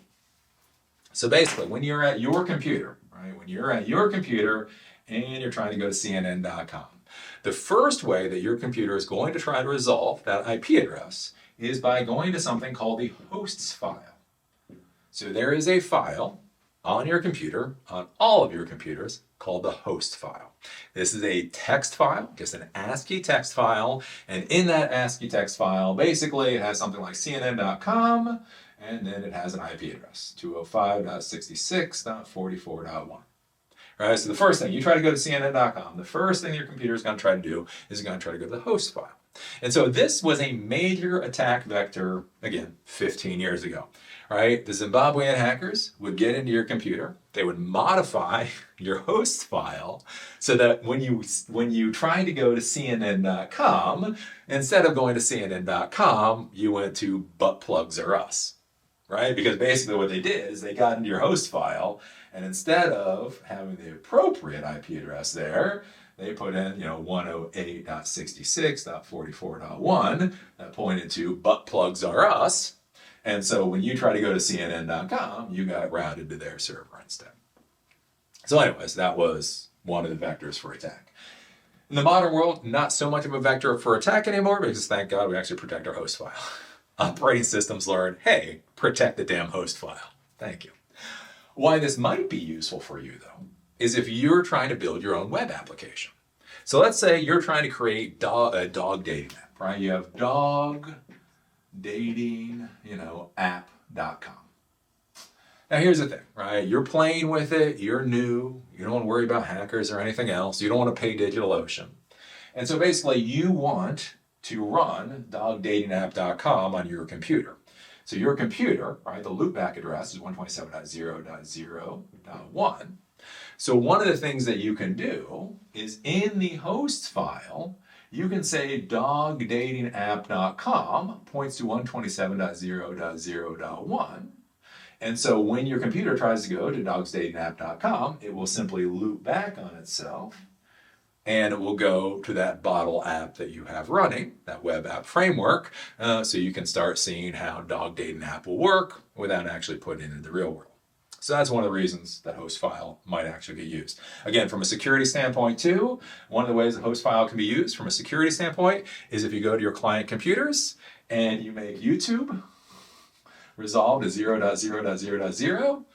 So basically, when you're at your computer, right, when you're at your computer and you're trying to go to CNN.com, the first way that your computer is going to try to resolve that IP address is by going to something called the hosts file. So there is a file on your computer, on all of your computers, called the host file. This is a text file, just an ASCII text file, and in that ASCII text file, basically it has something like CNN.com, and then it has an IP address, 205.66.44.1. Right, so the first thing, you try to go to CNN.com, the first thing your computer is going to try to do is going to try to go to the host file. And so this was a major attack vector, again, 15 years ago, right? The Zimbabwean hackers would get into your computer, they would modify your host file so that when you tried to go to CNN.com, instead of going to CNN.com, you went to Butt Plugs or Us, right? Because basically what they did is they got into your host file, and instead of having the appropriate IP address there, they put in, 108.66.44.1 that pointed to Butt Plugs Are Us. And so when you try to go to CNN.com, you got routed to their server instead. So anyways, that was one of the vectors for attack. In the modern world, not so much of a vector for attack anymore, because thank God we actually protect our host file. Operating systems learned, hey, protect the damn host file. Thank you. Why this might be useful for you, though, is if you're trying to build your own web application. So let's say you're trying to create a dog dating app, right? You have dog dating, app.com. Now here's the thing, right? You're playing with it, you're new, you don't want to worry about hackers or anything else, you don't want to pay DigitalOcean. And so basically you want to run dogdatingapp.com on your computer. So your computer, right, the loopback address is 127.0.0.1. So one of the things that you can do is in the host file, you can say dogdatingapp.com points to 127.0.0.1. And so when your computer tries to go to dogsdatingapp.com, it will simply loop back on itself, and it will go to that bottle app that you have running, that web app framework, so you can start seeing how dog dating app will work without actually putting it into the real world. So that's one of the reasons that host file might actually get used. Again, from a security standpoint too, one of the ways the host file can be used from a security standpoint is if you go to your client computers and you make YouTube resolved to 0.0.0.0,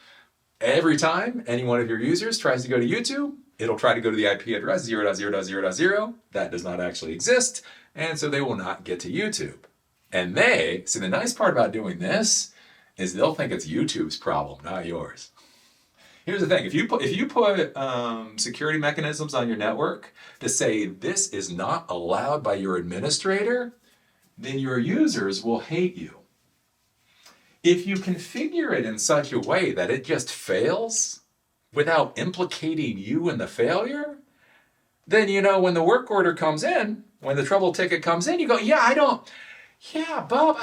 Every time any one of your users tries to go to YouTube, it'll try to go to the IP address 0.0.0.0. That does not actually exist, and so they will not get to YouTube. And see, the nice part about doing this is they'll think it's YouTube's problem, not yours. Here's the thing, if you put security mechanisms on your network to say this is not allowed by your administrator, then your users will hate you. If you configure it in such a way that it just fails without implicating you in the failure, then when the work order comes in, when the trouble ticket comes in, you go, Bob,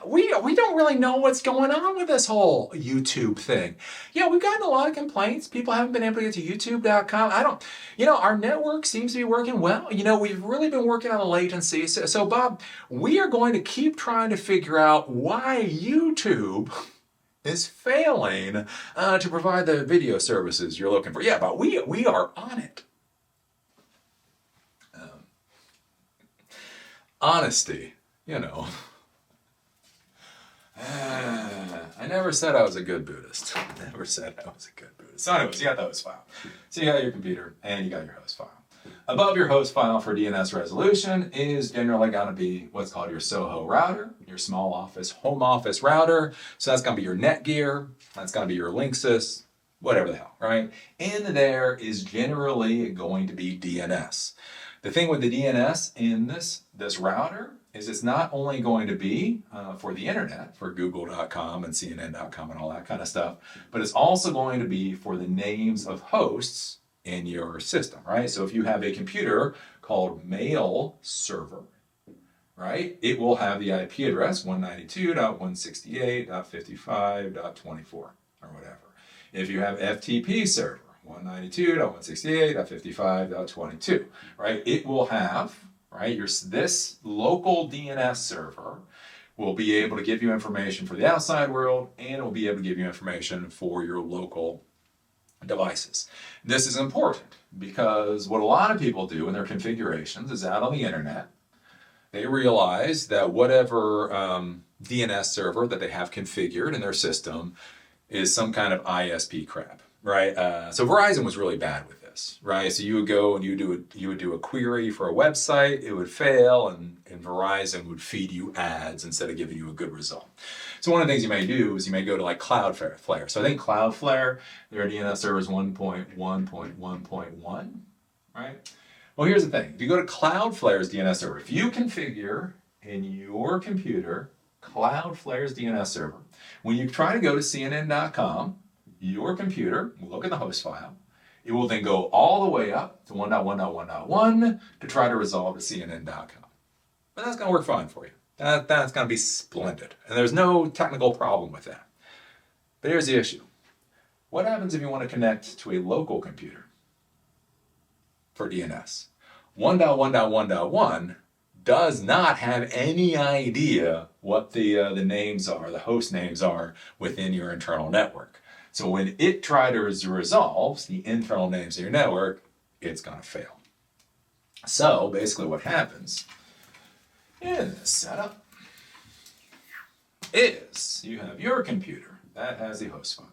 we don't really know what's going on with this whole YouTube thing. Yeah, we've gotten a lot of complaints. People haven't been able to get to youtube.com. Our network seems to be working well. We've really been working on the latency. So Bob, we are going to keep trying to figure out why YouTube is failing to provide the video services you're looking for. Yeah, but we are on it. Honesty. I never said I was a good Buddhist. Never said I was a good Buddhist. So anyways, you got the host file. So you got your computer and you got your host file. Above your host file for DNS resolution is generally going to be what's called your SOHO router, your small office, home office router. So that's going to be your Netgear. That's going to be your Linksys, whatever the hell, right? In there is generally going to be DNS. The thing with the DNS in this router is it's not only going to be for the internet, for google.com and cnn.com and all that kind of stuff, but it's also going to be for the names of hosts in your system, right? So if you have a computer called mail server, right, it will have the IP address 192.168.55.24 or whatever. If you have FTP server, 192.168.55.22, right, it will have, right, this local DNS server will be able to give you information for the outside world, and it will be able to give you information for your local devices. This is important because what a lot of people do in their configurations is out on the internet, they realize that whatever DNS server that they have configured in their system is some kind of ISP crap, right? So Verizon was really bad with this, right? So you would go and you would do a query for a website, it would fail, and Verizon would feed you ads instead of giving you a good result. So one of the things you may do is you may go to like Cloudflare. So I think Cloudflare, their DNS server is 1.1.1.1, right? Well, here's the thing. If you go to Cloudflare's DNS server, if you configure in your computer Cloudflare's DNS server, when you try to go to cnn.com, your computer will look at the host file. It will then go all the way up to 1.1.1.1 to try to resolve to cnn.com. But that's going to work fine for you. That's going to be splendid. And there's no technical problem with that. But here's the issue. What happens if you want to connect to a local computer for DNS? 1.1.1.1 does not have any idea what the names are, the host names are within your internal network. So when it tries to resolve the internal names of your network, it's going to fail. So basically what happens in this setup is you have your computer that has the host file.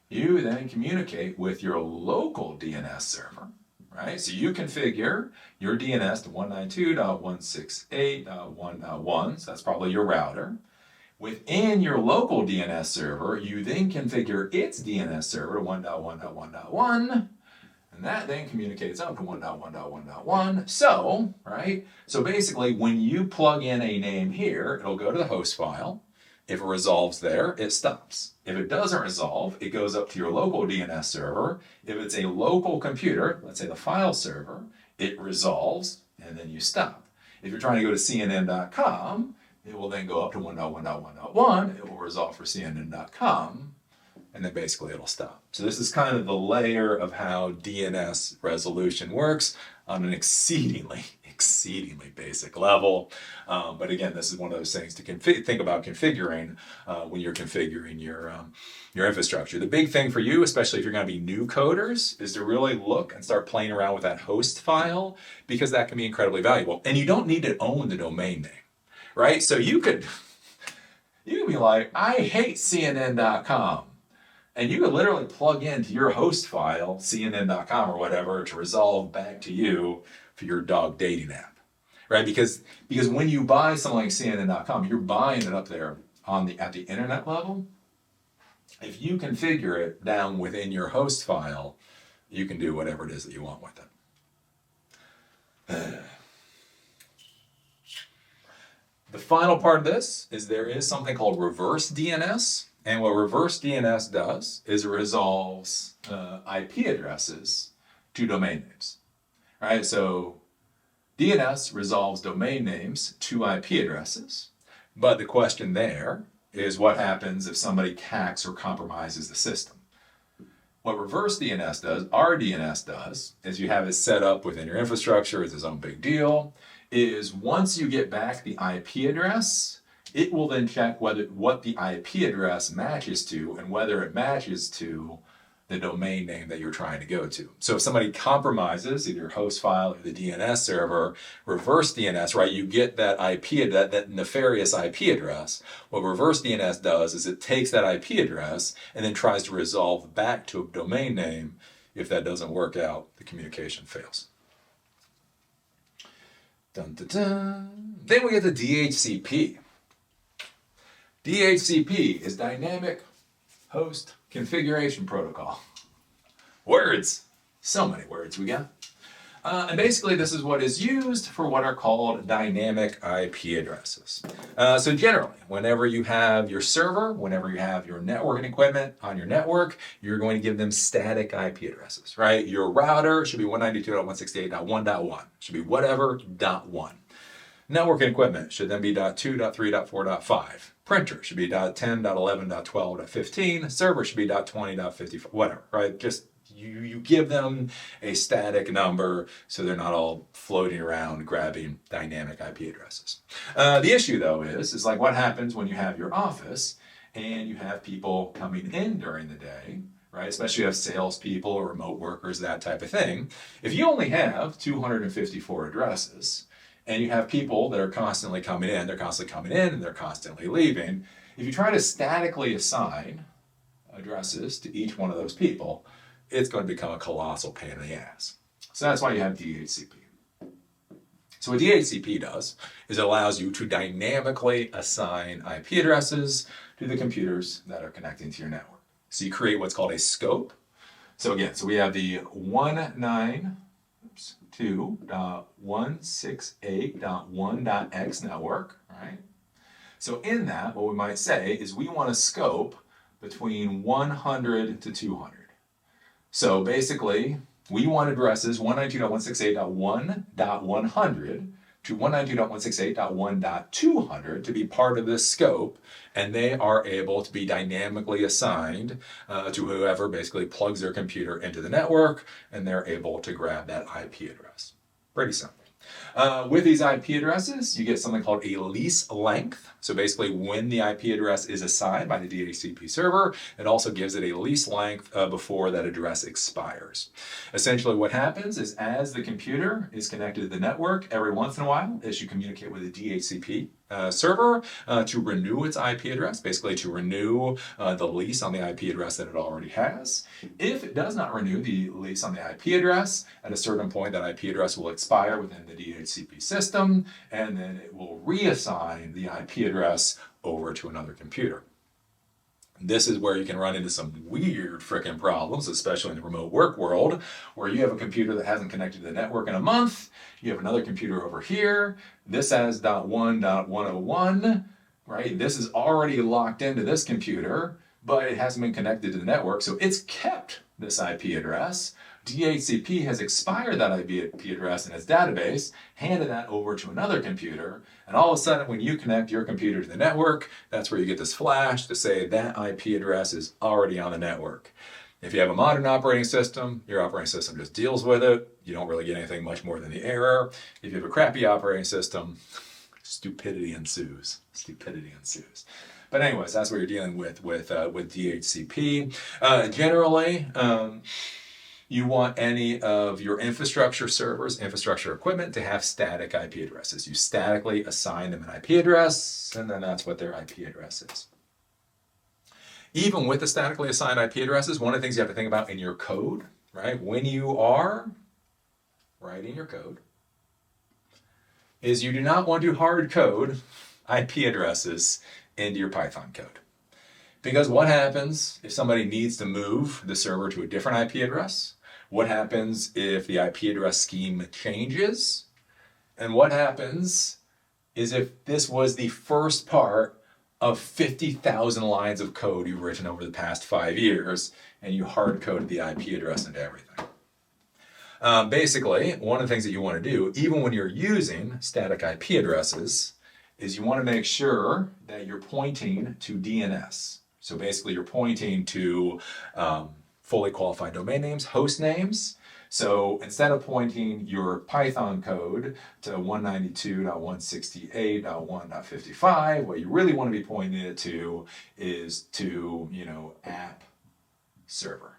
You then communicate with your local DNS server, right? So you configure your DNS to 192.168.1.1, so that's probably your router. Within your local DNS server, you then configure its DNS server to 1.1.1.1, and that then communicates up to 1.1.1.1. So, right? So basically, when you plug in a name here, it'll go to the host file. If it resolves there, it stops. If it doesn't resolve, it goes up to your local DNS server. If it's a local computer, let's say the file server, it resolves, and then you stop. If you're trying to go to cnn.com, it will then go up to 1.1.1.1. It will resolve for cnn.com, and then basically it'll stop. So this is kind of the layer of how DNS resolution works on an exceedingly basic level. But again, this is one of those things to think about configuring when you're configuring your infrastructure. The big thing for you, especially if you're going to be new coders, is to really look and start playing around with that host file, because that can be incredibly valuable. And you don't need to own the domain name, right? So you could be like, I hate CNN.com. And you could literally plug into your host file, CNN.com or whatever, to resolve back to you for your dog dating app, right? Because when you buy something like CNN.com, you're buying it up there at the internet level. If you configure it down within your host file, you can do whatever it is that you want with it. The final part of this is there is something called reverse DNS. And what reverse DNS does is it resolves IP addresses to domain names. Right? So DNS resolves domain names to IP addresses. But the question there is what happens if somebody hacks or compromises the system? What reverse DNS does, our DNS does, is you have it set up within your infrastructure, it's its own big deal, is once you get back the IP address, it will then check what the IP address matches to and whether it matches to the domain name that you're trying to go to. So if somebody compromises either your host file or the DNS server, reverse DNS, right, you get that IP, that nefarious IP address. What reverse DNS does is it takes that IP address and then tries to resolve back to a domain name. If that doesn't work out, the communication fails. Dun, dun, dun. Then we get the DHCP. DHCP is Dynamic Host Configuration Protocol. Words. So many words we got. And basically this is what is used for what are called dynamic IP addresses. So generally, whenever you have your server, whenever you have your networking equipment on your network, you're going to give them static IP addresses, right? Your router should be 192.168.1.1. Should be whatever .1. Networking equipment should then be .2.3.4.5. Printer should be .10.11.12.15. Server should be .20.54, whatever, right? Just you give them a static number so they're not all floating around grabbing dynamic IP addresses. The issue though is like what happens when you have your office and you have people coming in during the day, right? Especially if you have salespeople or remote workers, that type of thing. If you only have 254 addresses, and you have people that are constantly coming in, they're constantly coming in and they're constantly leaving. If you try to statically assign addresses to each one of those people, it's going to become a colossal pain in the ass. So that's why you have DHCP. So what DHCP does is it allows you to dynamically assign IP addresses to the computers that are connecting to your network. So you create what's called a scope. So again, we have the 192.168.1.x network, right? So in that, what we might say is we want to scope between 100 to 200. So basically, we want addresses 192.168.1.100 to 192.168.1.200 to be part of this scope, and they are able to be dynamically assigned to whoever basically plugs their computer into the network, and they're able to grab that IP address. Pretty simple. With these IP addresses, you get something called a lease length. So basically, when the IP address is assigned by the DHCP server, it also gives it a lease length before that address expires. Essentially, what happens is as the computer is connected to the network, every once in a while, it should communicate with the DHCP server to renew its IP address, basically to renew the lease on the IP address that it already has. If it does not renew the lease on the IP address, at a certain point that IP address will expire within the DHCP system, and then it will reassign the IP address over to another computer. This is where you can run into some weird frickin' problems, especially in the remote work world, where you have a computer that hasn't connected to the network in a month, you have another computer over here, this has .1.101, right? This is already locked into this computer, but it hasn't been connected to the network, so it's kept this IP address. DHCP has expired that IP address in its database, handed that over to another computer, and all of a sudden when you connect your computer to the network, that's where you get this flash to say that IP address is already on the network. If you have a modern operating system, your operating system just deals with it. You don't really get anything much more than the error. If you have a crappy operating system, stupidity ensues. Stupidity ensues. But anyways, that's what you're dealing with DHCP. Generally, you want any of your infrastructure servers, infrastructure equipment to have static IP addresses. You statically assign them an IP address, and then that's what their IP address is. Even with the statically assigned IP addresses, one of the things you have to think about in your code, right, when you are writing your code, is you do not want to hard code IP addresses into your Python code. Because what happens if somebody needs to move the server to a different IP address? What happens if the IP address scheme changes? And what happens is if this was the first part of 50,000 lines of code you've written over the past 5 years, and you hard coded the IP address into everything. Basically, one of the things that you want to do, even when you're using static IP addresses, is you want to make sure that you're pointing to DNS. So basically, you're pointing to fully qualified domain names, host names. So instead of pointing your Python code to 192.168.1.55, what you really want to be pointing it to is to, app server.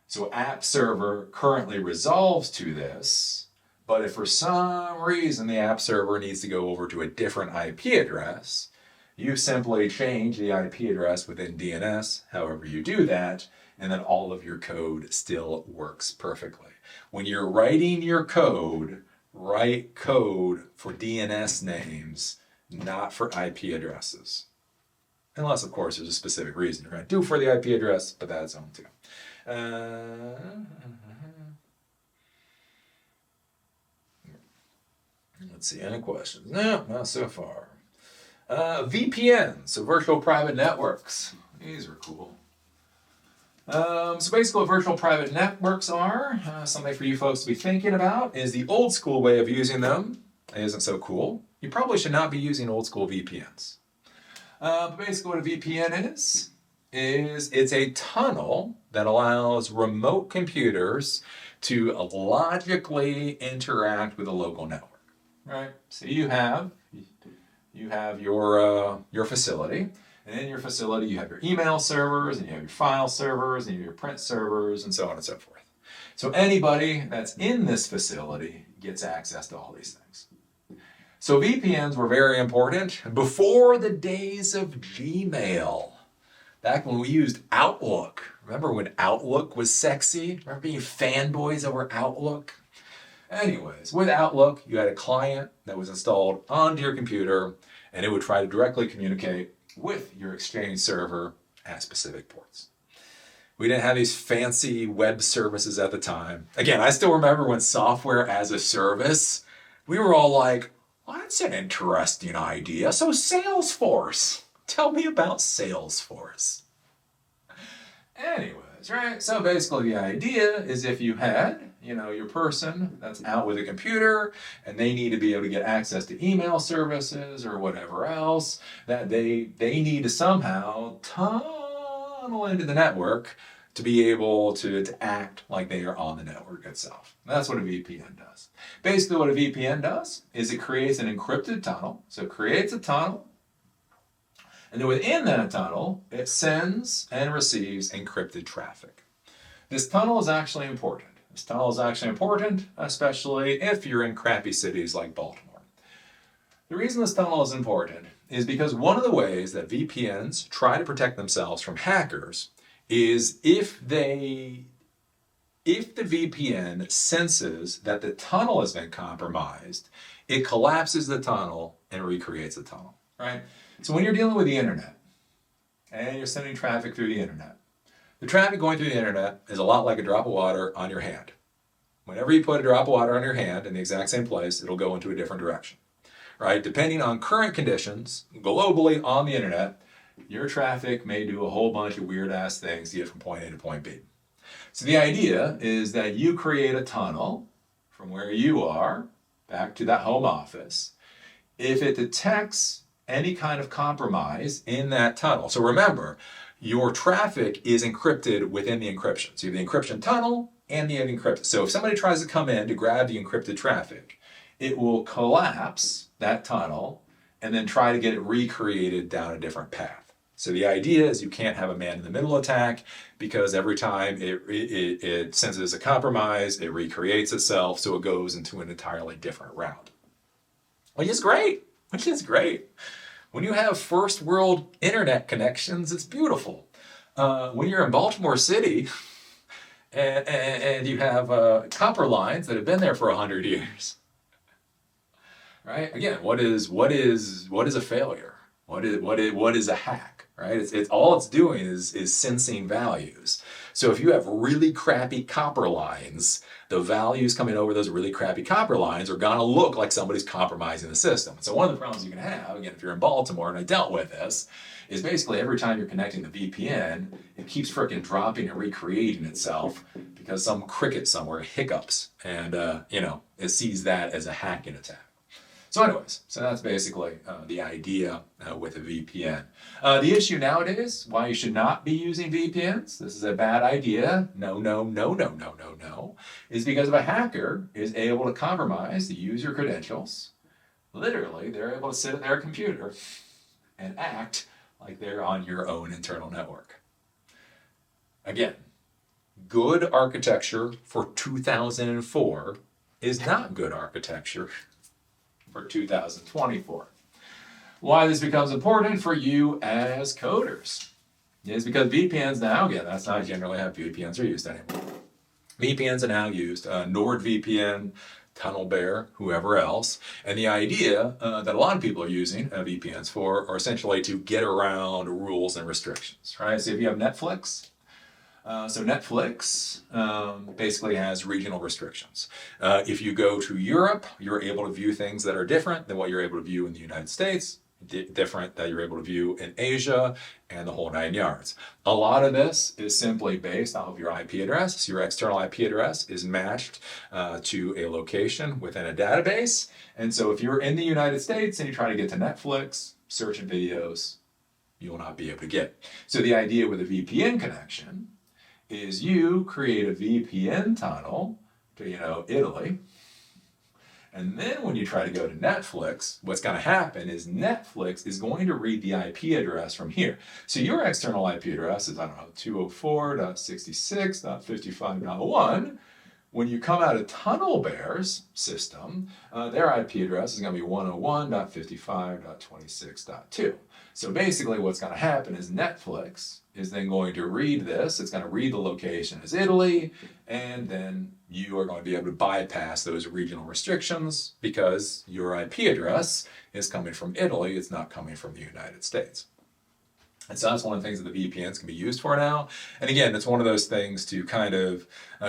So app server currently resolves to this, but if for some reason the app server needs to go over to a different IP address, you simply change the IP address within DNS, however you do that, and then all of your code still works perfectly. When you're writing your code, write code for DNS names, not for IP addresses. Unless, of course, there's a specific reason you're going to do for the IP address, but that's on too. Let's see, any questions? No, not so far. VPNs, so virtual private networks. These are cool. So basically what virtual private networks are, something for you folks to be thinking about, is the old school way of using them isn't so cool. You probably should not be using old school VPNs. But basically what a VPN is it's a tunnel that allows remote computers to logically interact with a local network, right? So you have your facility, and in your facility you have your email servers, and you have your file servers, and you have your print servers, and so on and so forth. So anybody that's in this facility gets access to all these things. So VPNs were very important before the days of Gmail. Back when we used Outlook. Remember when Outlook was sexy? Remember being fanboys over Outlook? Anyways, with Outlook, you had a client that was installed onto your computer, and it would try to directly communicate with your Exchange server at specific ports. We didn't have these fancy web services at the time. Again, I still remember when software as a service, we were all like, well, that's an interesting idea. So Salesforce. Tell me about Salesforce. Anyways, right? So basically the idea is if you had, your person that's out with a computer and they need to be able to get access to email services or whatever else, that they need to somehow tunnel into the network to be able to act like they are on the network itself. That's what a VPN does. Basically what a VPN does is it creates an encrypted tunnel. So it creates a tunnel, and then within that tunnel, it sends and receives encrypted traffic. This tunnel is actually important. This tunnel is actually important, especially if you're in crappy cities like Baltimore. The reason this tunnel is important is because one of the ways that VPNs try to protect themselves from hackers is if the VPN senses that the tunnel has been compromised, it collapses the tunnel and recreates the tunnel, right? So when you're dealing with the internet and you're sending traffic through the internet, the traffic going through the internet is a lot like a drop of water on your hand. Whenever you put a drop of water on your hand in the exact same place, it'll go into a different direction, right? Depending on current conditions globally on the internet, your traffic may do a whole bunch of weird ass things to get from point A to point B. So the idea is that you create a tunnel from where you are back to that home office. If it detects any kind of compromise in that tunnel. So remember, your traffic is encrypted within the encryption. So you have the encryption tunnel and the encrypted. So if somebody tries to come in to grab the encrypted traffic, it will collapse that tunnel and then try to get it recreated down a different path. So the idea is you can't have a man-in-the-middle attack because every time it senses a compromise, it recreates itself, so it goes into an entirely different route. Which is great. When you have first world internet connections, it's beautiful. When you're in Baltimore City and you have copper lines that have been there for 100 years, right? Again, what is a failure? What is a hack? Right? It's all it's doing is sensing values. So if you have really crappy copper lines, the values coming over those really crappy copper lines are gonna look like somebody's compromising the system. So one of the problems you can have, again, if you're in Baltimore, and I dealt with this, is basically every time you're connecting the VPN, it keeps fricking dropping and recreating itself because some cricket somewhere hiccups and it sees that as a hacking attack. So anyways, so that's basically the idea with a VPN. The issue nowadays, why you should not be using VPNs, this is a bad idea, no, is because if a hacker is able to compromise the user credentials, literally they're able to sit at their computer and act like they're on your own internal network. Again, good architecture for 2004 is not good architecture for 2024. Why this becomes important for you as coders is because VPNs now, again, that's not generally how VPNs are used anymore. VPNs are now used, NordVPN, TunnelBear, whoever else, and the idea that a lot of people are using VPNs for are essentially to get around rules and restrictions, right? So if you have Netflix, so Netflix basically has regional restrictions. If you go to Europe, you're able to view things that are different than what you're able to view in the United States, different that you're able to view in Asia, and the whole 9 yards. A lot of this is simply based off of your IP address. So your external IP address is matched to a location within a database. And so if you're in the United States and you try to get to Netflix, searching videos, you will not be able to get it. So the idea with a VPN connection is you create a VPN tunnel to, Italy. And then when you try to go to Netflix, what's going to happen is Netflix is going to read the IP address from here. So your external IP address is, 204.66.55.1. When you come out of TunnelBear's system, their IP address is going to be 101.55.26.2. So basically what's going to happen is Netflix is then going to read this. It's going to read the location as Italy, and then you are going to be able to bypass those regional restrictions because your IP address is coming from Italy. It's not coming from the United States. And so that's one of the things that the VPNs can be used for now. And again, it's one of those things to kind of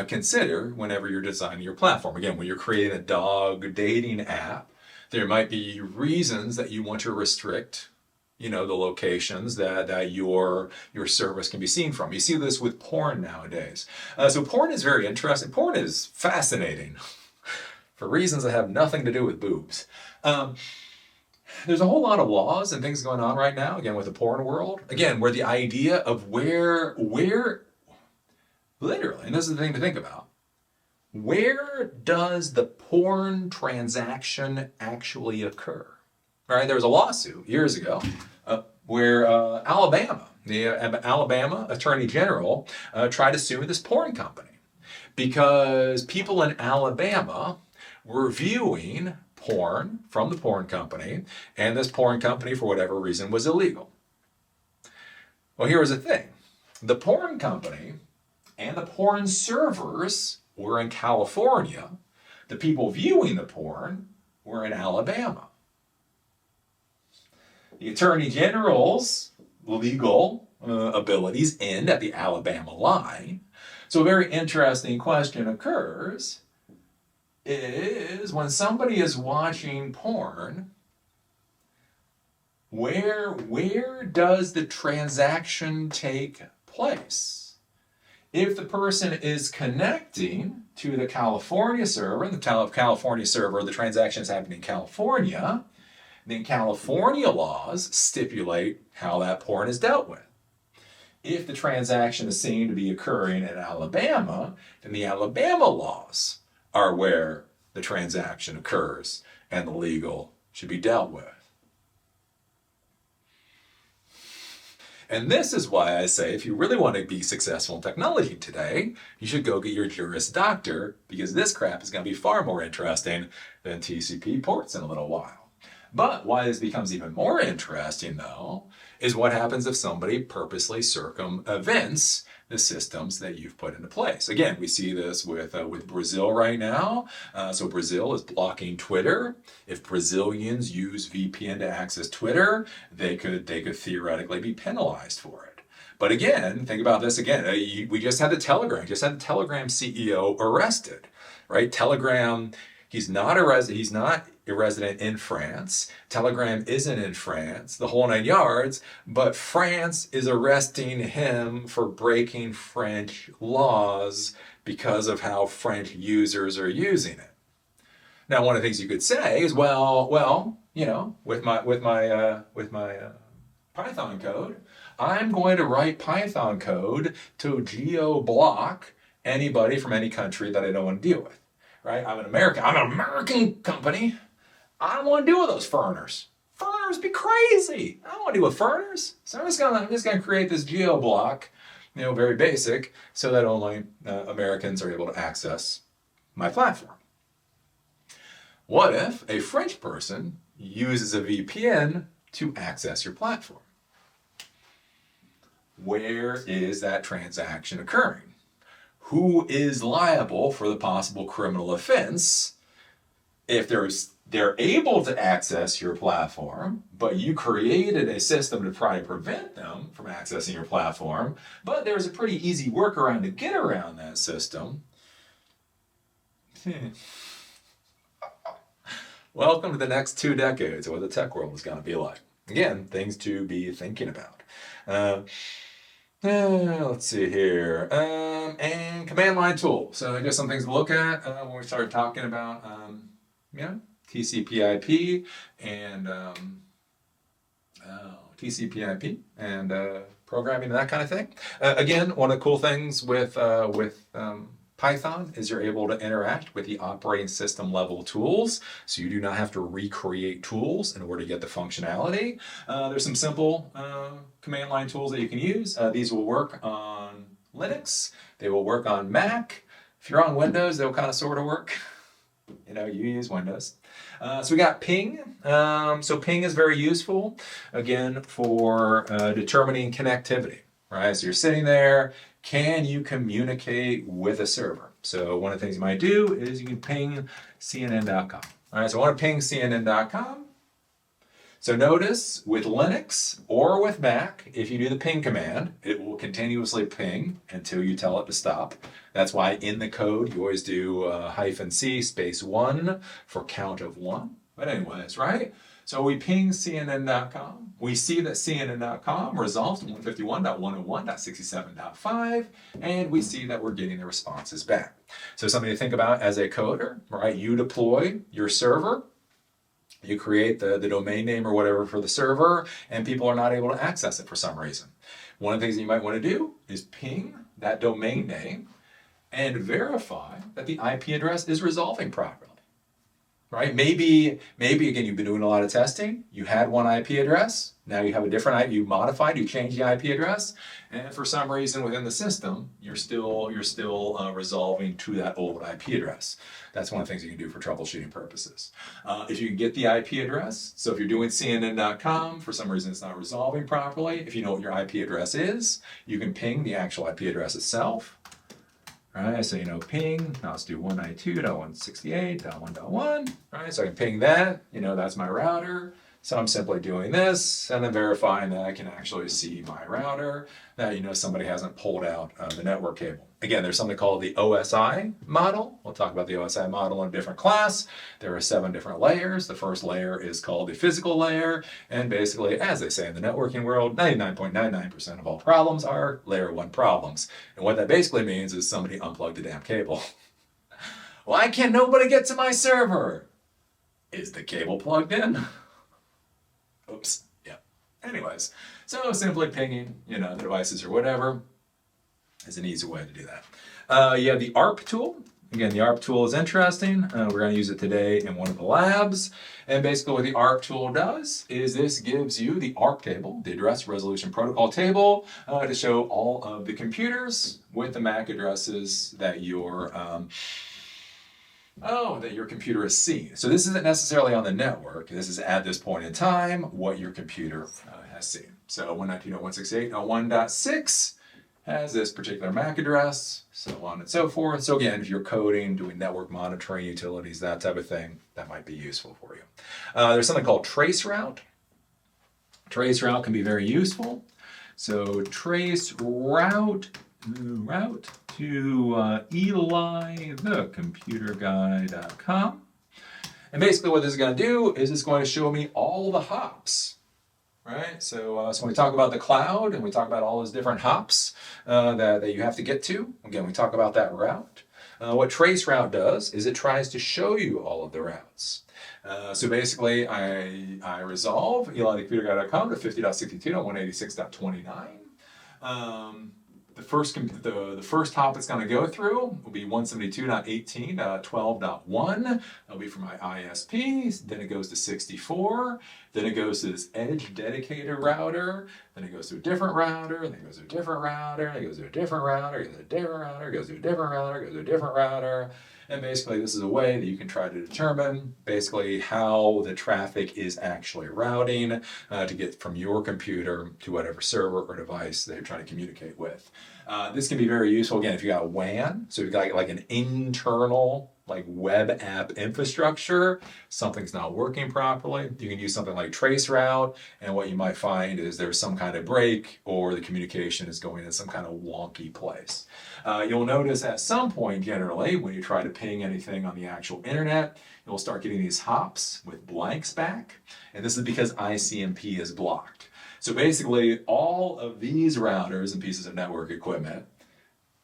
consider whenever you're designing your platform. Again, when you're creating a dog dating app, there might be reasons that you want to restrict the locations that your service can be seen from. You see this with porn nowadays. So porn is very interesting. Porn is fascinating for reasons that have nothing to do with boobs. There's a whole lot of laws and things going on right now, again, with the porn world. Again, where the idea of where literally, and this is the thing to think about, where does the porn transaction actually occur? All right, there was a lawsuit years ago where the Alabama Attorney General tried to sue this porn company because people in Alabama were viewing porn from the porn company, and this porn company, for whatever reason, was illegal. Well, here was the thing. The porn company and the porn servers were in California. The people viewing the porn were in Alabama. The Attorney General's legal abilities end at the Alabama line. So a very interesting question occurs is when somebody is watching porn, where does the transaction take place? If the person is connecting to the California server, the California server, the transaction is happening in California, then California laws stipulate how that porn is dealt with. If the transaction is seen to be occurring in Alabama, then the Alabama laws are where the transaction occurs and the legal should be dealt with. And this is why I say if you really want to be successful in technology today, you should go get your Juris Doctor, because this crap is going to be far more interesting than TCP ports in a little while. But why this becomes even more interesting, though, is what happens if somebody purposely circumvents the systems that you've put into place. Again, we see this with Brazil right now. So Brazil is blocking Twitter. If Brazilians use VPN to access Twitter, they could theoretically be penalized for it. But again, think about this again. We just had the Telegram CEO arrested, right? Telegram, he's not a resident in France. Telegram isn't in France, the whole 9 yards, but France is arresting him for breaking French laws because of how French users are using it. Now, one of the things you could say is, well, you know, with my Python code, I'm going to write Python code to geo-block anybody from any country that I don't want to deal with, right? I'm an American company. I don't want to deal with those foreigners. Foreigners be crazy. I don't want to deal with foreigners. So I'm just gonna create this geo-block, you know, very basic, so that only Americans are able to access my platform. What if a French person uses a VPN to access your platform? Where is that transaction occurring? Who is liable for the possible criminal offense if they're able to access your platform, but you created a system to try to prevent them from accessing your platform, but there's a pretty easy workaround to get around that system? Welcome to the next 2 decades of what the tech world is going to be like. Again, things to be thinking about. Let's see here. And command line tool. So just some things to look at when we start talking about TCP/IP and TCP/IP and programming and that kind of thing. Again, one of the cool things with Python is you're able to interact with the operating system level tools, so you do not have to recreate tools in order to get the functionality. There's some simple command line tools that you can use. These will work on Linux. They will work on Mac. If you're on Windows, they'll kind of sort of work. You know, you use Windows. So we got ping. So ping is very useful, again, for determining connectivity, right? So you're sitting there, can you communicate with a server? So one of the things you might do is you can ping CNN.com. All right, so I want to ping CNN.com. So notice with Linux or with Mac, if you do the ping command, it will continuously ping until you tell it to stop. That's why in the code you always do -c space 1 for count of 1. But anyways, right? So we ping CNN.com. We see that CNN.com resolves to 151.101.67.5, and we see that we're getting the responses back. So something to think about as a coder, right? You deploy your server, you create the domain name or whatever for the server, and people are not able to access it for some reason. One of the things that you might want to do is ping that domain name and verify that the IP address is resolving properly. Right? Maybe again, you've been doing a lot of testing. You had one IP address. Now you have a different IP. You modified. You changed the IP address, and for some reason within the system, you're still resolving to that old IP address. That's one of the things you can do for troubleshooting purposes. If you can get the IP address, so if you're doing CNN.com, for some reason it's not resolving properly. If you know what your IP address is, you can ping the actual IP address itself. Right, so ping, now let's do 192.168.1.1, right, so I can ping that, that's my router, so I'm simply doing this, and then verifying that I can actually see my router, that, somebody hasn't pulled out the network cable. Again, there's something called the OSI model. We'll talk about the OSI model in a different class. There are 7 different layers. The first layer is called the physical layer, and basically, as they say in the networking world, 99.99% of all problems are layer 1 problems. And what that basically means is somebody unplugged the damn cable. Why can't nobody get to my server? Is the cable plugged in? Oops, yeah. Anyways, so simply pinging, the devices or whatever is an easy way to do that. You have the ARP tool. Again, the ARP tool is interesting. We're going to use it today in one of the labs. And basically what the ARP tool does is this gives you the ARP table, the address resolution protocol table, to show all of the computers with the MAC addresses that your computer has seen. So this isn't necessarily on the network. This is at this point in time what your computer has seen. So 192.168.1.6 has this particular MAC address, so on and so forth. So again, if you're coding, doing network monitoring, utilities, that type of thing, that might be useful for you. There's something called TRACEROUTE. TRACEROUTE can be very useful. So TRACEROUTE, route to EliTheComputerGuy.com. And basically what this is going to do is it's going to show me all the hops, right? So when we talk about the cloud and we talk about all those different hops that you have to get to, again, we talk about that route. What TRACEROUTE does is it tries to show you all of the routes. So basically, I resolve EliTheComputerGuy.com to 50.62.186.29. The first hop it's going to go through will be 172.18.12.1. That'll be for my ISP. Then it goes to 64. Then it goes to this edge dedicated router. Then it goes to a different router. Then it goes to a different router. Then it goes to a different router. It goes to a different router. It goes to a different router. It goes to a different router. And basically, this is a way that you can try to determine basically how the traffic is actually routing to get from your computer to whatever server or device that you're trying to communicate with. This can be very useful, again, if you got WAN, so you've got like an internal like web app infrastructure, something's not working properly, you can use something like TRACEROUTE, and what you might find is there's some kind of break or the communication is going in some kind of wonky place. You'll notice at some point generally when you try to ping anything on the actual internet, you'll start getting these hops with blanks back, and this is because ICMP is blocked. So basically all of these routers and pieces of network equipment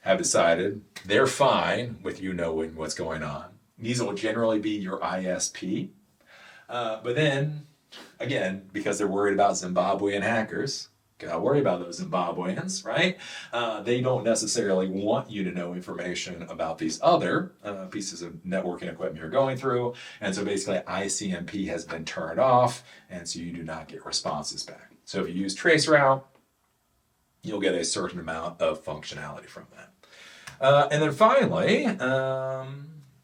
have decided they're fine with you knowing what's going on. These will generally be your ISP. But then, again, because they're worried about Zimbabwean hackers, gotta worry about those Zimbabweans, right? They don't necessarily want you to know information about these other pieces of networking equipment you're going through. And so basically ICMP has been turned off, and so you do not get responses back. So if you use TRACEROUTE, you'll get a certain amount of functionality from that. And then finally,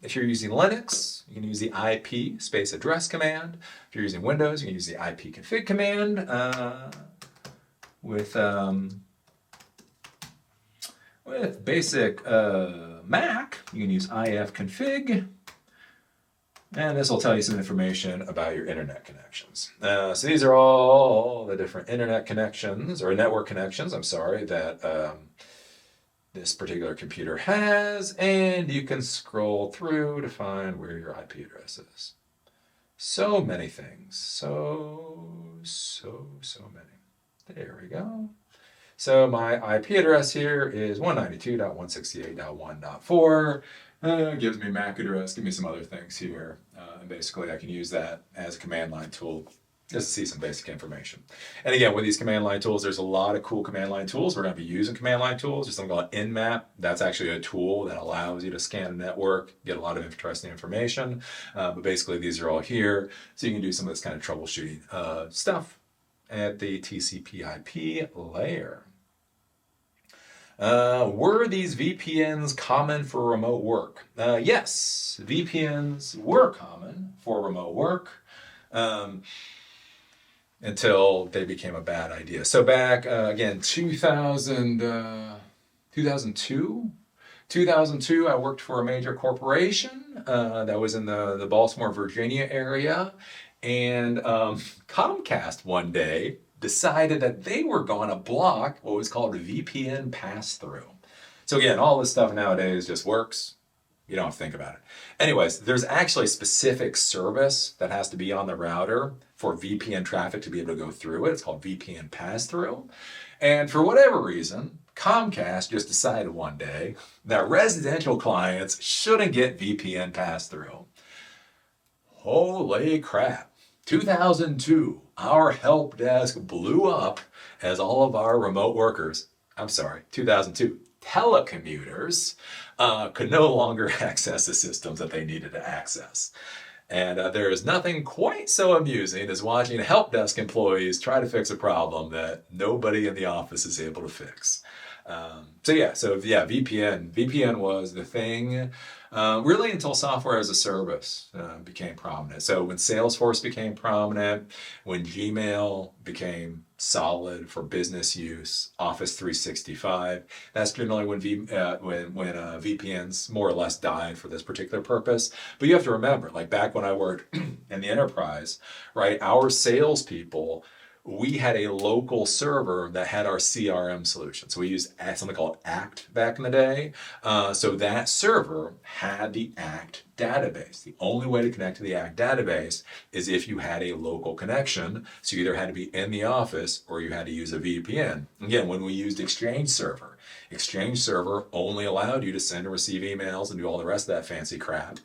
if you're using Linux, you can use the IP space address command. If you're using Windows, you can use the ipconfig command. With basic Mac, you can use ifconfig. And this will tell you some information about your internet connections. So these are all the different internet connections, or network connections, I'm sorry, that this particular computer has. And you can scroll through to find where your IP address is. So many things. So many. There we go. So my IP address here is 192.168.1.4. Gives me MAC address, give me some other things here. And basically I can use that as a command line tool just to see some basic information. And again, with these command line tools, there's a lot of cool command line tools. We're going to be using command line tools. There's something called Nmap. That's actually a tool that allows you to scan a network, get a lot of interesting information. But basically these are all here. So you can do some of this kind of troubleshooting stuff at the TCP IP layer. Were these VPNs common for remote work? Yes, VPNs were common for remote work until they became a bad idea. So back, again, 2002, I worked for a major corporation that was in the Baltimore, Virginia area. And Comcast one day decided that they were going to block what was called a VPN pass-through. So again, all this stuff nowadays just works. You don't have to think about it. Anyways, there's actually a specific service that has to be on the router for VPN traffic to be able to go through it. It's called VPN pass-through. And for whatever reason, Comcast just decided one day that residential clients shouldn't get VPN pass-through. Holy crap. 2002, our help desk blew up as all of our remote workers, 2002, telecommuters could no longer access the systems that they needed to access. And there is nothing quite so amusing as watching help desk employees try to fix a problem that nobody in the office is able to fix. VPN was the thing really until software as a service became prominent. So when Salesforce became prominent, when Gmail became solid for business use, Office 365. That's generally when VPNs more or less died for this particular purpose. But you have to remember, like back when I worked in the enterprise, right, our salespeople, we had a local server that had our CRM solution. So we used something called ACT back in the day. So that server had the ACT database. The only way to connect to the ACT database is if you had a local connection. So you either had to be in the office or you had to use a VPN. Again, when we used Exchange Server only allowed you to send and receive emails and do all the rest of that fancy crap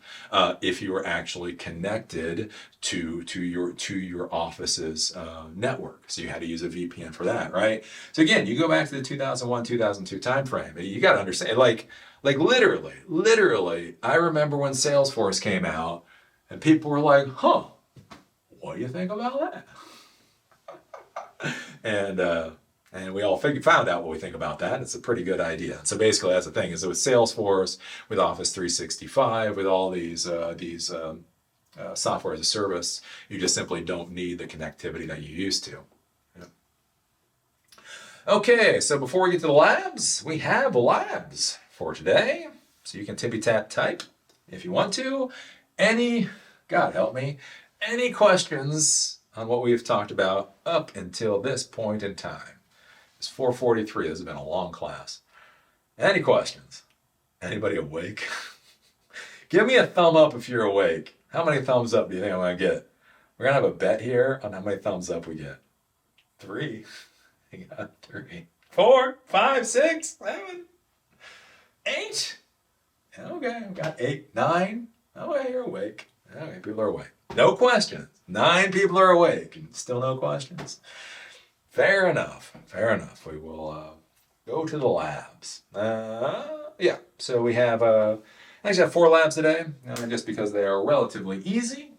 if you were actually connected to your office's network. So you had to use a VPN for that, right? So again, you go back to the 2001, 2002 timeframe, you got to understand, like literally, I remember when Salesforce came out and people were like, huh, what do you think about that? And we all found out what we think about that. It's a pretty good idea. So basically, that's the thing, is with Salesforce, with Office 365, with all these software as a service, you just simply don't need the connectivity that you used to. Yeah. Okay, so before we get to the labs, we have labs for today. So you can tippy-tap type if you want to. God help me, any questions on what we've talked about up until this point in time? It's 4:43. This has been a long class. Any questions? Anybody awake? Give me a thumb up if you're awake. How many thumbs up do you think I'm going to get? We're going to have a bet here on how many thumbs up we get. 3. We got 3. 4, 5, 6, 7, 8. Okay, we got 8, 9. Okay, you're awake. Okay, people are awake. No questions. 9 people are awake and still no questions. Fair enough. Fair enough. We will go to the labs. Yeah, so we have, I actually have 4 labs today, just because they are relatively easy.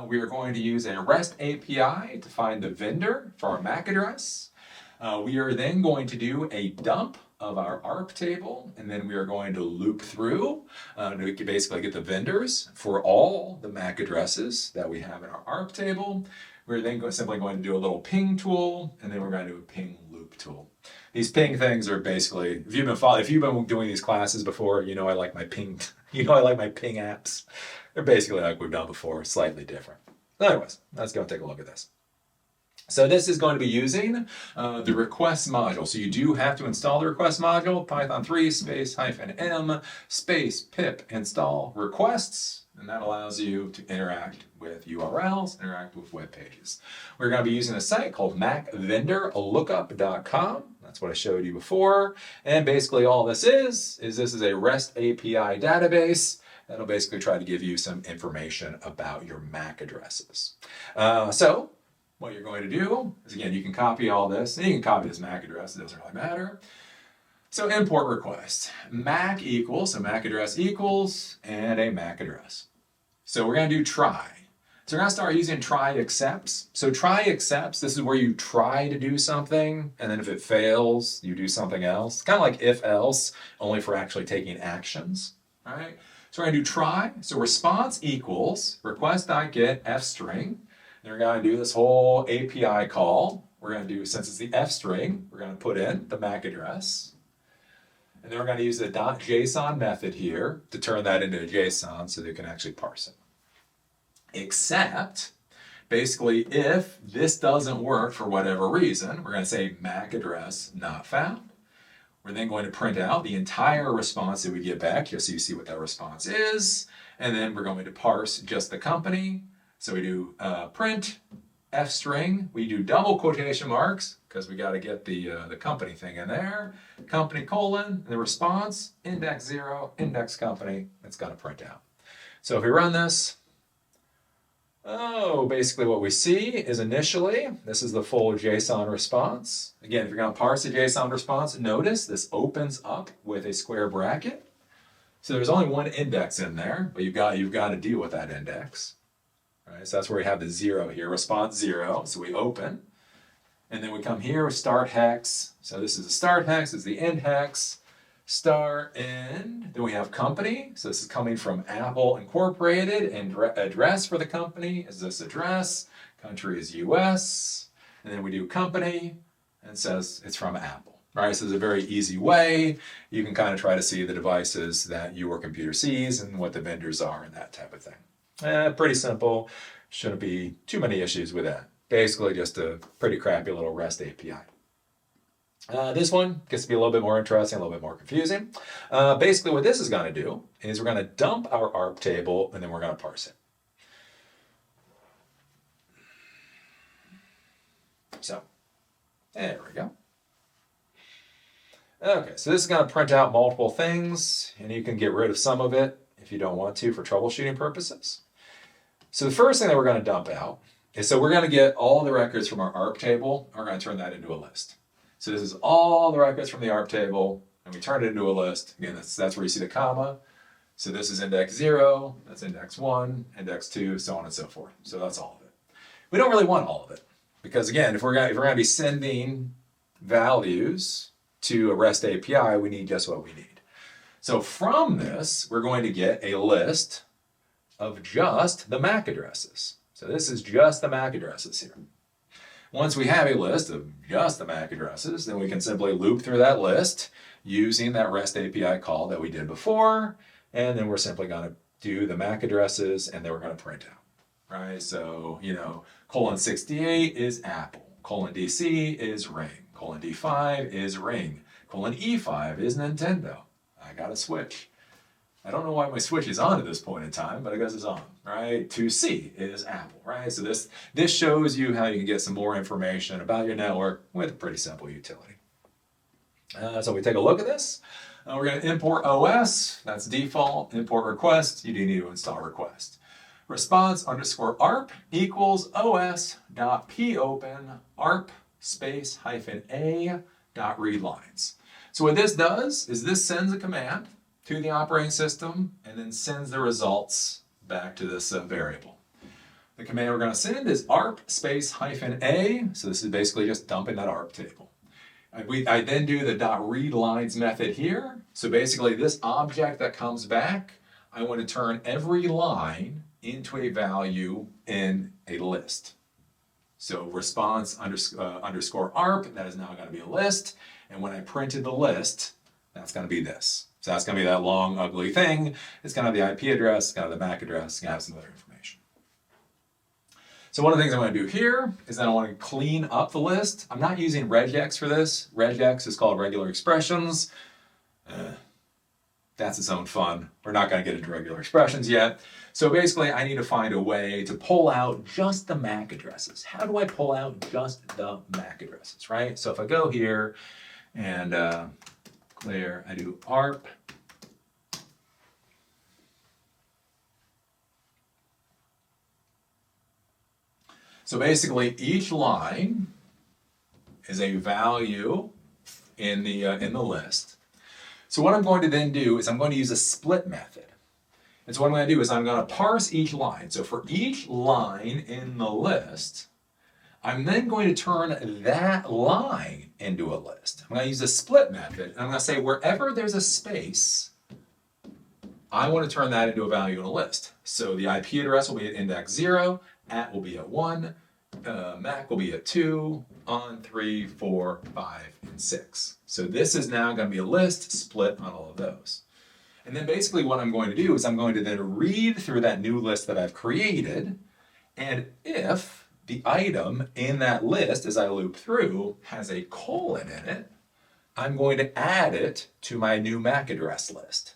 We are going to use a REST API to find the vendor for our MAC address. We are then going to do a dump of our ARP table, and then we are going to loop through to basically get the vendors for all the MAC addresses that we have in our ARP table. We're then simply going to do a little ping tool, and then we're going to do a ping loop tool. These ping things are basically, if you've been doing these classes before, you know I like my ping, I like my ping apps. They're basically like we've done before, slightly different. Anyways, let's go and take a look at this. So this is going to be using the request module. So you do have to install the request module, Python 3 -m pip install requests. And that allows you to interact with URLs, interact with web pages. We're going to be using a site called macvendorlookup.com. That's what I showed you before. And basically all this is a REST API database that'll basically try to give you some information about your MAC addresses. So what you're going to do is, again, you can copy all this, and you can copy this MAC address, it doesn't really matter. So import request, MAC equals, so MAC address equals, and a MAC address. So we're going to do try. So we're going to start using try accepts. So try accepts, this is where you try to do something, and then if it fails, you do something else. Kind of like if else, only for actually taking actions. All right. So we're going to do try. So response equals request.get f-string. And we're going to do this whole API call. We're going to do, since it's the f-string, we're going to put in the MAC address. And then we're going to use the .json method here to turn that into a JSON so they can actually parse it. Except, basically, if this doesn't work for whatever reason, we're going to say MAC address not found. We're then going to print out the entire response that we get back, just so you see what that response is. And then we're going to parse just the company. So we do print f-string. We do double quotation marks because we got to get the company thing in there. Company colon, and the response, index 0, index company. It's going to print out. So if we run this, basically what we see is initially, this is the full JSON response. Again, if you're going to parse the JSON response, notice this opens up with a square bracket. So there's only one index in there, but you've got to deal with that index. All right, so that's where we have the 0 here, response 0. So we open, and then we come here with start hex. So this is the start hex, this is the end hex, start, end. Then we have company. So this is coming from Apple Incorporated, and address for the company is this address. Country is US. and then we do company, and it says it's from Apple, right? So it's a very easy way. You can kind of try to see the devices that your computer sees and what the vendors are and that type of thing. Pretty simple. Shouldn't be too many issues with that. Basically just a pretty crappy little REST API. This one gets to be a little bit more interesting, a little bit more confusing. Basically what this is going to do is we're going to dump our ARP table and then we're going to parse it. So, there we go. Okay, so this is going to print out multiple things, and you can get rid of some of it if you don't want to for troubleshooting purposes. So the first thing that we're going to dump out is, so we're going to get all the records from our ARP table, and we're going to turn that into a list. So this is all the records from the ARP table, and we turn it into a list. Again, that's where you see the comma. So this is index 0, that's index 1, index 2, so on and so forth. So that's all of it. We don't really want all of it, because again, if we're going to be sending values to a REST API, we need just what we need. So from this, we're going to get a list of just the MAC addresses. So this is just the MAC addresses here. Once we have a list of just the MAC addresses, then we can simply loop through that list using that REST API call that we did before, and then we're simply going to do the MAC addresses, and then we're going to print out, right? So, :68 is Apple, :DC is Ring, :D5 is Ring, :E5 is Nintendo. I got a switch. I don't know why my switch is on at this point in time, but I guess it's on, right? 2C is Apple, right? So this shows you how you can get some more information about your network with a pretty simple utility. So we take a look at this. We're going to import OS. That's default. Import request. You do need to install request. Response _ ARP equals os.popen ARP space -a .read lines. So what this does is this sends a command to the operating system and then sends the results back to this variable. The command we're going to send is ARP space -a. So this is basically just dumping that ARP table. I then do the .read lines method here. So basically this object that comes back, I want to turn every line into a value in a list. So response _ ARP, that is now going to be a list. And when I printed the list, that's going to be this. So that's going to be that long, ugly thing. It's going to have the IP address, it's going to have the MAC address, it's going to have some other information. So one of the things I'm going to do here is that I want to clean up the list. I'm not using regex for this. Regex is called regular expressions. That's its own fun. We're not going to get into regular expressions yet. So basically, I need to find a way to pull out just the MAC addresses. How do I pull out just the MAC addresses, right? So if I go here and clear, I do ARP. So basically, each line is a value in the list. So what I'm going to then do is I'm going to use a split method. And so what I'm going to do is I'm going to parse each line. So for each line in the list, I'm then going to turn that line into a list. I'm going to use a split method, and I'm going to say wherever there's a space, I want to turn that into a value in a list. So the IP address will be at index 0, @ will be at 1, MAC will be at 2, on 3, 4, 5, and 6. So this is now going to be a list split on all of those. And then basically what I'm going to do is I'm going to then read through that new list that I've created, and if the item in that list as I loop through has a colon in it, I'm going to add it to my new MAC address list.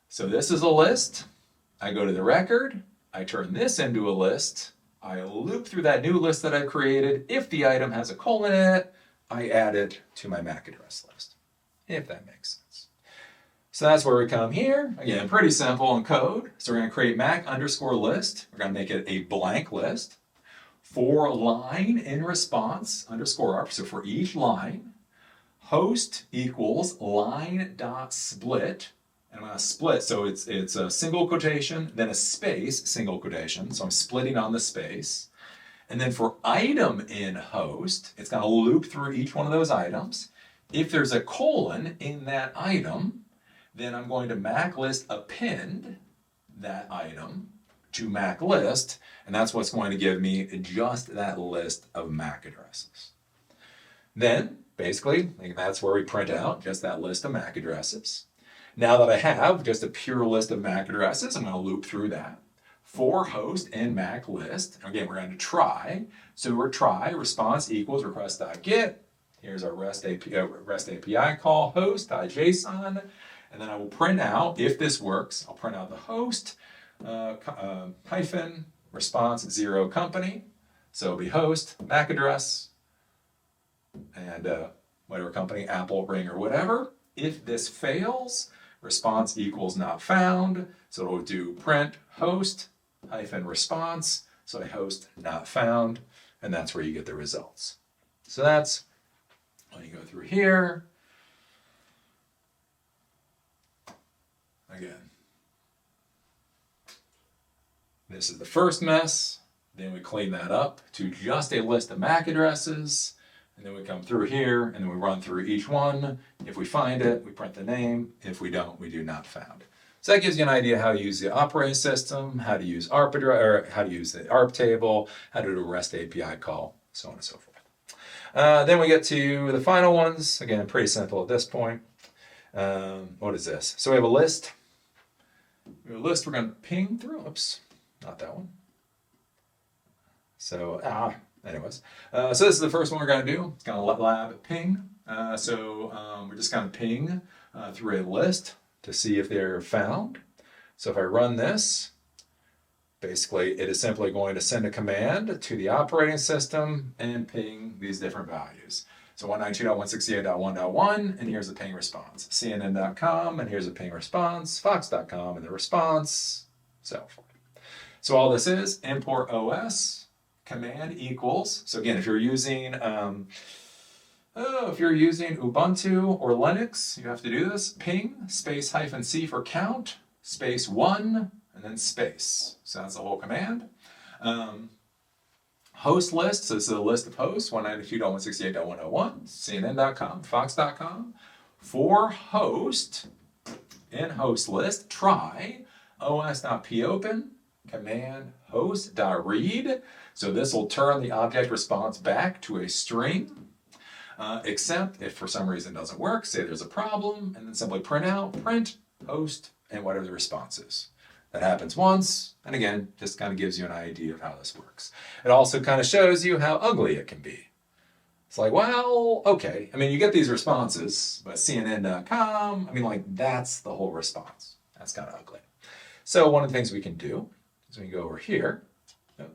So this is a list. I go to the record, I turn this into a list, I loop through that new list that I've created. If the item has a colon in it, I add it to my MAC address list, if that makes sense. So that's where we come here. Again, pretty simple in code. So we're going to create MAC _ list. We're going to make it a blank list. For line in response _ ARP. So for each line, host equals line.split. And I'm going to split, so it's a single quotation, then a space, single quotation. So I'm splitting on the space. And then for item in host, it's going to loop through each one of those items. If there's a colon in that item, then I'm going to MAC list append that item to MAC list, and that's what's going to give me just that list of MAC addresses. Then, basically, that's where we print out just that list of MAC addresses. Now that I have just a pure list of MAC addresses, I'm going to loop through that. For host and MAC list, again, we're going to try. So we're try response equals request.get. Here's our REST API call host.json. And then I will print out, if this works, I'll print out the host hyphen response 0 company. So it'll be host, MAC address, and whatever company, Apple, Ring, or whatever. If this fails, response equals not found. So it'll do print host hyphen response. So a host not found, and that's where you get the results. So that's when you go through here. Again, this is the first mess. Then we clean that up to just a list of MAC addresses. And then we come through here and then we run through each one. If we find it, we print the name. If we don't, we do not found. So that gives you an idea how to use the operating system, how to use ARP or how to use the ARP table, how to do a REST API call, so on and so forth. Then we get to the final ones. Again, pretty simple at this point. What is this? So we have a list. We have a list we're going to ping through. Oops, not that one. So, anyways. So this is the first one we're going to do. It's going to lab ping. We're just going to ping through a list to see if they're found. So if I run this, basically it is simply going to send a command to the operating system and ping these different values. So 192.168.1.1, and here's the ping response. CNN.com, and here's a ping response. Fox.com, and the response, so forth. So all this is import OS, command equals. So again, if you're using Ubuntu or Linux, you have to do this. Ping space -c for count, space 1, and then space. So that's the whole command. Host list, so this is a list of hosts, 192.168.101, CNN.com, Fox.com. For host, in host list, try os.popen, command host.read. So this will turn the object response back to a string, except if for some reason it doesn't work, say there's a problem, and then simply print host, and whatever the response is. That happens once, and again, just kind of gives you an idea of how this works. It also kind of shows you how ugly it can be. It's like, well, okay. I mean, you get these responses, but CNN.com, I mean, like, that's the whole response. That's kind of ugly. So one of the things we can do is we can go over here. Let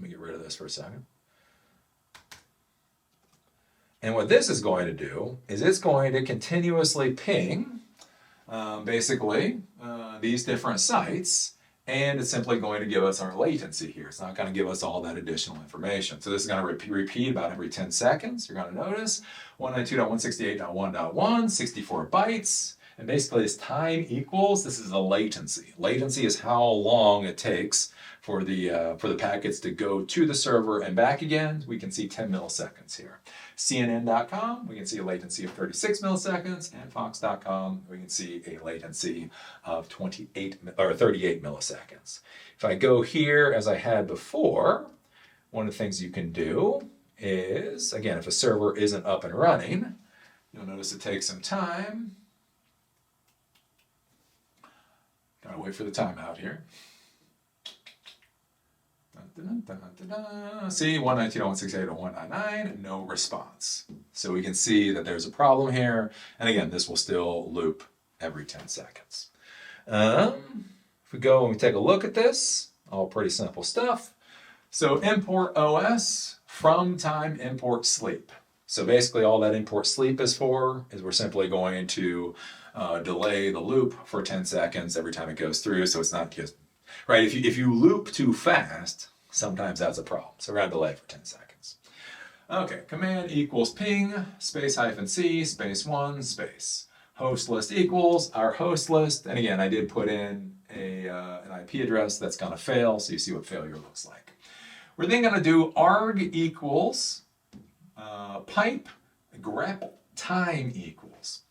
me get rid of this for a second. And what this is going to do is it's going to continuously ping these different sites, and it's simply going to give us our latency here. It's not going to give us all that additional information. So this is going to repeat about every 10 seconds. You're going to notice 192.168.1.1, 64 bytes. And basically this time equals, this is a latency. Latency is how long it takes for the packets to go to the server and back again. We can see 10 milliseconds here. CNN.com, we can see a latency of 36 milliseconds, and Fox.com, we can see a latency of 38 milliseconds. If I go here as I had before, one of the things you can do is, again, if a server isn't up and running, you'll notice it takes some time. Gotta wait for the timeout here. See, 192.168.1.9, no response. So we can see that there's a problem here. And again, this will still loop every 10 seconds. If we go and we take a look at this, all pretty simple stuff. So import OS from time import sleep. So basically all that import sleep is for is we're simply going to delay the loop for 10 seconds every time it goes through. So it's not just, right, if you loop too fast, sometimes that's a problem. So we're going to delay for 10 seconds. Okay, command equals ping, space -c, space 1, space. Host list equals our host list. And again, I did put in an IP address that's going to fail, so you see what failure looks like. We're then going to do arg equals pipe grep time equals.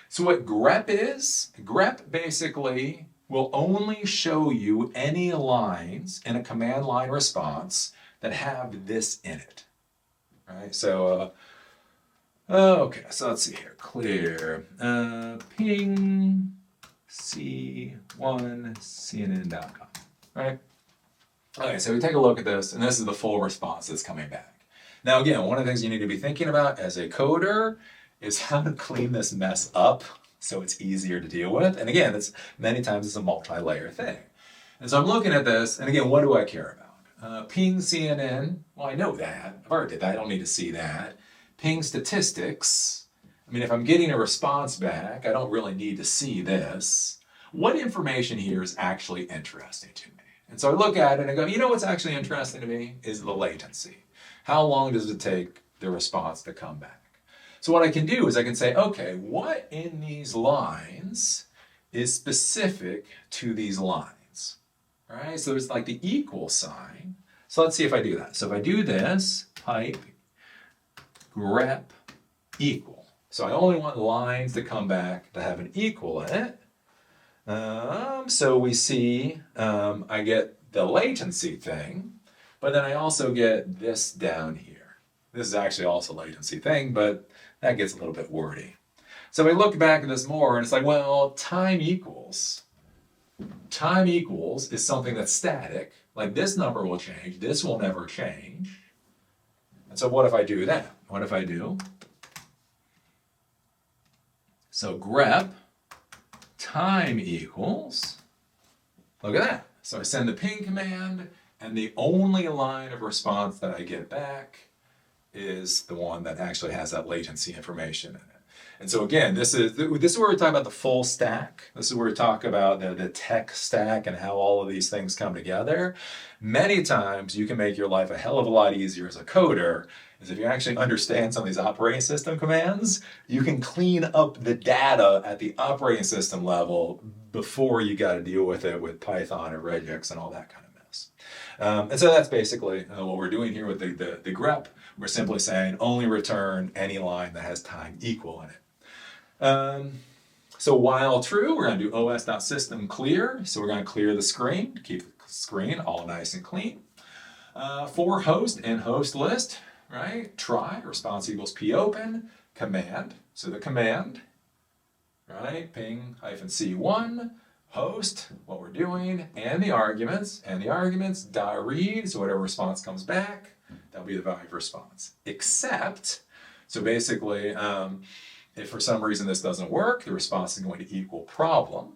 So what grep is, grep basically, will only show you any lines in a command line response that have this in it. Right? So, okay, so let's see here. Clear ping c1cnn.com. Right? Okay, so we take a look at this, and this is the full response that's coming back. Now, again, one of the things you need to be thinking about as a coder is how to clean this mess up so it's easier to deal with. And again, many times it's a multi-layer thing. And so I'm looking at this, and again, what do I care about? Ping CNN, well, I know that. I've already did that. I don't need to see that. Ping statistics. I mean, if I'm getting a response back, I don't really need to see this. What information here is actually interesting to me? And so I look at it and I go, you know what's actually interesting to me is the latency. How long does it take the response to come back? So what I can do is I can say, okay, what in these lines is specific to these lines? All right, so there's like the equal sign. So let's see if I do that. So if I do this, pipe grep equal. So I only want lines to come back that have an equal in it. So we see I get the latency thing, but then I also get this down here. This is actually also a latency thing, but that gets a little bit wordy. So we look back at this more, and it's like, well, time equals is something that's static. Like this number will change, this will never change. And so what if I do that? What if I do? So grep time equals, look at that. So I send the ping command, and the only line of response that I get back is the one that actually has that latency information in it. And so again, this is where we're talking about the full stack. This is where we talk about the tech stack and how all of these things come together. Many times you can make your life a hell of a lot easier as a coder, is if you actually understand some of these operating system commands, you can clean up the data at the operating system level before you got to deal with it with Python or regex and all that kind of mess. And so that's basically what we're doing here with the grep. We're simply saying only return any line that has time equal in it. So while true, we're going to do os.system clear. So we're going to clear the screen to keep the screen all nice and clean. For host and host list, right? Try response equals popen command. So the command, right? Ping -c1 host, what we're doing, and the arguments dot read. So whatever response comes back, that'll be the value of response. Except, so basically, if for some reason this doesn't work, the response is going to equal problem.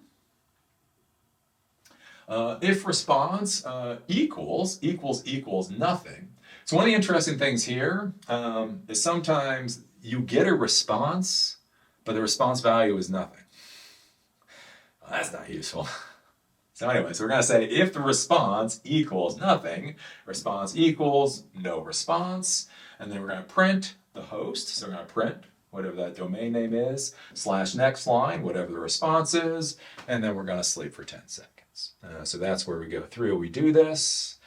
If response equals nothing. So one of the interesting things here is sometimes you get a response, but the response value is nothing. Well, that's not useful. So anyway, so we're going to say if the response equals nothing, response equals no response, and then we're going to print the host. So we're going to print whatever that domain name is, /next line, whatever the response is, and then we're going to sleep for 10 seconds. So that's where we go through. We do this.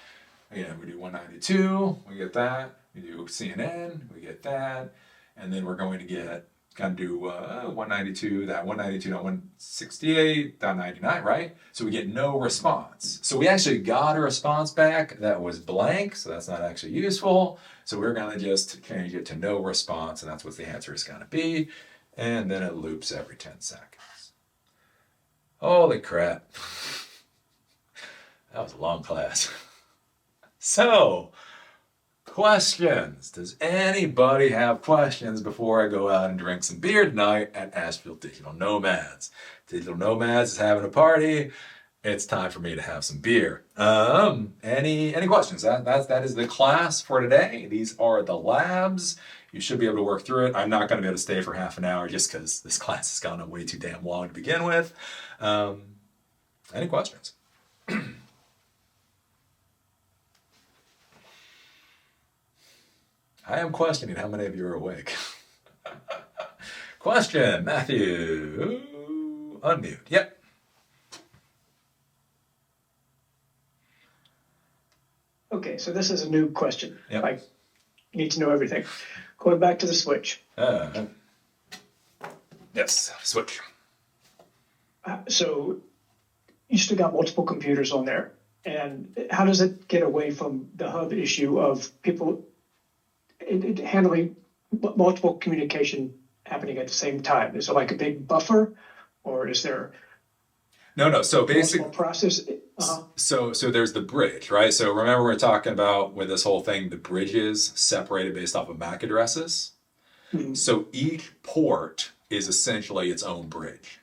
Again, we do 192, we get that. We do CNN, we get that. And then we're going to do 192.168.99, right? So we get no response. So we actually got a response back that was blank, so that's not actually useful. So we're going to just change it to no response, and that's what the answer is going to be. And then it loops every 10 seconds. Holy crap. That was a long class. So, questions. Does anybody have questions before I go out and drink some beer tonight at Asheville Digital Nomads? Digital Nomads is having a party. It's time for me to have some beer. Any questions? That is the class for today. These are the labs. You should be able to work through it. I'm not going to be able to stay for half an hour just because this class has gone on way too damn long to begin with. Any questions? I am questioning how many of you are awake. Question, Matthew. Unmute. Yep. Okay, so this is a new question. Yep. I need to know everything. Going back to the switch. Yes, switch. So you still got multiple computers on there. And how does it get away from the hub issue of people handling multiple communication happening at the same time? Is it like a big buffer, or is there No. So basically, multiple process? so there's the bridge, right? So remember we're talking about with this whole thing, the bridges separated based off of MAC addresses. Mhm. So each port is essentially its own bridge.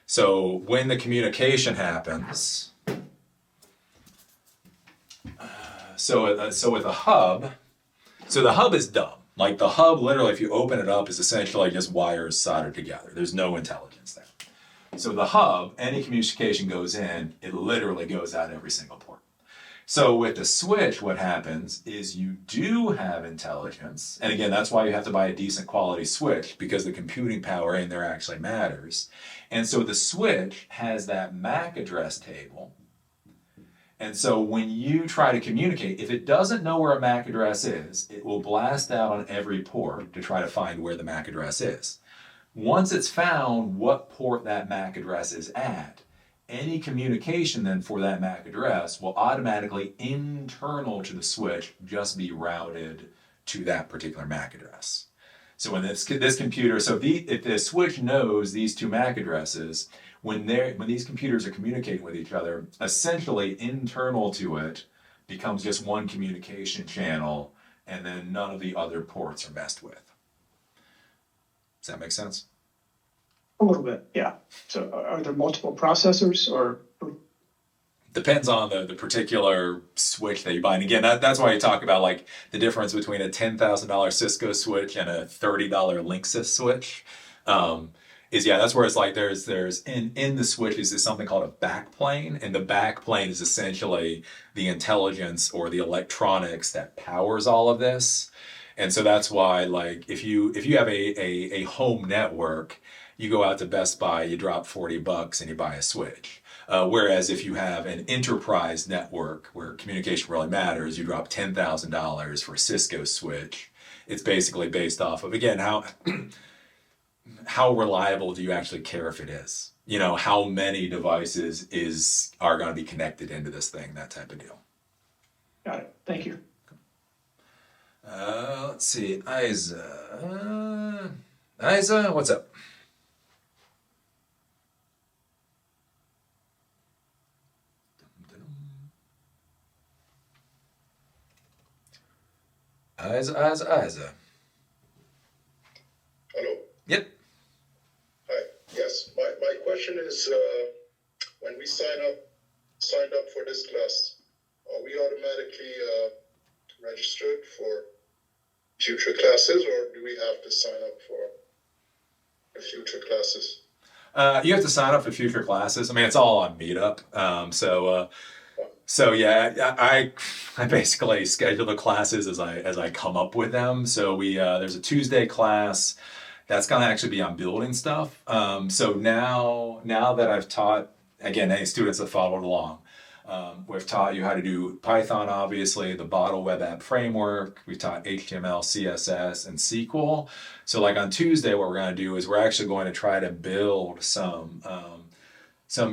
So when the communication happens, so with a hub, so the hub is dumb. Like the hub, literally, if you open it up, is essentially just wires soldered together. There's no intelligence there. So the hub, any communication goes in, it literally goes out every single port. So with the switch, what happens is you do have intelligence. And again, that's why you have to buy a decent quality switch, because the computing power in there actually matters. And so the switch has that MAC address table. And so when you try to communicate, if it doesn't know where a MAC address is, it will blast out on every port to try to find where the MAC address is. Once it's found what port that MAC address is at, any communication then for that MAC address will automatically, internal to the switch, just be routed to that particular MAC address. So when this computer, if the switch knows these two MAC addresses, when these computers are communicating with each other, essentially internal to it becomes just one communication channel, and then none of the other ports are messed with. Does that make sense? A little bit, yeah. So are there multiple processors, or? Depends on the particular switch that you buy. And again, that's why you talk about like the difference between a $10,000 Cisco switch and a $30 Linksys switch. That's where it's like there's in the switches is something called a backplane, and the backplane is essentially the intelligence or the electronics that powers all of this. And so that's why, like, if you have a home network, you go out to Best Buy, you drop $40 and you buy a switch. Whereas if you have an enterprise network where communication really matters, you drop $10,000 for a Cisco switch. It's basically based off of, again, how reliable do you actually care if it is? You know, how many devices are going to be connected into this thing, that type of deal. Got it. Thank you. Let's see, Isa, what's up? Isa. Hello? Yep. Hi. Yes. My question is, when we signed up for this class, are we automatically registered for future classes, or do we have to sign up for the future classes? You have to sign up for future classes. I mean, it's all on Meetup. So yeah, I basically schedule the classes as I come up with them. So there's a Tuesday class that's going to actually be on building stuff. So now that I've taught, again, any students that followed along, we've taught you how to do Python, obviously, the Bottle Web App Framework. We've taught HTML, CSS, and SQL. So like on Tuesday, what we're going to do is we're actually going to try to build some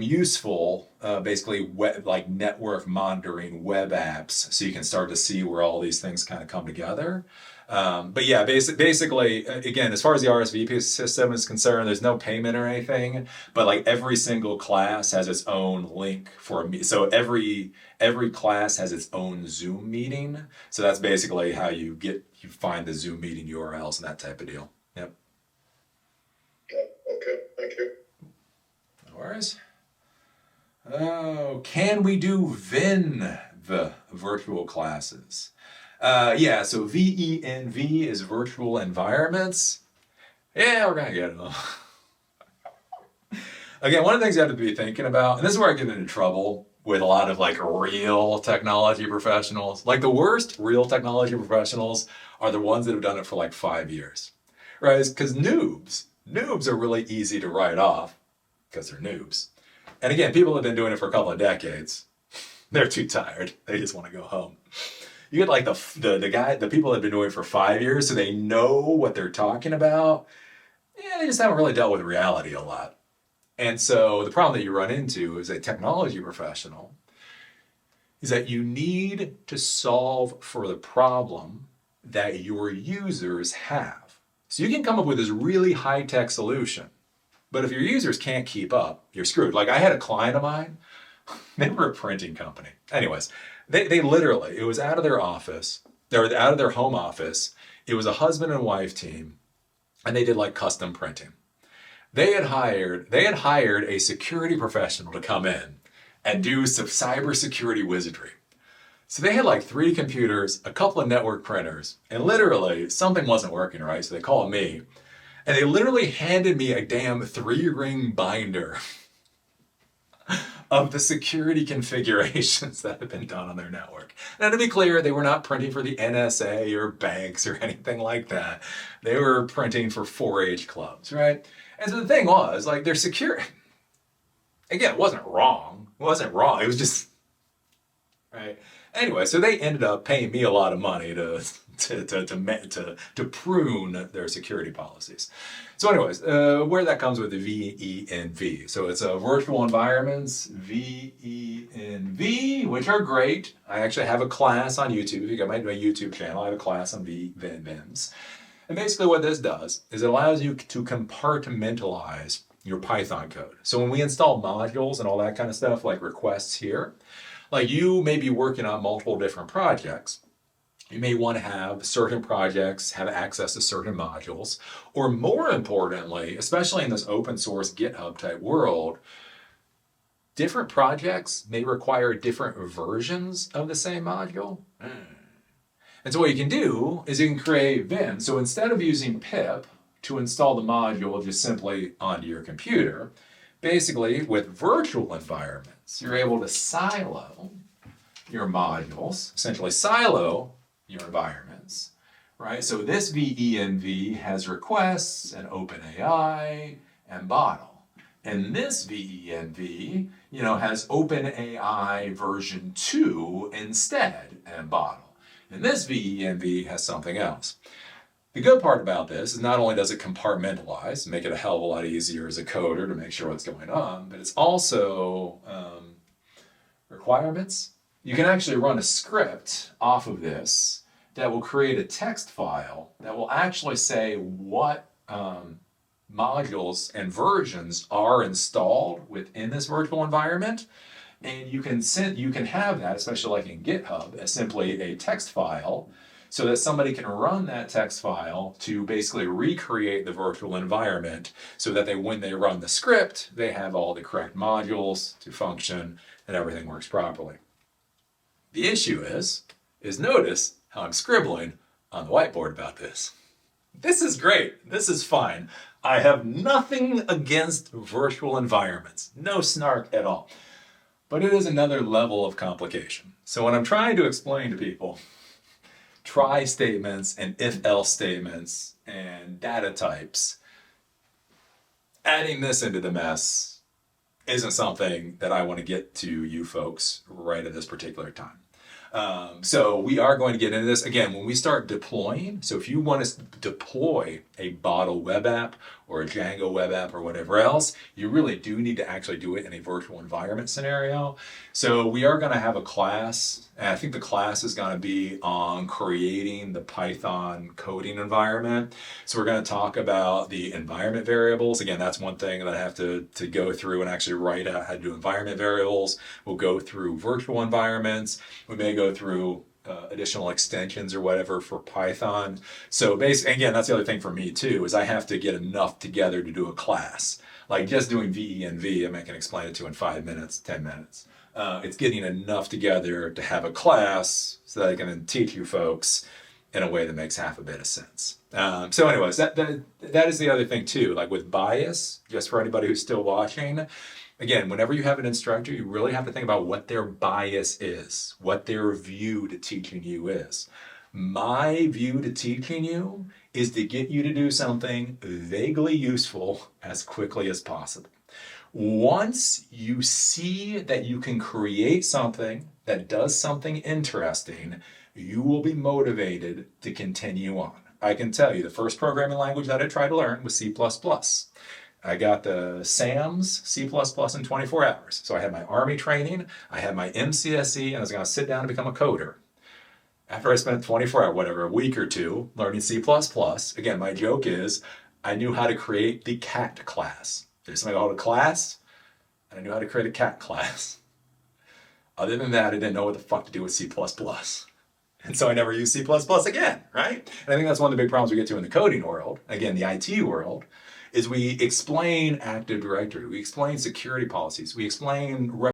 useful, basically like network monitoring web apps, so you can start to see where all these things kind of come together. But yeah, basically, again, as far as the RSVP system is concerned, there's no payment or anything, but like every single class has its own link for me. So every class has its own Zoom meeting. So that's basically how you find the Zoom meeting URLs and that type of deal. Yep. Okay, thank you. No worries. Oh, can we do the virtual classes? Yeah, so VENV is virtual environments. Yeah, we're gonna get them. Again, one of the things you have to be thinking about, and this is where I get into trouble with a lot of like real technology professionals. Like the worst real technology professionals are the ones that have done it for like 5 years, right? Because noobs are really easy to write off because they're noobs. And again, people have been doing it for a couple of decades. They're too tired. They just want to go home. You get like the people that have been doing it for 5 years, so they know what they're talking about. Yeah, they just haven't really dealt with reality a lot. And so the problem that you run into as a technology professional is that you need to solve for the problem that your users have. So you can come up with this really high-tech solution, but if your users can't keep up, you're screwed. Like I had a client of mine, they were a printing company. Anyways, they literally, it was out of their office, they were out of their home office. It was a husband and wife team, and they did like custom printing. They had hired a security professional to come in and do some cybersecurity wizardry. So they had like 3 computers, a couple of network printers, and literally something wasn't working right. So they called me, and they literally handed me a damn 3-ring binder of the security configurations that had been done on their network. Now, to be clear, they were not printing for the NSA or banks or anything like that. They were printing for 4-H clubs, right? And so the thing was, like, their security, again, it wasn't wrong. It wasn't wrong. It was just, right? Anyway, so they ended up paying me a lot of money to prune their security policies. So anyways, where that comes with the VENV. So it's a virtual environments, VENV, which are great. I actually have a class on YouTube. If you go to my YouTube channel, I have a class on VENVs. And basically what this does is it allows you to compartmentalize your Python code. So when we install modules and all that kind of stuff, like requests here, like you may be working on multiple different projects. You may want to have certain projects have access to certain modules, or more importantly, especially in this open source GitHub type world, different projects may require different versions of the same module. And so what you can do is you can create Vim. So instead of using pip to install the module just simply onto your computer, basically with virtual environments, you're able to silo your modules, essentially silo your environments, right? So this VENV has requests and OpenAI and Bottle. And this VENV, has OpenAI version 2 instead and Bottle. And this VENV has something else. The good part about this is not only does it compartmentalize, make it a hell of a lot easier as a coder to make sure what's going on, but it's also requirements. You can actually run a script off of this that will create a text file that will actually say what modules and versions are installed within this virtual environment. And you can have that, especially like in GitHub, as simply a text file so that somebody can run that text file to basically recreate the virtual environment so that when they run the script, they have all the correct modules to function and everything works properly. The issue is notice how I'm scribbling on the whiteboard about this. This is great. This is fine. I have nothing against virtual environments. No snark at all. But it is another level of complication. So when I'm trying to explain to people try statements and if-else statements and data types, adding this into the mess isn't something that I want to get to you folks right at this particular time. So we are going to get into this again when we start deploying. So if you want to deploy a Bottle web app or a Django web app or whatever else, you really do need to actually do it in a virtual environment scenario. So we are going to have a class, and I think the class is going to be on creating the Python coding environment. So we're going to talk about the environment variables. Again, that's one thing that I have to go through and actually write out how to do environment variables. We'll go through virtual environments. We may go through additional extensions or whatever for Python. So basically, again, that's the other thing for me too, is I have to get enough together to do a class. Like just doing VENV, I can explain it to in 5 minutes, 10 minutes. It's getting enough together to have a class so that I can teach you folks in a way that makes half a bit of sense. So anyways, that is the other thing too, like with bias, just for anybody who's still watching, again, whenever you have an instructor, you really have to think about what their bias is, what their view to teaching you is. My view to teaching you is to get you to do something vaguely useful as quickly as possible. Once you see that you can create something that does something interesting, you will be motivated to continue on. I can tell you the first programming language that I tried to learn was C++. I got the SAMS C++ in 24 hours. So I had my Army training, I had my MCSE, and I was going to sit down and become a coder. After I spent 24 hours, whatever, a week or two learning C++, again, my joke is I knew how to create the cat class. There's something called a class, and I knew how to create a cat class. Other than that, I didn't know what the fuck to do with C++. And so I never used C++ again, right? And I think that's one of the big problems we get to in the coding world, again, the IT world, is we explain Active Directory, we explain security policies, we explain